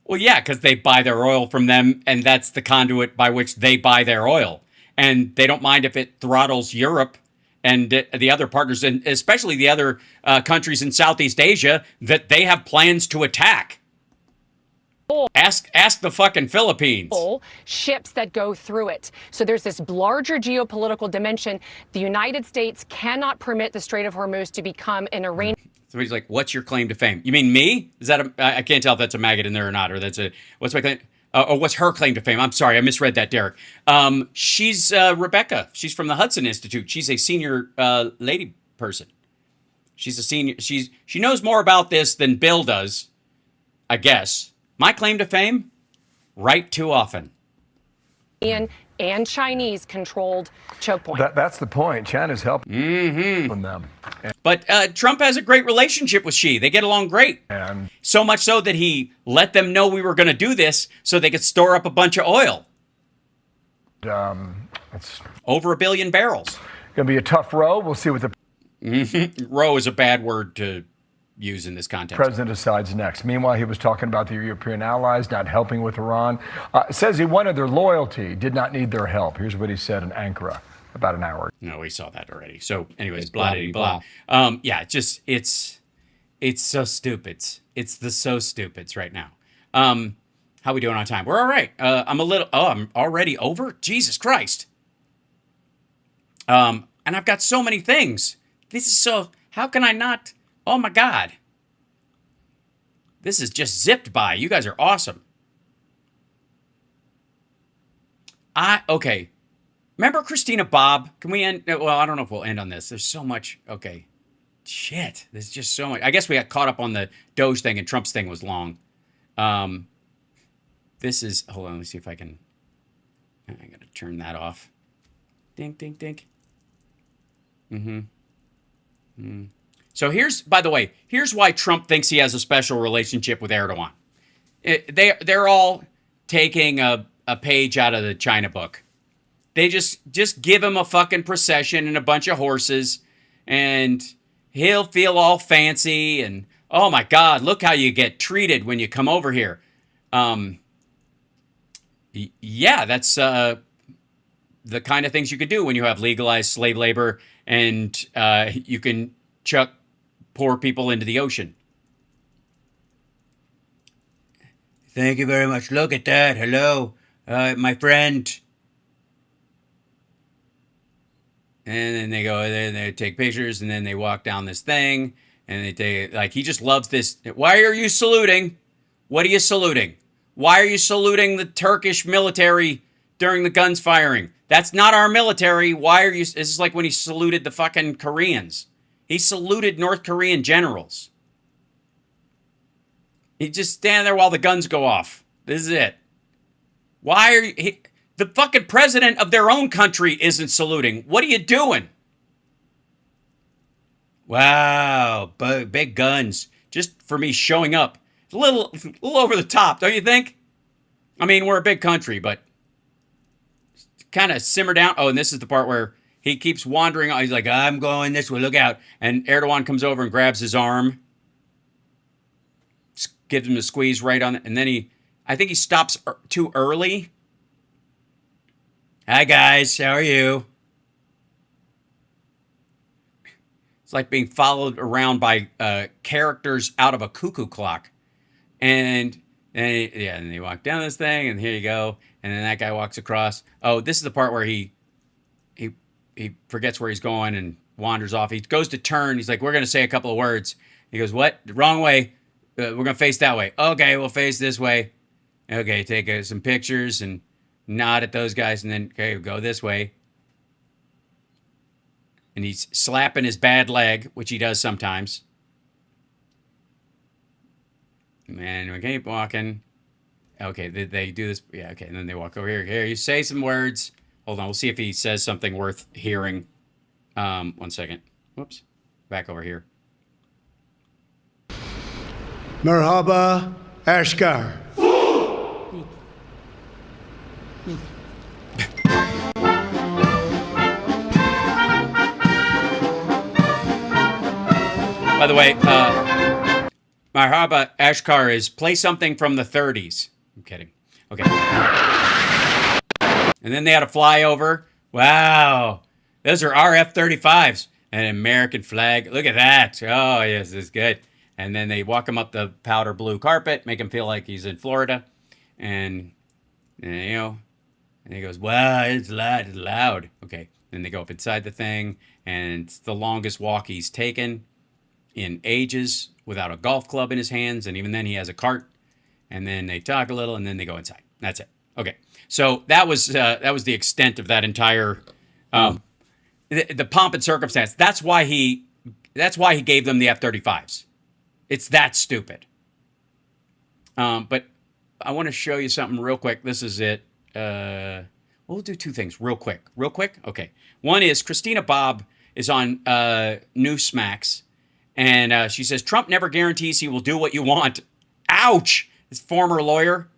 Well, yeah, because they buy their oil from them, and that's the conduit by which they buy their oil. And they don't mind if it throttles Europe and the other partners, and especially the other countries in Southeast Asia that they have plans to attack. Ask the fucking Philippines. Ships that go through it. So there's this larger geopolitical dimension. The United States cannot permit the Strait of Hormuz to become an Iranian. Somebody's like, what's your claim to fame? You mean me? Is that I can't tell if that's a maggot in there or not, or what's my claim? What's her claim to fame? I'm sorry, I misread that, Derek. She's Rebecca. She's from the Hudson Institute. She's a senior lady person. She's a senior. She knows more about this than Bill does, I guess. My claim to fame? Right too often. And Chinese-controlled choke point. That's the point. China's helping from them. But Trump has a great relationship with Xi. They get along great. And so much so that he let them know we were going to do this so they could store up a bunch of oil. It's over 1 billion barrels. Going to be a tough row. We'll see what the row is a bad word to use in this context. President decides next. Meanwhile, he was talking about the European allies not helping with Iran. Says he wanted their loyalty, did not need their help. Here's what he said in Ankara about an hour. No, we saw that already. So anyways, blah, blah, blah. Yeah, just, it's so stupid. It's the so stupids right now. How we doing on time? We're all right. I'm already over? Jesus Christ. And I've got so many things. This is so, how can I not? Oh my God. This is just zipped by. You guys are awesome. Okay. Remember Christina Bobb? Can we end? Well, I don't know if we'll end on this. There's so much. Okay. Shit. There's just so much. I guess we got caught up on the Doge thing and Trump's thing was long. This is, hold on, let me see if I can, I got to turn that off. Dink, dink, dink. So here's, by the way, here's why Trump thinks he has a special relationship with Erdogan. They're all taking a page out of the China book. They just give him a fucking procession and a bunch of horses, and he'll feel all fancy and, oh my God, look how you get treated when you come over here. Yeah, that's the kind of things you could do when you have legalized slave labor and you can chuck poor people into the ocean. Thank you very much. Look at that. Hello, my friend. And then they go, then they take pictures, and then they walk down this thing, and they take, like, he just loves this. Why are you saluting? What are you saluting? Why are you saluting the Turkish military during the guns firing? That's not our military. Why are you? This is like when he saluted the fucking Koreans. He saluted North Korean generals. He just stand there while the guns go off. This is it. Why are you? The fucking president of their own country isn't saluting. What are you doing? Wow, big guns. Just for me showing up. A little over the top, don't you think? I mean, we're a big country, but kind of simmer down. Oh, and this is the part where he keeps wandering. He's like, I'm going this way, look out. And Erdogan comes over and grabs his arm. Gives him a squeeze right on it. And then I think he stops too early. Hi, guys. How are you? It's like being followed around by characters out of a cuckoo clock. And they walk down this thing, and here you go. And then that guy walks across. Oh, this is the part where he forgets where he's going and wanders off. He goes to turn. He's like, we're going to say a couple of words. He goes, what? The wrong way. We're going to face that way. Okay, we'll face this way. Okay, take some pictures and nod at those guys, and then, okay, go this way. And he's slapping his bad leg, which he does sometimes. And we keep walking. Okay, they do this. Yeah, okay, and then they walk over here. Here, you say some words. Hold on, we'll see if he says something worth hearing. 1 second. Whoops. Back over here. Merhaba, Ashkar. By the way, Merhaba Ashkar is play something from the 30s. I'm kidding. Okay. And then they had a flyover. Wow. Those are RF-35s. An American flag. Look at that. Oh, yes, this is good. And then they walk him up the powder blue carpet, make him feel like he's in Florida. And you know, and he goes, wow, it's loud, it's loud. Okay. Then they go up inside the thing, and it's the longest walk he's taken in ages without a golf club in his hands, and even then he has a cart. And then they talk a little, and then they go inside. That's it. Okay, so that was the extent of that entire the pomp and circumstance. That's why he gave them the F-35s. It's that stupid. But I want to show you something real quick. This is it. We'll do two things real quick. Real quick. Okay. One is Christina Bobb is on Newsmax. And she says, Trump never guarantees he will do what you want. Ouch! His former lawyer.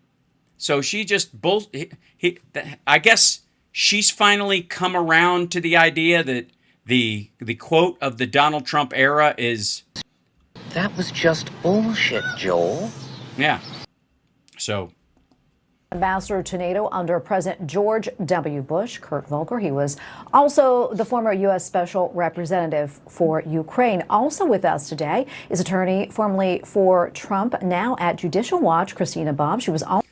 So she just I guess she's finally come around to the idea that the quote of the Donald Trump era is... That was just bullshit, Joel. Yeah. So... Ambassador to NATO under President George W. Bush, Kurt Volker. He was also the former U.S. Special Representative for Ukraine. Also with us today is attorney formerly for Trump, now at Judicial Watch, Christina Bobb. She was all.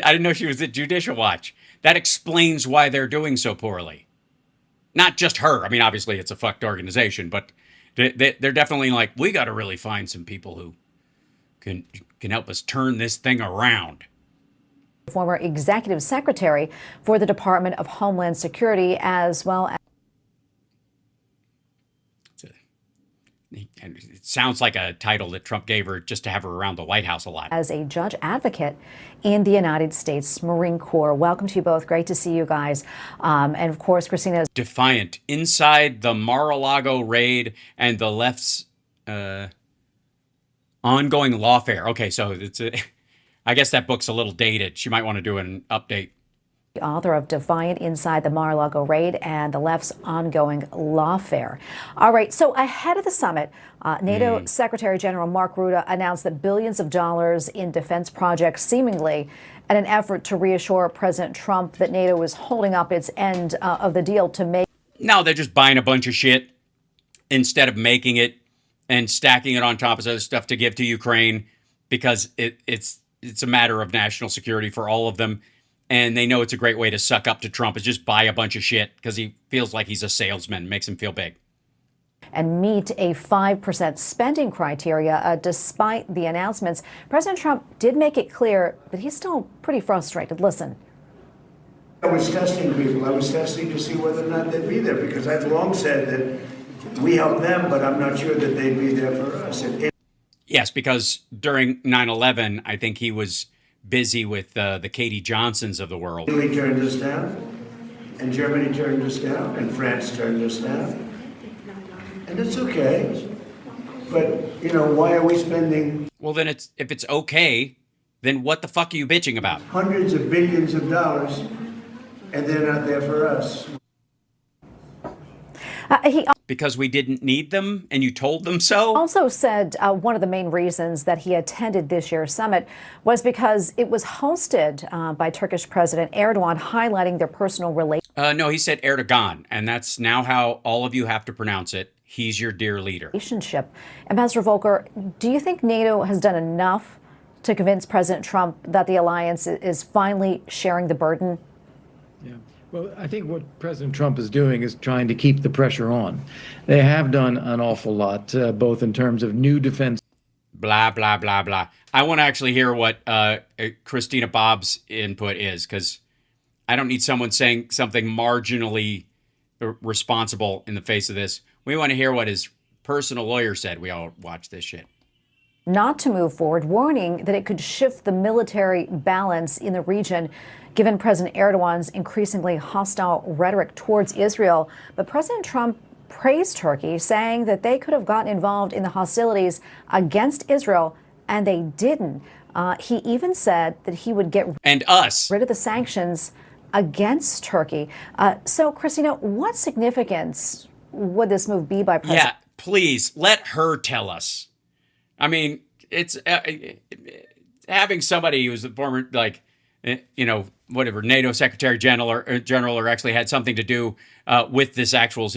I didn't know she was at Judicial Watch. That explains why they're doing so poorly. Not just her. I mean, obviously it's a fucked organization, but they're definitely like, we got to really find some people who can help us turn this thing around. Former executive secretary for the Department of Homeland Security, as well as. And it sounds like a title that Trump gave her just to have her around the White House a lot. As a judge advocate in the United States Marine Corps. Welcome to you both. Great to see you guys. And of course, Christina. Defiant inside the Mar-a-Lago raid and the left's ongoing lawfare. Okay, so it's I guess that book's a little dated. She might want to do an update. The author of Defiant Inside the Mar-a-Lago Raid and the Left's Ongoing Lawfare. All right, so ahead of the summit, NATO Secretary General Mark Rutte announced that billions of dollars in defense projects, seemingly in an effort to reassure President Trump that NATO is holding up its end of the deal to make. No, they're just buying a bunch of shit instead of making it and stacking it on top of other stuff to give to Ukraine, because it's a matter of national security for all of them. And they know it's a great way to suck up to Trump, is just buy a bunch of shit because he feels like he's a salesman, makes him feel big. And meet a 5% spending criteria. Despite the announcements, President Trump did make it clear that he's still pretty frustrated. Listen. I was testing people. I was testing to see whether or not they'd be there, because I've long said that we help them, but I'm not sure that they'd be there for us. Yes, because during 9/11, I think he was busy with the Katie Johnsons of the world. Italy turned us down, and Germany turned us down, and France turned us down. And it's okay. But, you know, why are we spending... Well, then if it's okay, then what the fuck are you bitching about? Hundreds of billions of dollars, and they're not there for us. Because we didn't need them and you told them so? Also said one of the main reasons that he attended this year's summit was because it was hosted by Turkish President Erdogan, highlighting their personal relationship. No, he said Erdogan, and that's now how all of you have to pronounce it. He's your dear leader. Ambassador Volker, do you think NATO has done enough to convince President Trump that the alliance is finally sharing the burden? Yeah. Well, I think what President Trump is doing is trying to keep the pressure on. They have done an awful lot, both in terms of new defense. Blah, blah, blah, blah. I want to actually hear what Christina Bob's input is, because I don't need someone saying something marginally responsible in the face of this. We want to hear what his personal lawyer said. We all watch this shit. Not to move forward, warning that it could shift the military balance in the region, given President Erdogan's increasingly hostile rhetoric towards Israel. But President Trump praised Turkey, saying that they could have gotten involved in the hostilities against Israel, and they didn't. He even said that he would get rid of the sanctions against Turkey. So, Christina, what significance would this move be by President? Yeah, please, let her tell us. I mean, it's having somebody who's the former, like, whatever, NATO Secretary General or actually had something to do with this actual.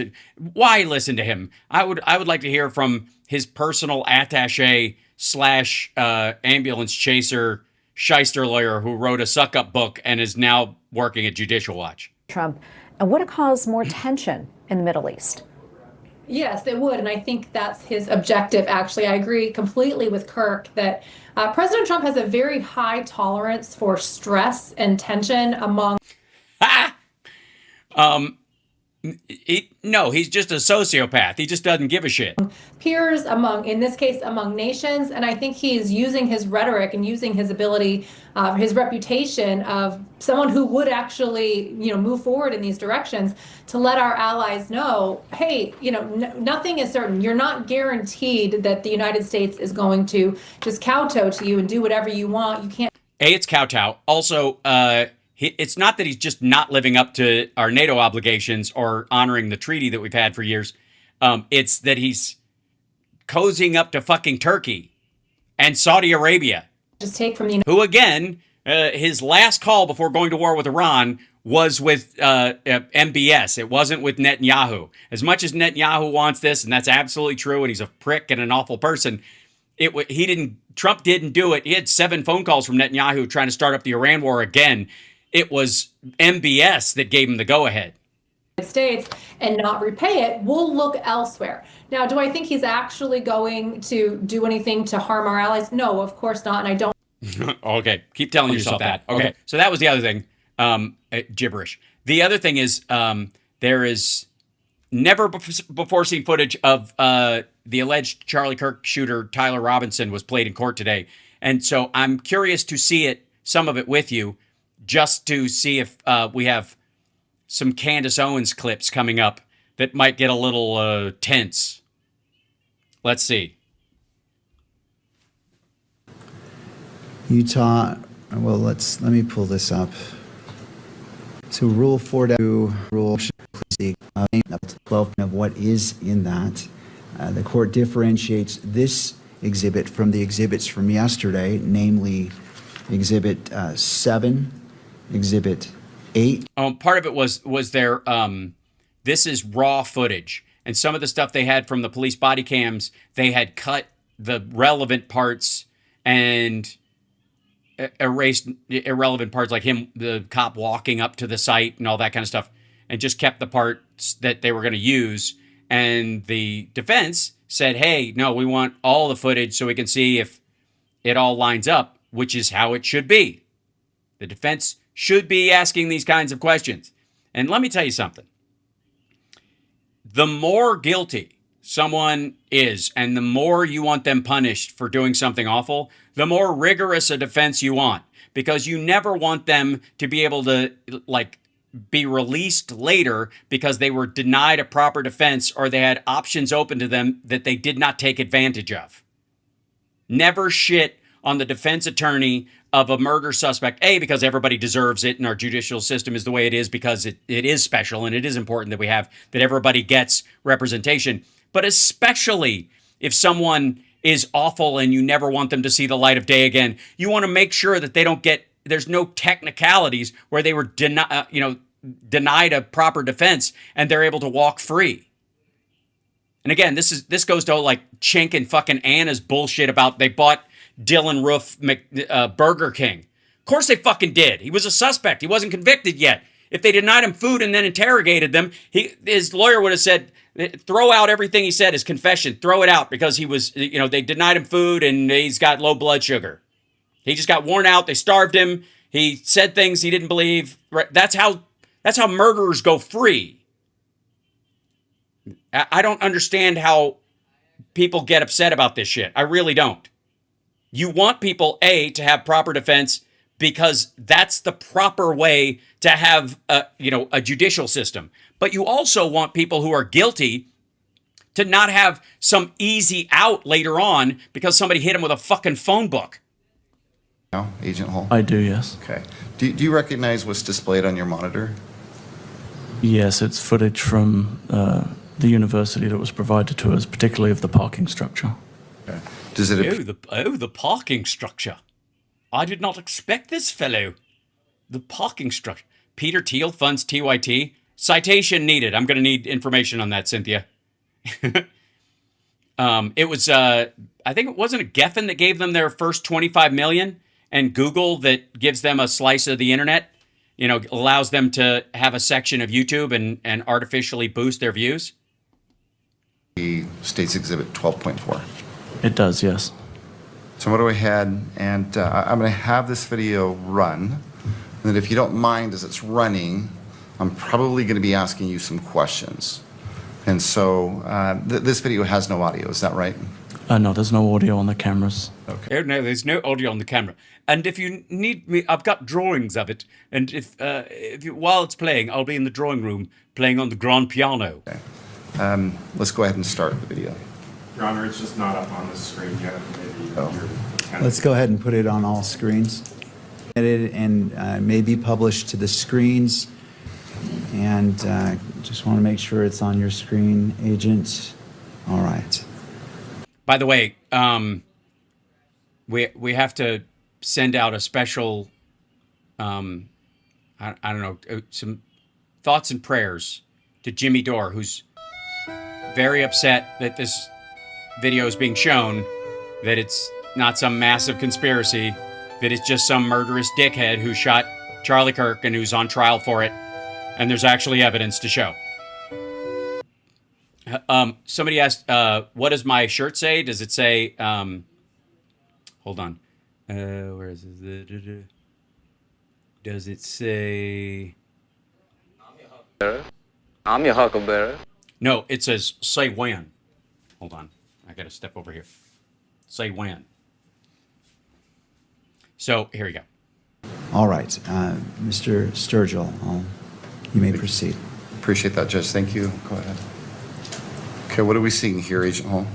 Why listen to him? I would like to hear from his personal attaché / ambulance chaser shyster lawyer who wrote a suck-up book and is now working at Judicial Watch. Trump, and would it cause more tension in the Middle East? Yes, it would. And I think that's his objective, actually. I agree completely with Kirk that President Trump has a very high tolerance for stress and tension among. No, he's just a sociopath. He just doesn't give a shit. Peers, in this case, among nations. And I think he's using his rhetoric and using his ability, his reputation of someone who would actually, move forward in these directions to let our allies know, hey, nothing is certain. You're not guaranteed that the United States is going to just kowtow to you and do whatever you want. You can't. It's kowtow. Also, it's not that he's just not living up to our NATO obligations or honoring the treaty that we've had for years. It's that he's cozying up to fucking Turkey and Saudi Arabia. Just take from the who, again, his last call before going to war with Iran was with MBS. It wasn't with Netanyahu. As much as Netanyahu wants this, and that's absolutely true, and he's a prick and an awful person, Trump didn't do it. He had 7 phone calls from Netanyahu trying to start up the Iran war again. It was MBS that gave him the go-ahead. States and not repay it, we'll look elsewhere. Now, do I think he's actually going to do anything to harm our allies? No, of course not. And I don't. Okay, keep telling yourself that. Okay, so that was the other thing. Gibberish. The other thing is there is never before seen footage of the alleged Charlie Kirk shooter Tyler Robinson was played in court today. And so I'm curious to see it, some of it with you, just to see if we have some Candace Owens clips coming up that might get a little tense. Let's see. Utah, well, let me pull this up. So Rule 4.2, Rule 12 of what is in that. The court differentiates this exhibit from the exhibits from yesterday, namely Exhibit 7, Exhibit 8. Part of it was their this is raw footage, and some of the stuff they had from the police body cams, they had cut the relevant parts and erased irrelevant parts, like the cop walking up to the site and all that kind of stuff, and just kept the parts that they were going to use. And the defense said, hey, no, we want all the footage so we can see if it all lines up, which is how it should be. The defense should be asking these kinds of questions. And let me tell you something. The more guilty someone is, and the more you want them punished for doing something awful, the more rigorous a defense you want, because you never want them to be able to, be released later because they were denied a proper defense or they had options open to them that they did not take advantage of. Never shit on the defense attorney of a murder suspect, because everybody deserves it and our judicial system is the way it is because it is special and it is important that everybody gets representation. But especially if someone is awful and you never want them to see the light of day again, you want to make sure that they don't get, there's no technicalities where they were denied a proper defense and they're able to walk free. And again, this goes to Chink and fucking Anna's bullshit about they bought Dylan Roof Burger King. Of course they fucking did. He was a suspect. He wasn't convicted yet. If they denied him food and then interrogated them, his lawyer would have said, throw out everything he said, his confession, throw it out, because he was, they denied him food and he's got low blood sugar. He just got worn out. They starved him. He said things he didn't believe. That's how murderers go free. I don't understand how people get upset about this shit. I really don't. You want people, to have proper defense because that's the proper way to have a judicial system. But you also want people who are guilty to not have some easy out later on because somebody hit them with a fucking phone book. No, Agent Hall? I do, yes. Okay. Do you recognize what's displayed on your monitor? Yes, it's footage from the university that was provided to us, particularly of the parking structure. Okay. Does it the parking structure. I did not expect this fellow. The parking structure. Peter Thiel funds TYT. Citation needed. I'm going to need information on that, Cynthia. It was, I think it wasn't a Geffen that gave them their first 25 million, and Google that gives them a slice of the internet, allows them to have a section of YouTube and artificially boost their views. The State's Exhibit 12.4. It does, yes. So I'm going to go ahead and I'm going to have this video run. And then if you don't mind, as it's running, I'm probably going to be asking you some questions. And so this video has no audio, is that right? No, there's no audio on the cameras. Okay. No, there's no audio on the camera. And if you need me, I've got drawings of it. And if while it's playing, I'll be in the drawing room playing on the grand piano. Okay. Let's go ahead and start the video. Your Honor, it's just not up on the screen yet. Maybe Let's go ahead and put it on all screens. And may be published to the screens. And just want to make sure it's on your screen, Agent. All right. By the way, we have to send out a special, I don't know, some thoughts and prayers to Jimmy Dore, who's very upset that this video is being shown, that it's not some massive conspiracy, that it's just some murderous dickhead who shot Charlie Kirk and who's on trial for it, and there's actually evidence to show. Somebody asked, what does my shirt say? Does it say, hold on. Where is it? Does it say... I'm your huckleberry. No, it says, say when. Hold on. I got to step over here. Say when. So, here we go. All right. Mr. Sturgill, you may proceed. Appreciate that, Judge. Thank you. Go ahead. Okay, what are we seeing here, Agent Hall?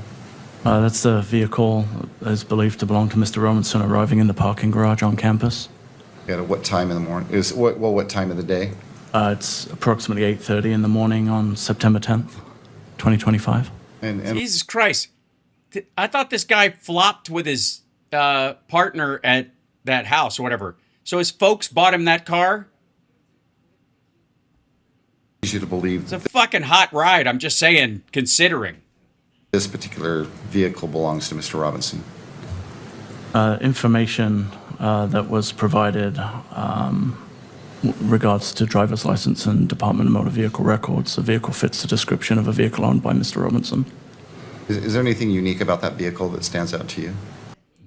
That's the vehicle that is believed to belong to Mr. Robinson arriving in the parking garage on campus. At what time in the morning? What time of the day? It's approximately 8:30 in the morning on September 10th, 2025. And Jesus Christ. I thought this guy flopped with his partner at that house or whatever. So his folks bought him that car? You to believe it's a fucking hot ride. I'm just saying, considering. This particular vehicle belongs to Mr. Robinson. Information that was provided regards to driver's license and Department of Motor Vehicle records. The vehicle fits the description of a vehicle owned by Mr. Robinson. Is there anything unique about that vehicle that stands out to you?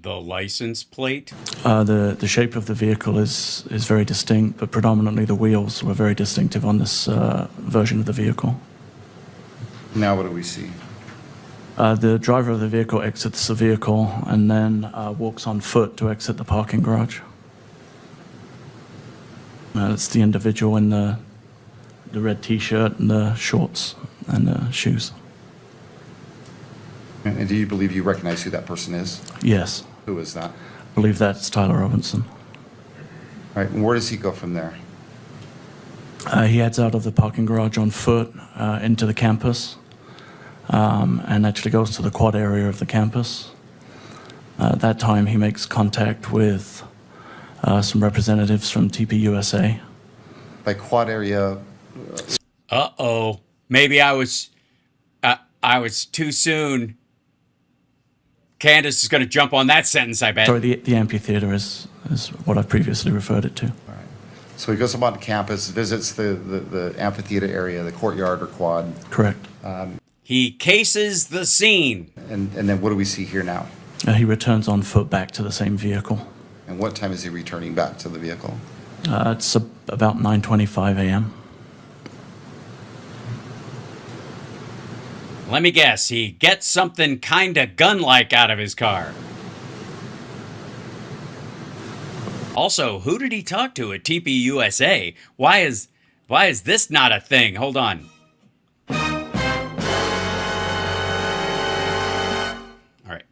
The license plate? The shape of the vehicle is very distinct, but predominantly the wheels were very distinctive on this version of the vehicle. Now what do we see? The driver of the vehicle exits the vehicle and then walks on foot to exit the parking garage. That's the individual in the red T-shirt and the shorts and the shoes. And do you believe you recognize who that person is? Yes. Who is that? I believe that's Tyler Robinson. All right, and where does he go from there? He heads out of the parking garage on foot into the campus and actually goes to the quad area of the campus. At that time, he makes contact with some representatives from TPUSA. By quad area... Uh-oh. Maybe I was too soon. Candace is going to jump on that sentence, I bet. Sorry, the amphitheater is what I've previously referred it to. All right. So he goes up on campus, visits the amphitheater area, the courtyard or quad. Correct. He cases the scene. And then what do we see here now? He returns on foot back to the same vehicle. And what time is he returning back to the vehicle? It's about 9:25 a.m. Let me guess, he gets something kinda gun-like out of his car. Also, who did he talk to at TPUSA? Why is this not a thing? Hold on. All right.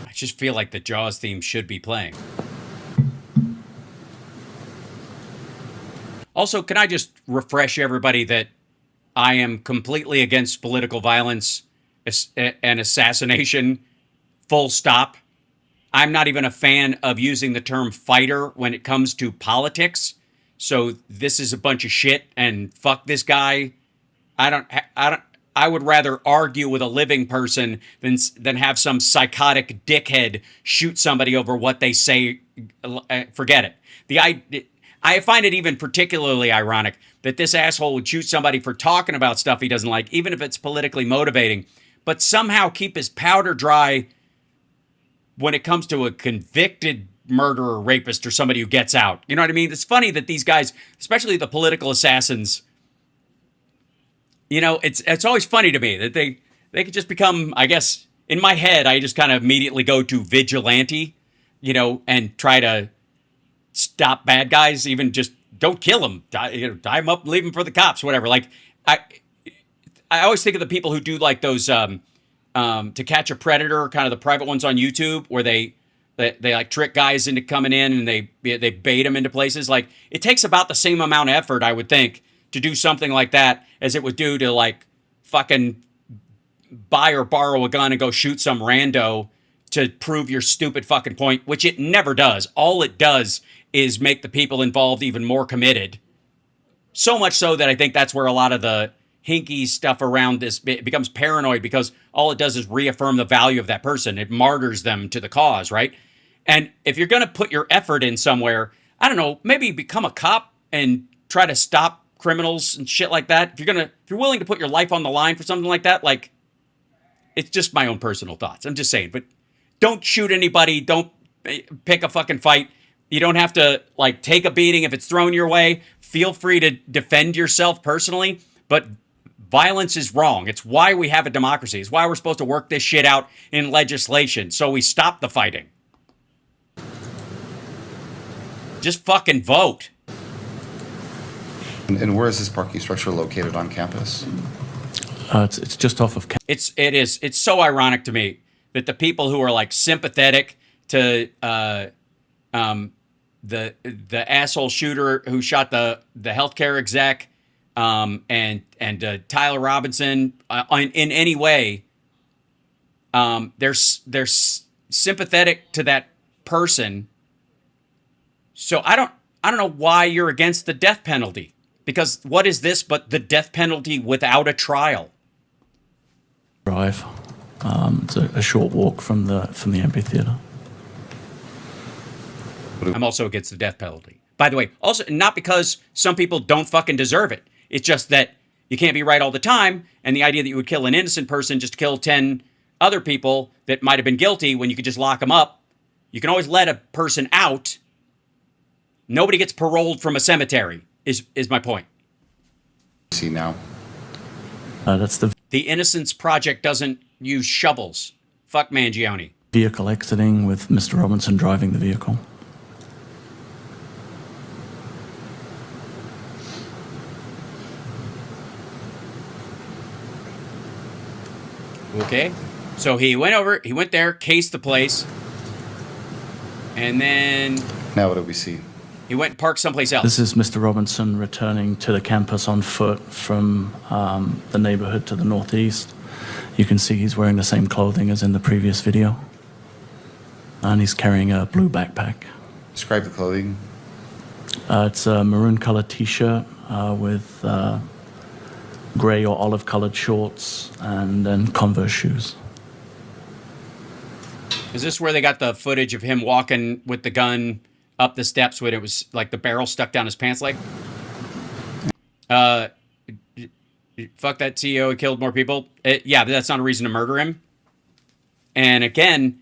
I just feel like the Jaws theme should be playing. Also, can I just refresh everybody that I am completely against political violence and assassination, full stop. I'm not even a fan of using the term fighter when it comes to politics. So this is a bunch of shit and fuck this guy. I would rather argue with a living person than have some psychotic dickhead shoot somebody over what they say. Forget it. I find it even particularly ironic that this asshole would shoot somebody for talking about stuff he doesn't like, even if it's politically motivating, but somehow keep his powder dry when it comes to a convicted murderer, rapist, or somebody who gets out. You know what I mean? It's funny that these guys, especially the political assassins, you know, it's always funny to me that they could just become, I guess, in my head, I just kind of immediately go to vigilante, you know, and try to stop bad guys, even just don't kill them, tie them up, leave them for the cops, whatever. Like, I always think of the people who do like those To Catch a Predator, kind of the private ones on YouTube, where they like trick guys into coming in and they bait them into places. Like, it takes about the same amount of effort, I would think, to do something like that as it would do to like fucking buy or borrow a gun and go shoot some rando to prove your stupid fucking point, which it never does. All it does is make the people involved even more committed. So much so that I think that's where a lot of the hinky stuff around this becomes paranoid, because all it does is reaffirm the value of that person. It martyrs them to the cause, right? And if you're going to put your effort in somewhere, I don't know, maybe become a cop and try to stop criminals and shit like that. If you're willing to put your life on the line for something like that, like, it's just my own personal thoughts. I'm just saying, but don't shoot anybody. Don't pick a fucking fight. You don't have to like take a beating if it's thrown your way. Feel free to defend yourself personally, but violence is wrong. It's why we have a democracy. It's why we're supposed to work this shit out in legislation, so we stop the fighting. Just fucking vote. And where is this parking structure located on campus? It's just off of. It's so ironic to me that the people who are like sympathetic to the asshole shooter who shot the healthcare exec and Tyler Robinson in any way, they're sympathetic to that person. So I don't know why you're against the death penalty, because what is this but the death penalty without a trial? Drive. It's a short walk from the amphitheater. I'm also against the death penalty. By the way, also not because some people don't fucking deserve it. It's just that you can't be right all the time, and the idea that you would kill an innocent person just to kill 10 other people that might have been guilty when you could just lock them up. You can always let a person out. Nobody gets paroled from a cemetery, is my point. See now. That's the Innocence Project doesn't use shovels. Fuck Mangione. Vehicle exiting with Mr. Robinson driving the vehicle. Okay. So he went there, cased the place, and then... Now what do we see? He went and parked someplace else. This is Mr. Robinson returning to the campus on foot from the neighborhood to the northeast. You can see he's wearing the same clothing as in the previous video. And he's carrying a blue backpack. Describe the clothing. It's a maroon colored t-shirt with gray or olive colored shorts and then Converse shoes. Is this where they got the footage of him walking with the gun up the steps when it was like the barrel stuck down his pants leg? Fuck that CEO, he killed more people. Yeah, but that's not a reason to murder him. And again,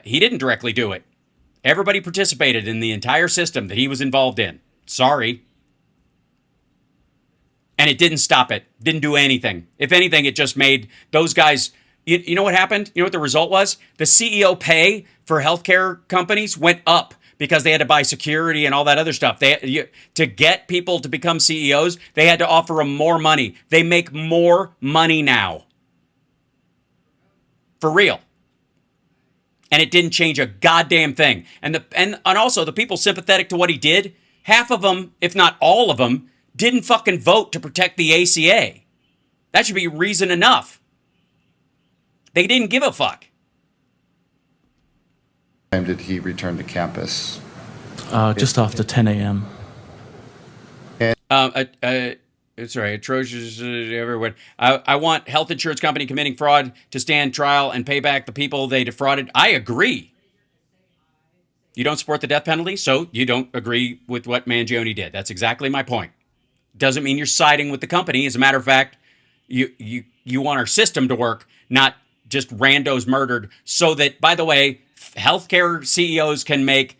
he didn't directly do it. Everybody participated in the entire system that he was involved in. Sorry. And it didn't stop it. Didn't do anything. If anything, it just made those guys... You know what happened? You know what the result was? The CEO pay for healthcare companies went up because they had to buy security and all that other stuff. To get people to become CEOs, they had to offer them more money. They make more money now. For real. And it didn't change a goddamn thing. And also the people sympathetic to what he did, half of them, if not all of them, didn't fucking vote to protect the ACA. That should be reason enough. They didn't give a fuck. What time did he return to campus? Just after 10 a.m. It's right. Atrocious everywhere. I want health insurance company committing fraud to stand trial and pay back the people they defrauded. I agree. You don't support the death penalty, so you don't agree with what Mangione did. That's exactly my point. Doesn't mean you're siding with the company. As a matter of fact, you want our system to work, not just randos murdered, so that, by the way, healthcare CEOs can make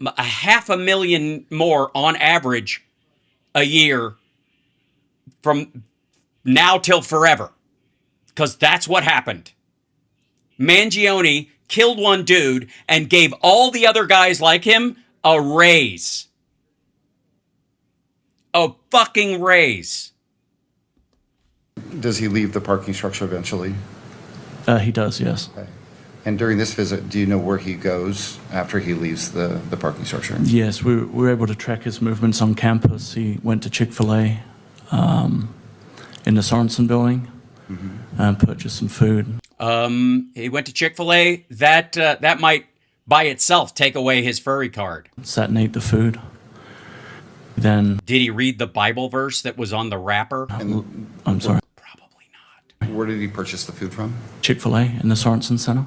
$500,000 more on average a year from now till forever. Because that's what happened. Mangione killed one dude and gave all the other guys like him a raise. A fucking raise. Does he leave the parking structure eventually? He does, yes. Okay. And during this visit, do you know where he goes after he leaves the parking structure? Yes, we were able to track his movements on campus. He went to Chick-fil-A in the Sorensen building and purchased some food. He went to Chick-fil-A. That might by itself take away his furry card. Sat and ate the food. Then did he read the Bible verse that was on the wrapper? I'm sorry. Where did he purchase the food from? Chick-fil-A in the Sorensen Center.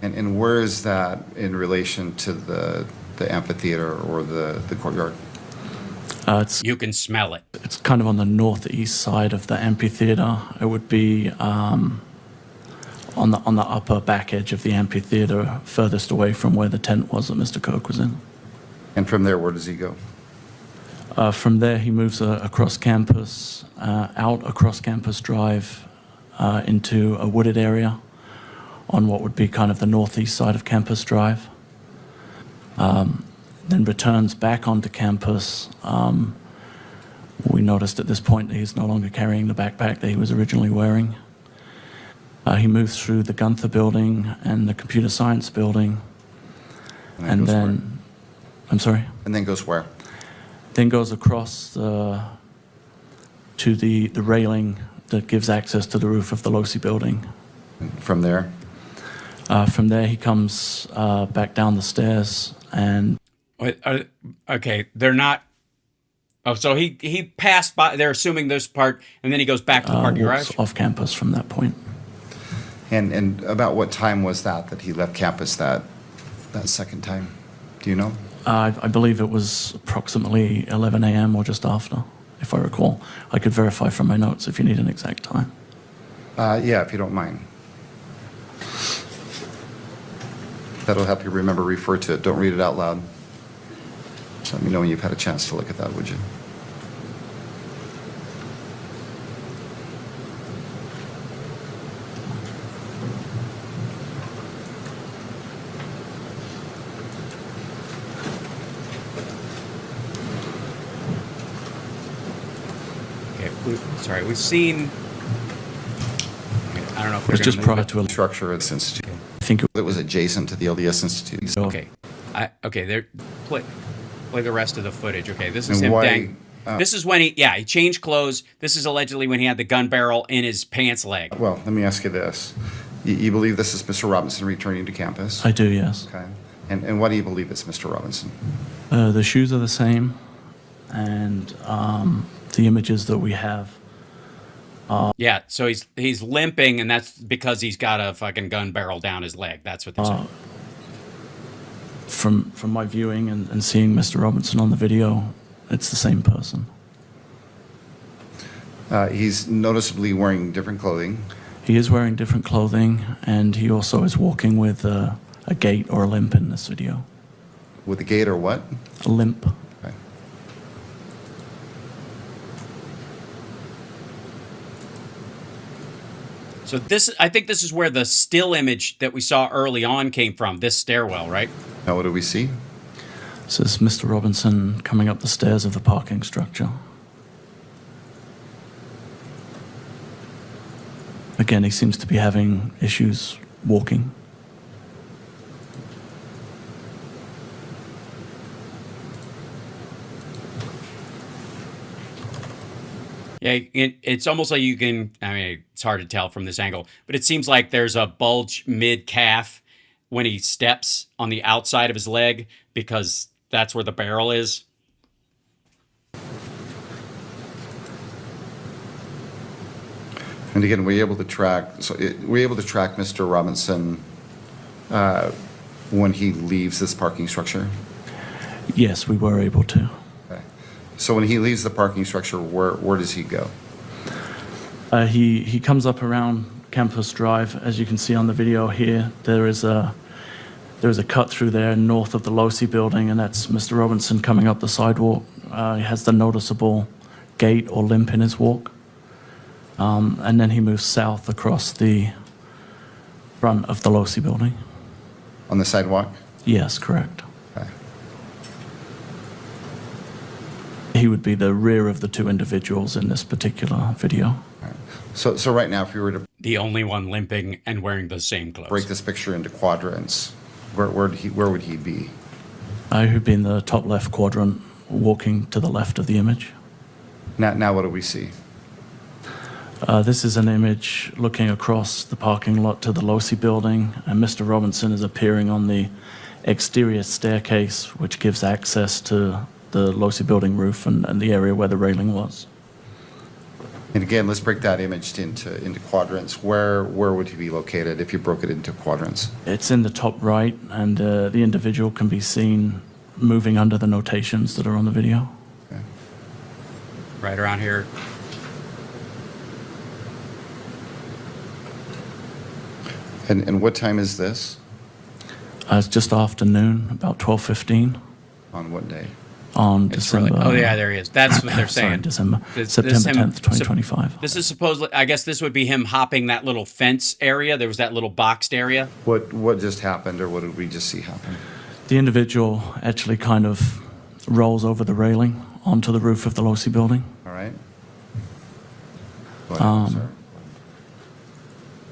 And where is that in relation to the amphitheater or the courtyard? You can smell it. It's kind of on the northeast side of the amphitheater. It would be on the upper back edge of the amphitheater, furthest away from where the tent was that Mr. Kirk was in. And from there, where does he go? From there, he moves across campus, out across Campus Drive into a wooded area on what would be kind of the northeast side of Campus Drive. Then returns back onto campus. We noticed at this point that he's no longer carrying the backpack that he was originally wearing. He moves through the Gunther building and the computer science building. And then, I'm sorry? And then goes where? Then goes across to the railing that gives access to the roof of the Losi building. From there? From there, he comes back down the stairs and... Okay, they're not... Oh, so he passed by, they're assuming this part, and then he goes back to the parking garage? Off campus from that point. And about what time was that he left campus that second time? Do you know? I believe it was approximately 11 a.m. or just after, if I recall. I could verify from my notes if you need an exact time. Yeah, if you don't mind. That'll help you remember, refer to it. Don't read it out loud. Just let me know when you've had a chance to look at that, would you? Sorry, we've seen... I don't know if it was just prior to a structure at this institute. I think it was adjacent to the LDS Institute. Okay. Okay, there. Play the rest of the footage. Okay, this is him. This is when he changed clothes. This is allegedly when he had the gun barrel in his pants leg. Well, let me ask you this. You believe this is Mr. Robinson returning to campus? I do, yes. Okay. And why do you believe it's Mr. Robinson? The shoes are the same, and the images that we have. Yeah, so he's limping, and that's because he's got a fucking gun barrel down his leg. That's what they're saying. From my viewing and seeing Mr. Robinson on the video, it's the same person. He's noticeably wearing different clothing. He is wearing different clothing, and he also is walking with a gait or a limp in this video. With a gait or what? A limp. Okay. So I think this is where the still image that we saw early on came from, this stairwell, right? Now what do we see? So this is Mr. Robinson coming up the stairs of the parking structure. Again, he seems to be having issues walking. Yeah, it's almost like you can, I mean, it's hard to tell from this angle, but it seems like there's a bulge mid-calf when he steps on the outside of his leg because that's where the barrel is. And again, were you able to track Mr. Robinson when he leaves this parking structure? Yes, we were able to. Okay. So when he leaves the parking structure, where does he go? He comes up around Campus Drive. As you can see on the video here, there is a cut through there north of the Losi building, and that's Mr. Robinson coming up the sidewalk. He has the noticeable gait or limp in his walk. And then he moves south across the front of the Losi building. On the sidewalk? Yes, correct. Okay. He would be the rear of the two individuals in this particular video. Right. So right now, if you were to... The only one limping and wearing the same clothes. Break this picture into quadrants, where would he be? He'd be in the top left quadrant, walking to the left of the image. Now what do we see? This is an image looking across the parking lot to the Losi building, and Mr. Robinson is appearing on the exterior staircase, which gives access to the Losi building roof and the area where the railing was. And again, let's break that image into quadrants. Where would he be located if you broke it into quadrants? It's in the top right, and the individual can be seen moving under the notations that are on the video. Okay. Right around here. And what time is this? It's just afternoon, about 12:15 On what day? on It's December. really, oh yeah, there he is. That's what they're Sorry, saying. December. This September him- 10th, 2025. This is supposedly, I guess this would be him hopping that little fence area. There was that little boxed area. What just happened, or what did we just see happen? The individual actually kind of rolls over the railing onto the roof of the Losi building. All right. Go ahead, sir.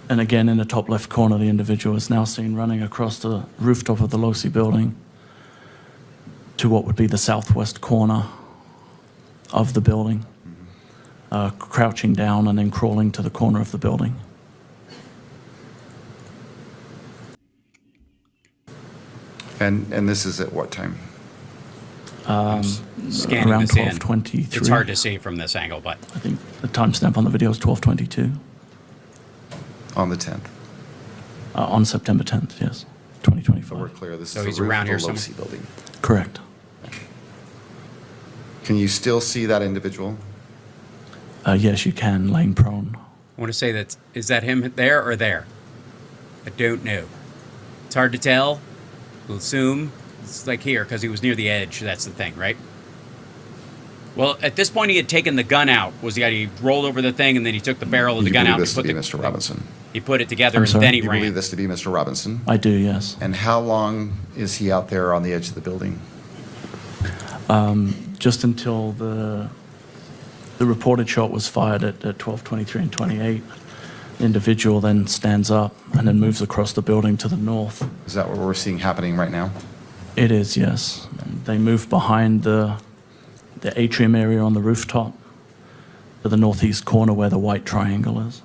And again, in the top left corner, the individual is now seen running across the rooftop of the Losi building to what would be the southwest corner of the building, crouching down and then crawling to the corner of the building. And this is at what time? Scanning Around this in. 12:23. It's hard to see from this angle, but I think the timestamp on the video is 12:22. On the 10th. On September 10th, yes, 2025. So we're clear. This So is he's the roof around of here the somewhere? Losi building. Correct. Can you still see that individual? Yes, you can, laying prone. I want to say that, is that him there or there? I don't know. It's hard to tell. We'll assume it's like here because he was near the edge. That's the thing, right? Well, at this point, he had taken the gun out. Was the idea he rolled over the thing and then he took the barrel of the You gun believe out? this to and be put Mr. Robinson? He put it together I'm and sorry? then he You ran. believe this to be Mr. Robinson? I do, yes. And how long is he out there on the edge of the building? Just until the reported shot was fired at 12:23 and 28. The individual then stands up and then moves across the building to the north. Is that what we're seeing happening right now? It is, yes. They move behind the atrium area on the rooftop to the northeast corner where the white triangle is.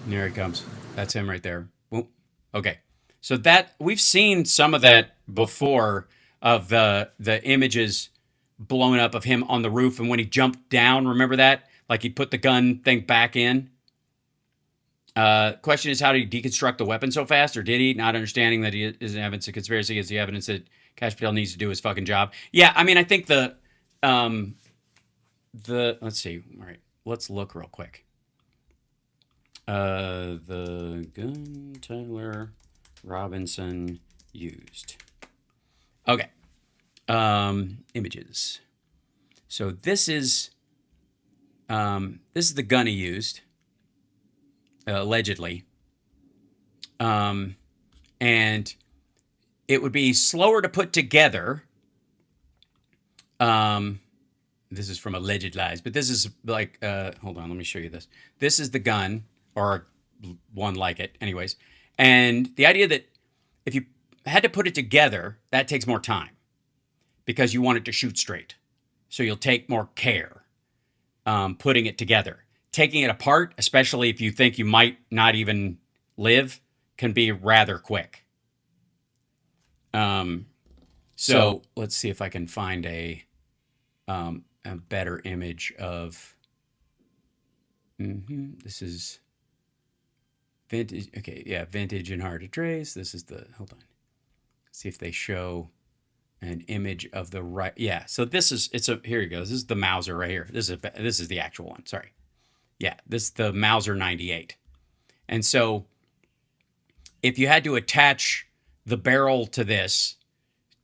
There he comes. That's him right there. Boom. Okay. So that we've seen some of that before of the images blown up of him on the roof, and when he jumped down, remember that? Like he put the gun thing back in. Question is, how did he deconstruct the weapon so fast, or did he? Not understanding that he is evidence of conspiracy against the evidence that Kash Patel needs to do his fucking job. Yeah, I mean, I think the let's see. All right, let's look real quick. The gun Tyler Robinson used. Okay. Images. So this is the gun he used, allegedly. And it would be slower to put together. This is from Alleged Lies, but this is like, hold on, let me show you this. This is the gun, or one like it, anyways. And the idea that if you had to put it together, that takes more time because you want it to shoot straight. So you'll take more care putting it together. Taking it apart, especially if you think you might not even live, can be rather quick. So let's see if I can find a better image of. This is vintage. Okay, yeah, vintage and hard to trace. This is the. Hold on. See if they show an image of the right. Yeah. So this is. Here you go. This is the Mauser right here. This is the actual one. Sorry. Yeah. This is the Mauser 98. And so, if you had to attach the barrel to this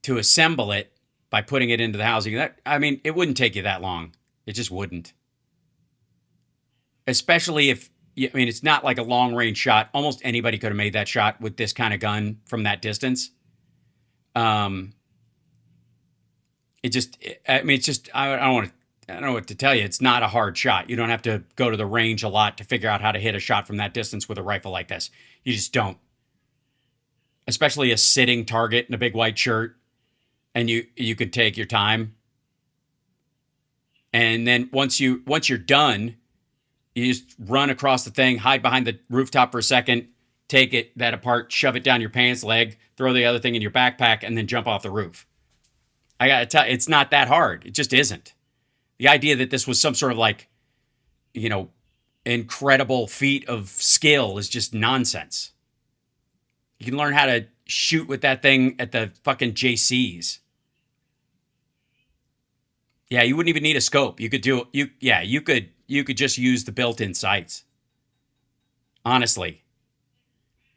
to assemble it by putting it into the housing, it wouldn't take you that long. It just wouldn't. Especially if, it's not like a long range shot. Almost anybody could have made that shot with this kind of gun from that distance. I don't know what to tell you. It's not a hard shot. You don't have to go to the range a lot to figure out how to hit a shot from that distance with a rifle like this. You just don't. Especially a sitting target in a big white shirt. And you could take your time. And then once you're done, you just run across the thing, hide behind the rooftop for a second, take that apart, shove it down your pants leg, throw the other thing in your backpack, and then jump off the roof. I gotta tell you, it's not that hard. It just isn't. The idea that this was some sort of like you know, incredible feat of skill is just nonsense. You can learn how to shoot with that thing at the fucking JCs. Yeah, you wouldn't even need a scope. You could do you could just use the built-in sights. Honestly.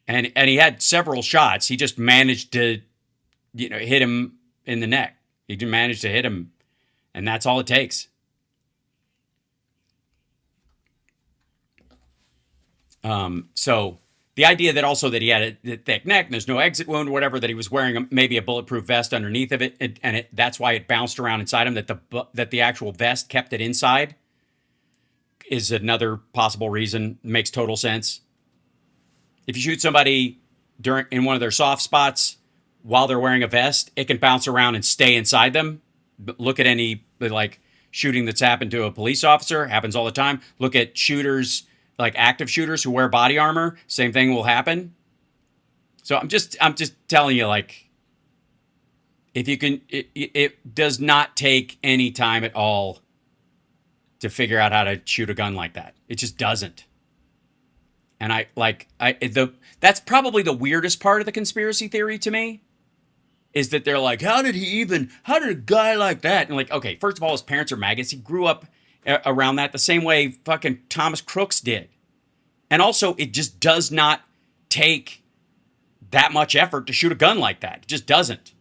And he had several shots. He just managed to, hit him in the neck. He just managed to hit him, and that's all it takes. So the idea that also that he had a thick neck and there's no exit wound or whatever, that he was wearing maybe a bulletproof vest underneath of it, and that's why it bounced around inside him, that the actual vest kept it inside, is another possible reason. Makes total sense. If you shoot somebody in one of their soft spots while they're wearing a vest, it can bounce around and stay inside them. But look at any shooting that's happened to a police officer. Happens all the time. Look at shooters, like active shooters who wear body armor. Same thing will happen. So I'm just telling you, if you can, it does not take any time at all to figure out how to shoot a gun like that. It just doesn't. And that's probably the weirdest part of the conspiracy theory to me, is that they're like, how did a guy like that? And okay, first of all, his parents are maggots. He grew up around that the same way fucking Thomas Crooks did. And also, it just does not take that much effort to shoot a gun like that. It just doesn't.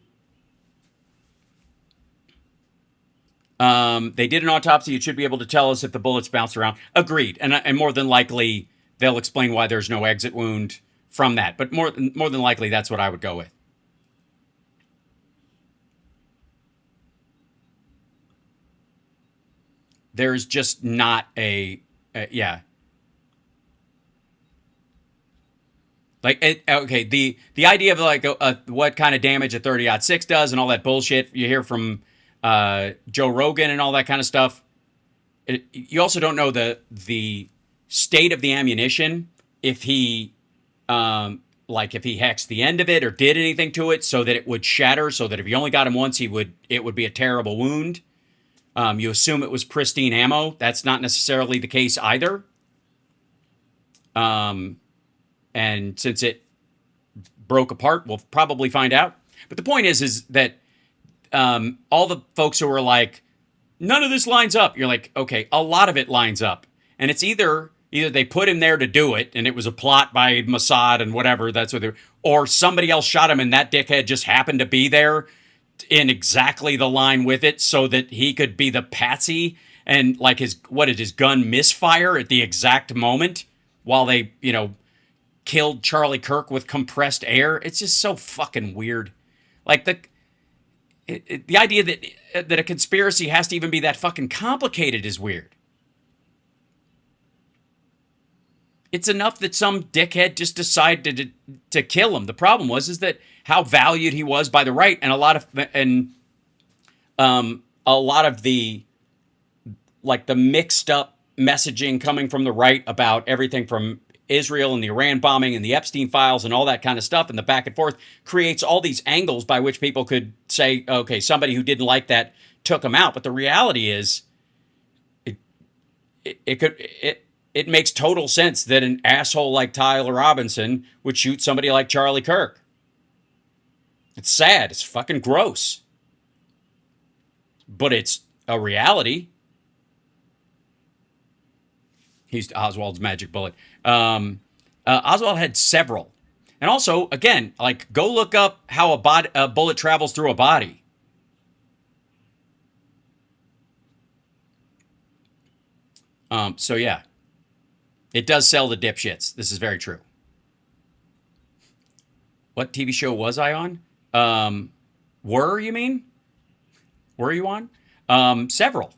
They did an autopsy. It should be able to tell us if the bullets bounced around. Agreed. And more than likely, they'll explain why there's no exit wound from that. But more than likely, that's what I would go with. There's just not yeah. The idea of what kind of damage a 30-06 does and all that bullshit you hear from Joe Rogan and all that kind of stuff. You also don't know the state of the ammunition, if he if he hexed the end of it or did anything to it so that it would shatter, so that if you only got him once, it would be a terrible wound. You assume it was pristine ammo. That's not necessarily the case either. And since it broke apart, we'll probably find out. But the point is that all the folks who are like, none of this lines up. You're like, okay, a lot of it lines up. And it's either they put him there to do it, and it was a plot by Mossad and whatever, or somebody else shot him, and that dickhead just happened to be there in exactly the line with it, so that he could be the patsy, and his gun misfire at the exact moment while they, killed Charlie Kirk with compressed air. It's just so fucking weird. The idea that a conspiracy has to even be that fucking complicated is weird. It's enough that some dickhead just decided to kill him. The problem is that how valued he was by the right, and a lot of the the mixed up messaging coming from the right about everything from Israel and the Iran bombing and the Epstein files and all that kind of stuff, and the back and forth creates all these angles by which people could say, okay, somebody who didn't like that took him out. But the reality is, it makes total sense that an asshole like Tyler Robinson would shoot somebody like Charlie Kirk. It's sad. It's fucking gross. But it's a reality. He's Oswald's magic bullet. Oswald had several. And also, again, go look up how a bullet travels through a body. So yeah. It does sell the dipshits. This is very true. What TV show was I on? Were you mean? Were you on? Several.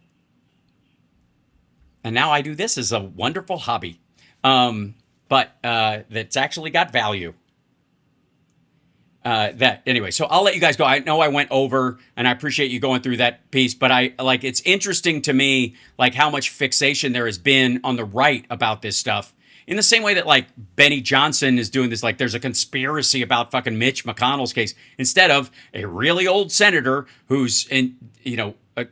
And now I do this as a wonderful hobby. But that's actually got value. Anyway, so I'll let you guys go. I know I went over, and I appreciate you going through that piece, but it's interesting to me, how much fixation there has been on the right about this stuff. In the same way that Benny Johnson is doing this, there's a conspiracy about fucking Mitch McConnell's case, instead of a really old senator who's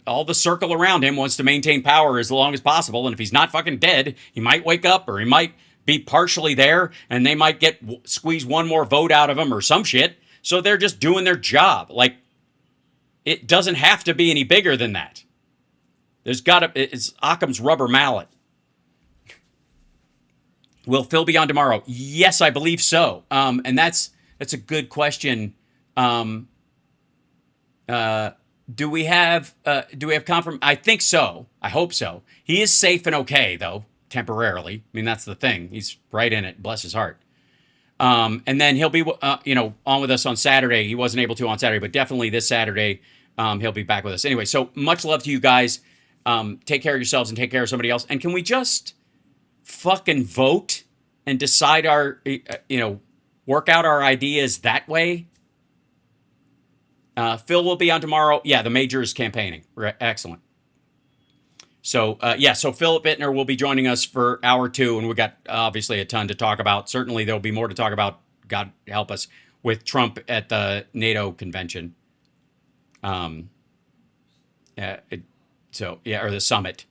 all the circle around him wants to maintain power as long as possible. And if he's not fucking dead, he might wake up, or he might be partially there, and they might squeeze one more vote out of him or some shit. So they're just doing their job. Like, it doesn't have to be any bigger than that. It's Occam's rubber mallet. Will Phil be on tomorrow? Yes, I believe so. And that's a good question. Do we have confirmation? I think so. I hope so. He is safe and okay, though, temporarily. I mean, that's the thing. He's right in it. Bless his heart. And then he'll be, on with us on Saturday. He wasn't able to on Saturday, but definitely this Saturday, he'll be back with us. Anyway, so much love to you guys. Take care of yourselves and take care of somebody else. And can we just fucking vote and decide work out our ideas that way? Phil will be on tomorrow. Yeah, the major is campaigning. Excellent. So, so Philip Bittner will be joining us for hour 2, and we got obviously a ton to talk about. Certainly there'll be more to talk about, God help us, with Trump at the NATO convention. Or the summit.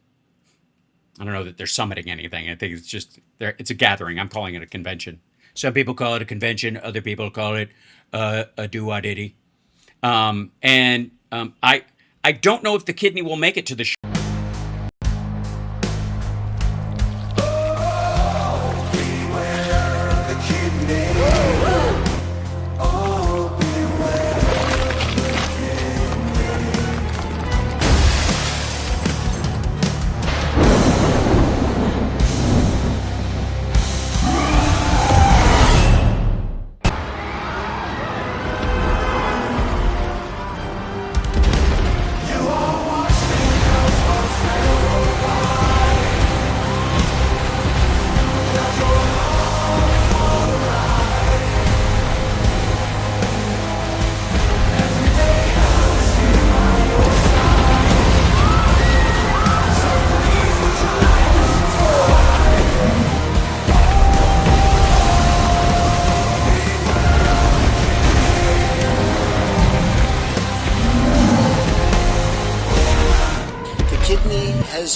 I don't know that they're summiting anything. I think it's just, it's a gathering. I'm calling it a convention. Some people call it a convention. Other people call it a do-wah-diddy. I don't know if the kidney will make it to the show.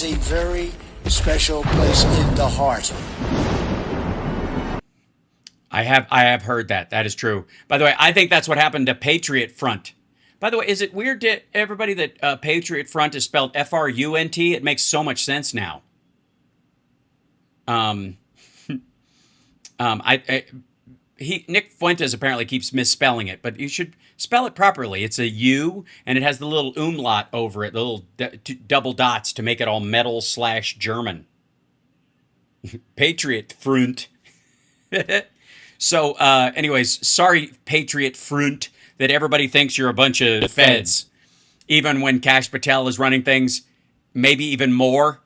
A very special place in the heart. I have heard that. That is true. By the way, I think that's what happened to Patriot Front. By the way, is it weird to everybody that Patriot Front is spelled Frunt? It makes so much sense now. Nick Fuentes apparently keeps misspelling it, but you should spell it properly. It's a U, and it has the little umlaut over it, the little double dots to make it all metal/German. Patriot Front. So, anyways, sorry, Patriot Front, that everybody thinks you're a bunch of feds, even when Kash Patel is running things, maybe even more.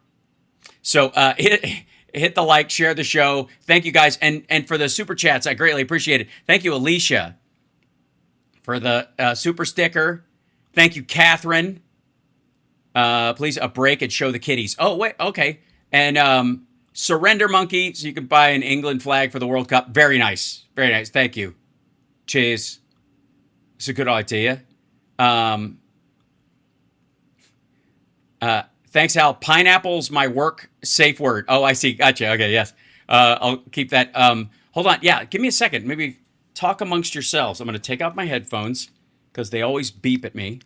So, hit the like, share the show. Thank you guys. And for the super chats, I greatly appreciate it. Thank you, Alicia, for the super sticker. Thank you, Catherine. Please, a break and show the kitties. Oh, wait, okay. And Surrender Monkey, so you can buy an England flag for the World Cup. Very nice. Very nice. Thank you. Cheers. It's a good idea. Thanks, Al. Pineapple's my work safe word. Oh, I see. Gotcha. Okay, yes. I'll keep that. Hold on. Yeah, give me a second. Maybe talk amongst yourselves. I'm going to take out my headphones because they always beep at me,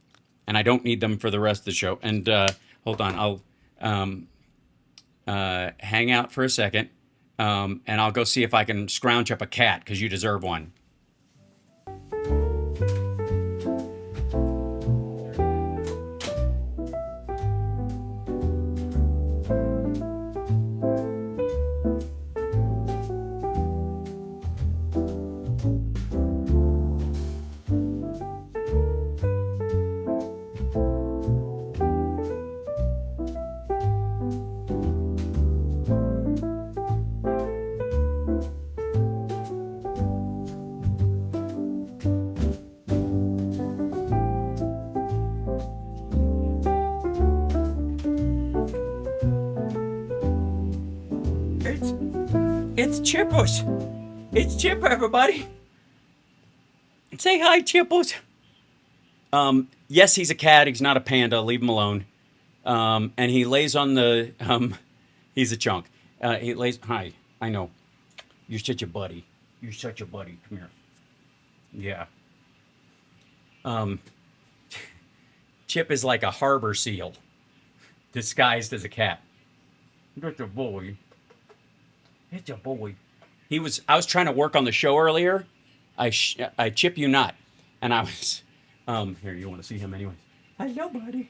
and I don't need them for the rest of the show. And hold on. I'll hang out for a second, and I'll go see if I can scrounge up a cat because you deserve one. It's Chippers. It's Chipper, everybody. Say hi, Chippers. Yes, he's a cat. He's not a panda. Leave him alone. And he lays on the, he's a chunk. He lays, hi, I know. You're such a buddy. You're such a buddy. Come here. Yeah. Chip is like a harbor seal disguised as a cat. That's a boy. It's a boy. I was trying to work on the show earlier. I chip you not. And I was, here, you want to see him anyways. Hello, buddy.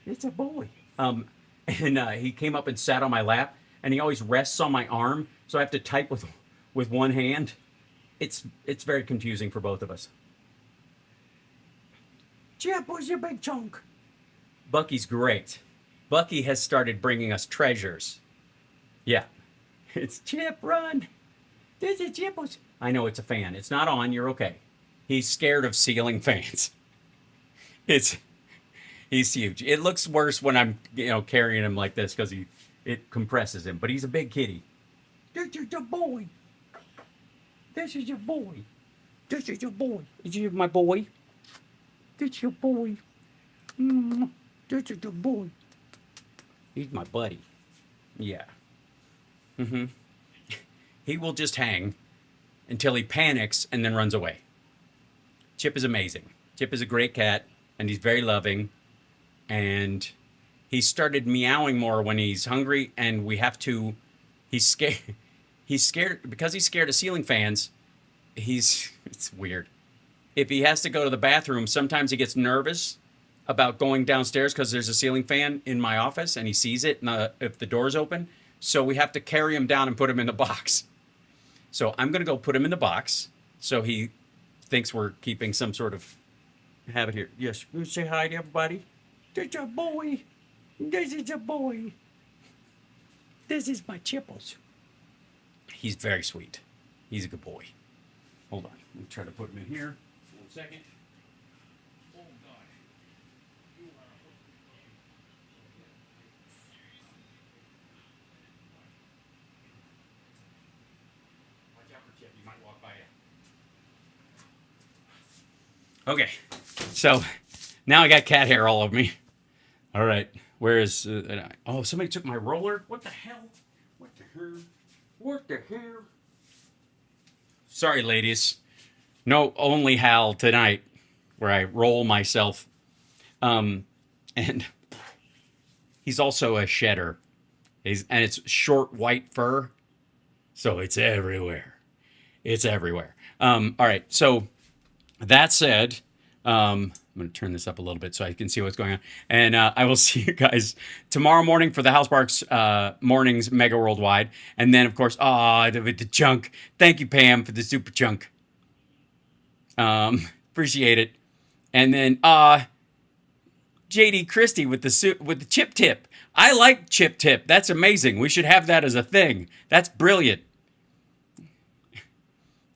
It's a boy. And he came up and sat on my lap, and he always rests on my arm, so I have to type with one hand. It's very confusing for both of us. Chip was your big chunk. Bucky's great. Bucky has started bringing us treasures. Yeah. It's Chip, run. This is Chip. I know it's a fan. It's not on. You're okay. He's scared of ceiling fans. He's huge. It looks worse when I'm, carrying him like this because it compresses him. But he's a big kitty. This is your boy. This is your boy. This is your boy. Is you my boy? This is your boy. This is your boy. He's my buddy. Yeah. He will just hang until he panics and then runs away. Chip is amazing. Chip is a great cat, and he's very loving. And he started meowing more when he's hungry, and he's scared. He's scared because he's scared of ceiling fans. It's weird. If he has to go to the bathroom, sometimes he gets nervous about going downstairs because there's a ceiling fan in my office, and he sees it if the door's open. So we have to carry him down and put him in the box. So I'm going to go put him in the box so he thinks we're keeping some sort of habit here. Yes, you say hi to everybody. This is a boy. This is a boy. This is my Chipples. He's very sweet. He's a good boy. Hold on. Let me try to put him in here. 1 second. Oh, gosh. Watch out for Chip. He might walk by you. Okay. So now I got cat hair all over me. All right. Where is... somebody took my roller. What the hell? What the hell? What the hell? Sorry, ladies. No only Hal tonight, where I roll myself. And he's also a shedder. And it's short white fur. So it's everywhere. It's everywhere. All right. So that said, I'm going to turn this up a little bit so I can see what's going on. And I will see you guys tomorrow morning for the House Barks Mornings Mega Worldwide. And then, of course, the chunk. Thank you, Pam, for the super chunk. Appreciate it. And then JD Christie with the chip tip. I like chip tip. That's amazing. We should have that as a thing. That's brilliant.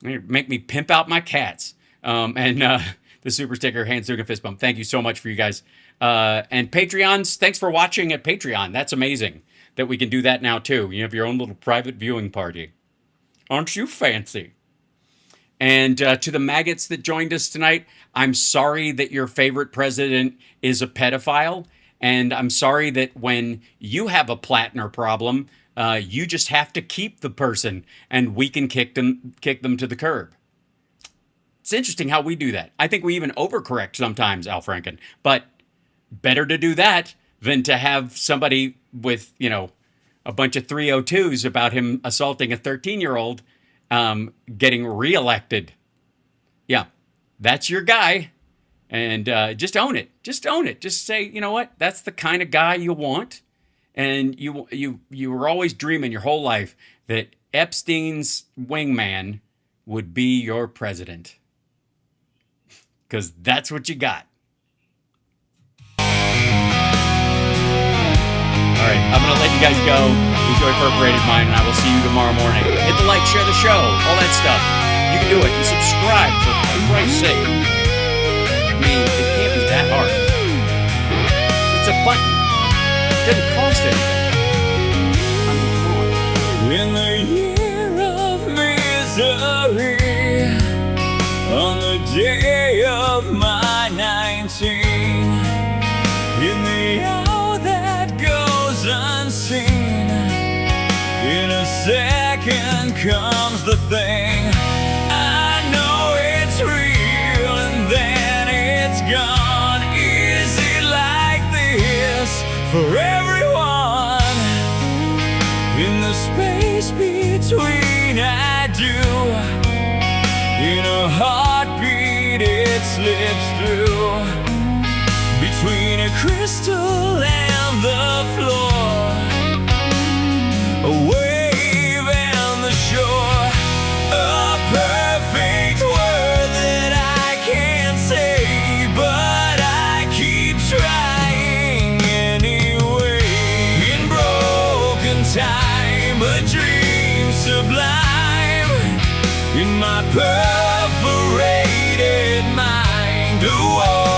Make me pimp out my cats. The super sticker, hand Zuga fist bump. Thank you so much for you guys. And Patreons, thanks for watching at Patreon. That's amazing that we can do that now too. You have your own little private viewing party. Aren't you fancy? And to the maggots that joined us tonight, I'm sorry that your favorite president is a pedophile. And I'm sorry that when you have a Plattner problem, you just have to keep the person and we can kick them to the curb. It's interesting how we do that. I think we even overcorrect sometimes, Al Franken. But better to do that than to have somebody with, a bunch of 302s about him assaulting a 13-year-old getting reelected. Yeah, that's your guy. And just own it. Just own it. Just say, you know what? That's the kind of guy you want. And you were always dreaming your whole life that Epstein's wingman would be your president. Because that's what you got. All right, I'm going to let you guys go. Enjoy Perforated Mind, and I will see you tomorrow morning. Hit the like, share the show, all that stuff. You can do it. And subscribe, for Christ's sake. I mean, it can't be that hard. It's a button. It doesn't cost anything. I mean, come on. In the year of misery, on the day of my night. comes the thing. I know it's real and then it's gone. Is it like this for everyone? In the space between I do, in a heartbeat it slips through, between a crystal and the floor, a wave and the shore, a perfect word that I can't say, but I keep trying anyway. In broken time, a dream sublime, in my perforated mind, a war